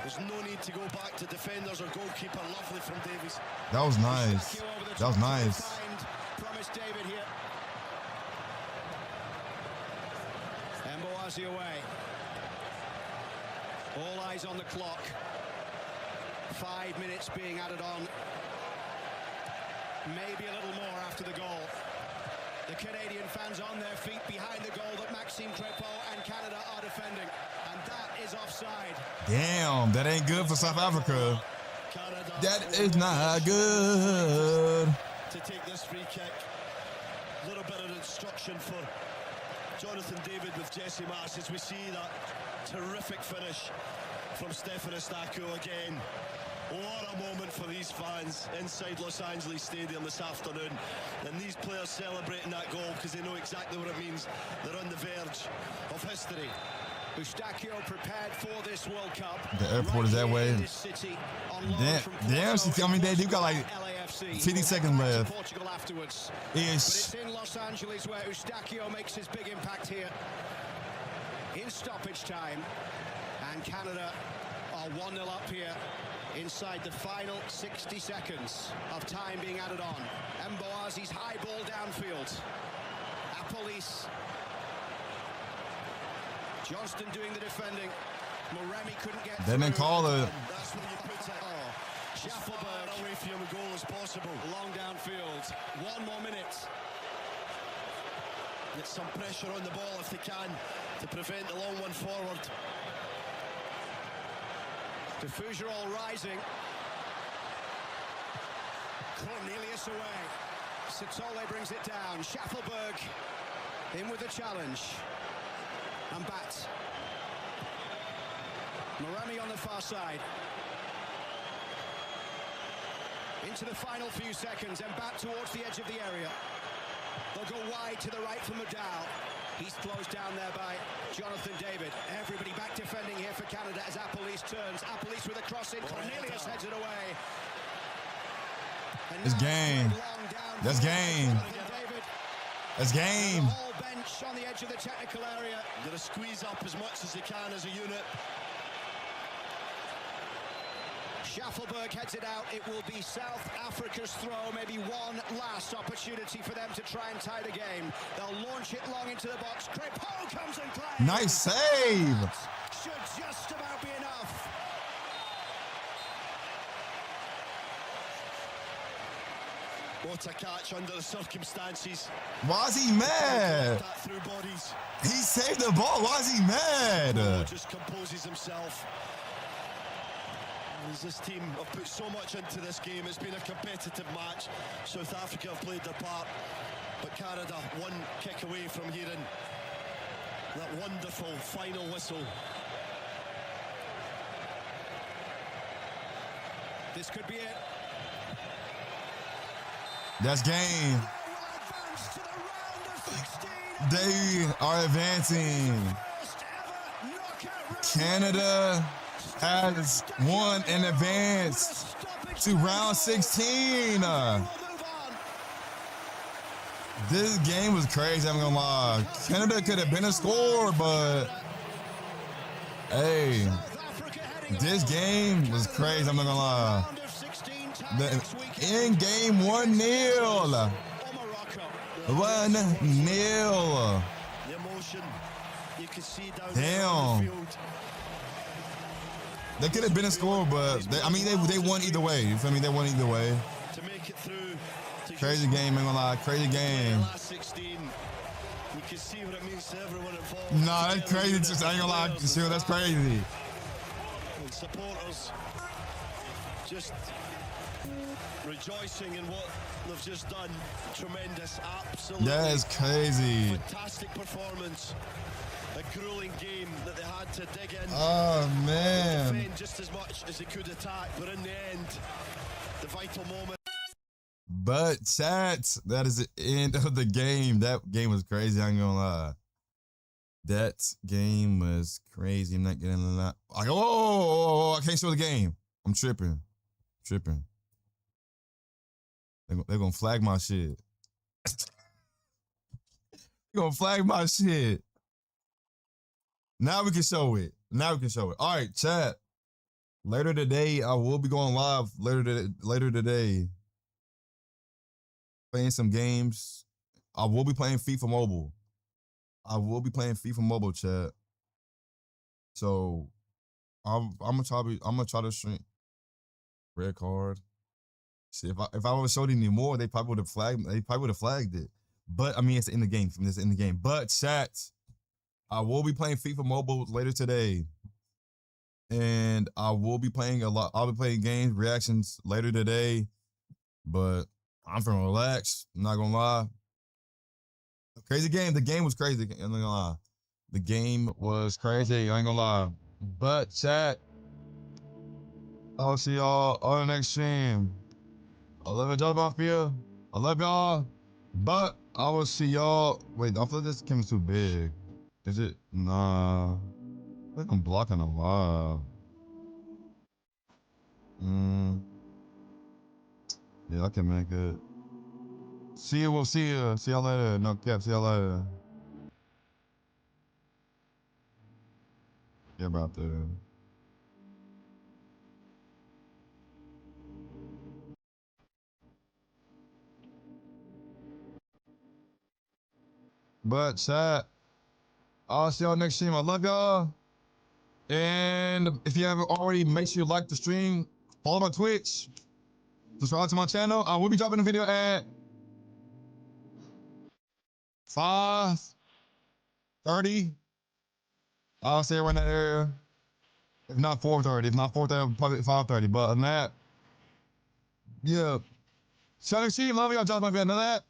[SPEAKER 2] There's no need to go back to defenders or goalkeeper. Lovely from Davies.
[SPEAKER 3] That was nice. That was nice.
[SPEAKER 1] Promise David here. And Boazi away. All eyes on the clock. 5 minutes being added on. Maybe a little more after the goal. The Canadian fans on their feet behind the goal that Maxime Crépeau and Canada are defending. And that is offside.
[SPEAKER 3] Damn, that ain't good for South Africa. That is not good.
[SPEAKER 2] To take this free kick. A little bit of instruction for Jonathan David with Jesse Marsh as we see that terrific finish from Stefan Eustachio again. What a moment for these fans inside Los Angeles Stadium this afternoon. And these players celebrating that goal because they know exactly what it means. They're on the verge of history.
[SPEAKER 1] Eustachio prepared for this World Cup.
[SPEAKER 3] The airport is that way. Damn, they do got like 50 seconds left.
[SPEAKER 1] Portugal afterwards.
[SPEAKER 3] Ish.
[SPEAKER 1] But it's in Los Angeles where Eustachio makes his big impact here. In stoppage time. And Canada are 1-0 up here inside the final 60 seconds of time being added on. Mboazi's high ball downfield. Apolis. Johnston doing the defending. Moremi couldn't get
[SPEAKER 3] They didn't call it.
[SPEAKER 2] That's where you put it.
[SPEAKER 1] Schaffelberg
[SPEAKER 2] away from a goal as possible.
[SPEAKER 1] Long downfield. 1 more minute.
[SPEAKER 2] Get some pressure on the ball if they can to prevent the long one forward.
[SPEAKER 1] De Fougerolles rising. Cornelius away. Sitole brings it down. Schaffelberg in with the challenge. And Bat. Moremi on the far side. Into the final few seconds, and back towards the edge of the area. They'll go wide to the right for Mudau. He's closed down there by Jonathan David. Everybody back defending here for Canada as Apolis turns. Apolis with a cross in. Cornelius heads it away.
[SPEAKER 3] It's game. That's game. That's game.
[SPEAKER 1] Whole bench on the edge of the technical area.
[SPEAKER 2] Got to squeeze up as much as they can as a unit.
[SPEAKER 1] Schaffelberg heads it out. It will be South Africa's throw. Maybe one last opportunity for them to try and tie the game. They'll launch it long into the box. Crepeau comes and claims.
[SPEAKER 3] Nice save.
[SPEAKER 1] Should just about be enough.
[SPEAKER 2] What a catch under the circumstances.
[SPEAKER 3] Why is he mad?
[SPEAKER 2] Through bodies.
[SPEAKER 3] He saved the ball. Why is he mad?
[SPEAKER 2] Just composes himself. As this team have put so much into this game, it's been a competitive match. South Africa have played their part, but Canada one kick away from hearing that wonderful final whistle.
[SPEAKER 1] This could be it.
[SPEAKER 3] That's game. They are advancing. Canada has won in advance to round 16. This game was crazy, I'm gonna lie. Canada could have been a score, but hey, this game was crazy, I'm not gonna lie. The end game 1-0. 1-0.
[SPEAKER 2] The emotion you can see down
[SPEAKER 3] Damn.
[SPEAKER 2] the field.
[SPEAKER 3] They could have been a score, but they won either way. You feel me? They won either way.
[SPEAKER 2] To make it through.
[SPEAKER 3] Crazy game, ain't gonna lie. Crazy game.
[SPEAKER 2] Last 16. You can see what it means to everyone involved.
[SPEAKER 3] Nah, that's crazy. Just I ain't gonna lie. That's crazy.
[SPEAKER 2] And supporters just rejoicing in what they've just done. Tremendous, absolutely.
[SPEAKER 3] That is crazy.
[SPEAKER 2] Fantastic performance. A grueling game that they had to dig in.
[SPEAKER 3] Oh man.
[SPEAKER 2] Defend just as much as they could attack, but in the end, the vital moment.
[SPEAKER 3] But chat, that is the end of the game. That game was crazy. I ain't gonna lie. That game was crazy. I'm not getting into that. Like, oh, I can't show the game. I'm tripping. They're gonna flag my shit. They're gonna flag my shit. Now we can show it. All right, chat. Later today, I will be going live later today. Playing some games. I will be playing FIFA Mobile. Chat. So I'm gonna try to shrink. Red card. See, if I would have showed it anymore, they probably would have flagged it. But I mean, it's in the game. But chat, I will be playing FIFA Mobile later today. And I will be playing a lot. I'll be playing games, reactions later today. But I'm finna relax. I'm not gonna lie. Crazy game. The game was crazy. I'm not gonna lie. The game was crazy. I ain't gonna lie. But chat, I'll see y'all on the next stream. I love y'all, Mafia. I love y'all. But I will see y'all. Wait, I feel like this camera's too big. Is it? Nah. think I'm blocking a lot. Yeah, I can make it. See you. We'll see you. See y'all later. No cap. See y'all later. Yeah, about that. But chat, I'll see y'all next stream. I love y'all. And if you haven't already, make sure you like the stream, follow my Twitch, subscribe to my channel. I will be dropping a video at 5:30. I'll say around that area. If not 4:30, if not 4:30, probably 5:30. But other than that, yeah. Shout out to you. Love y'all. Josh, my fan. Know that.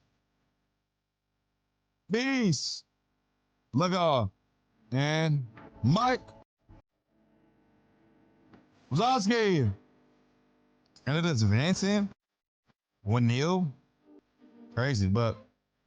[SPEAKER 3] Peace. Love y'all. And Mike Wazowski. And it is advancing. 1-0. Crazy, but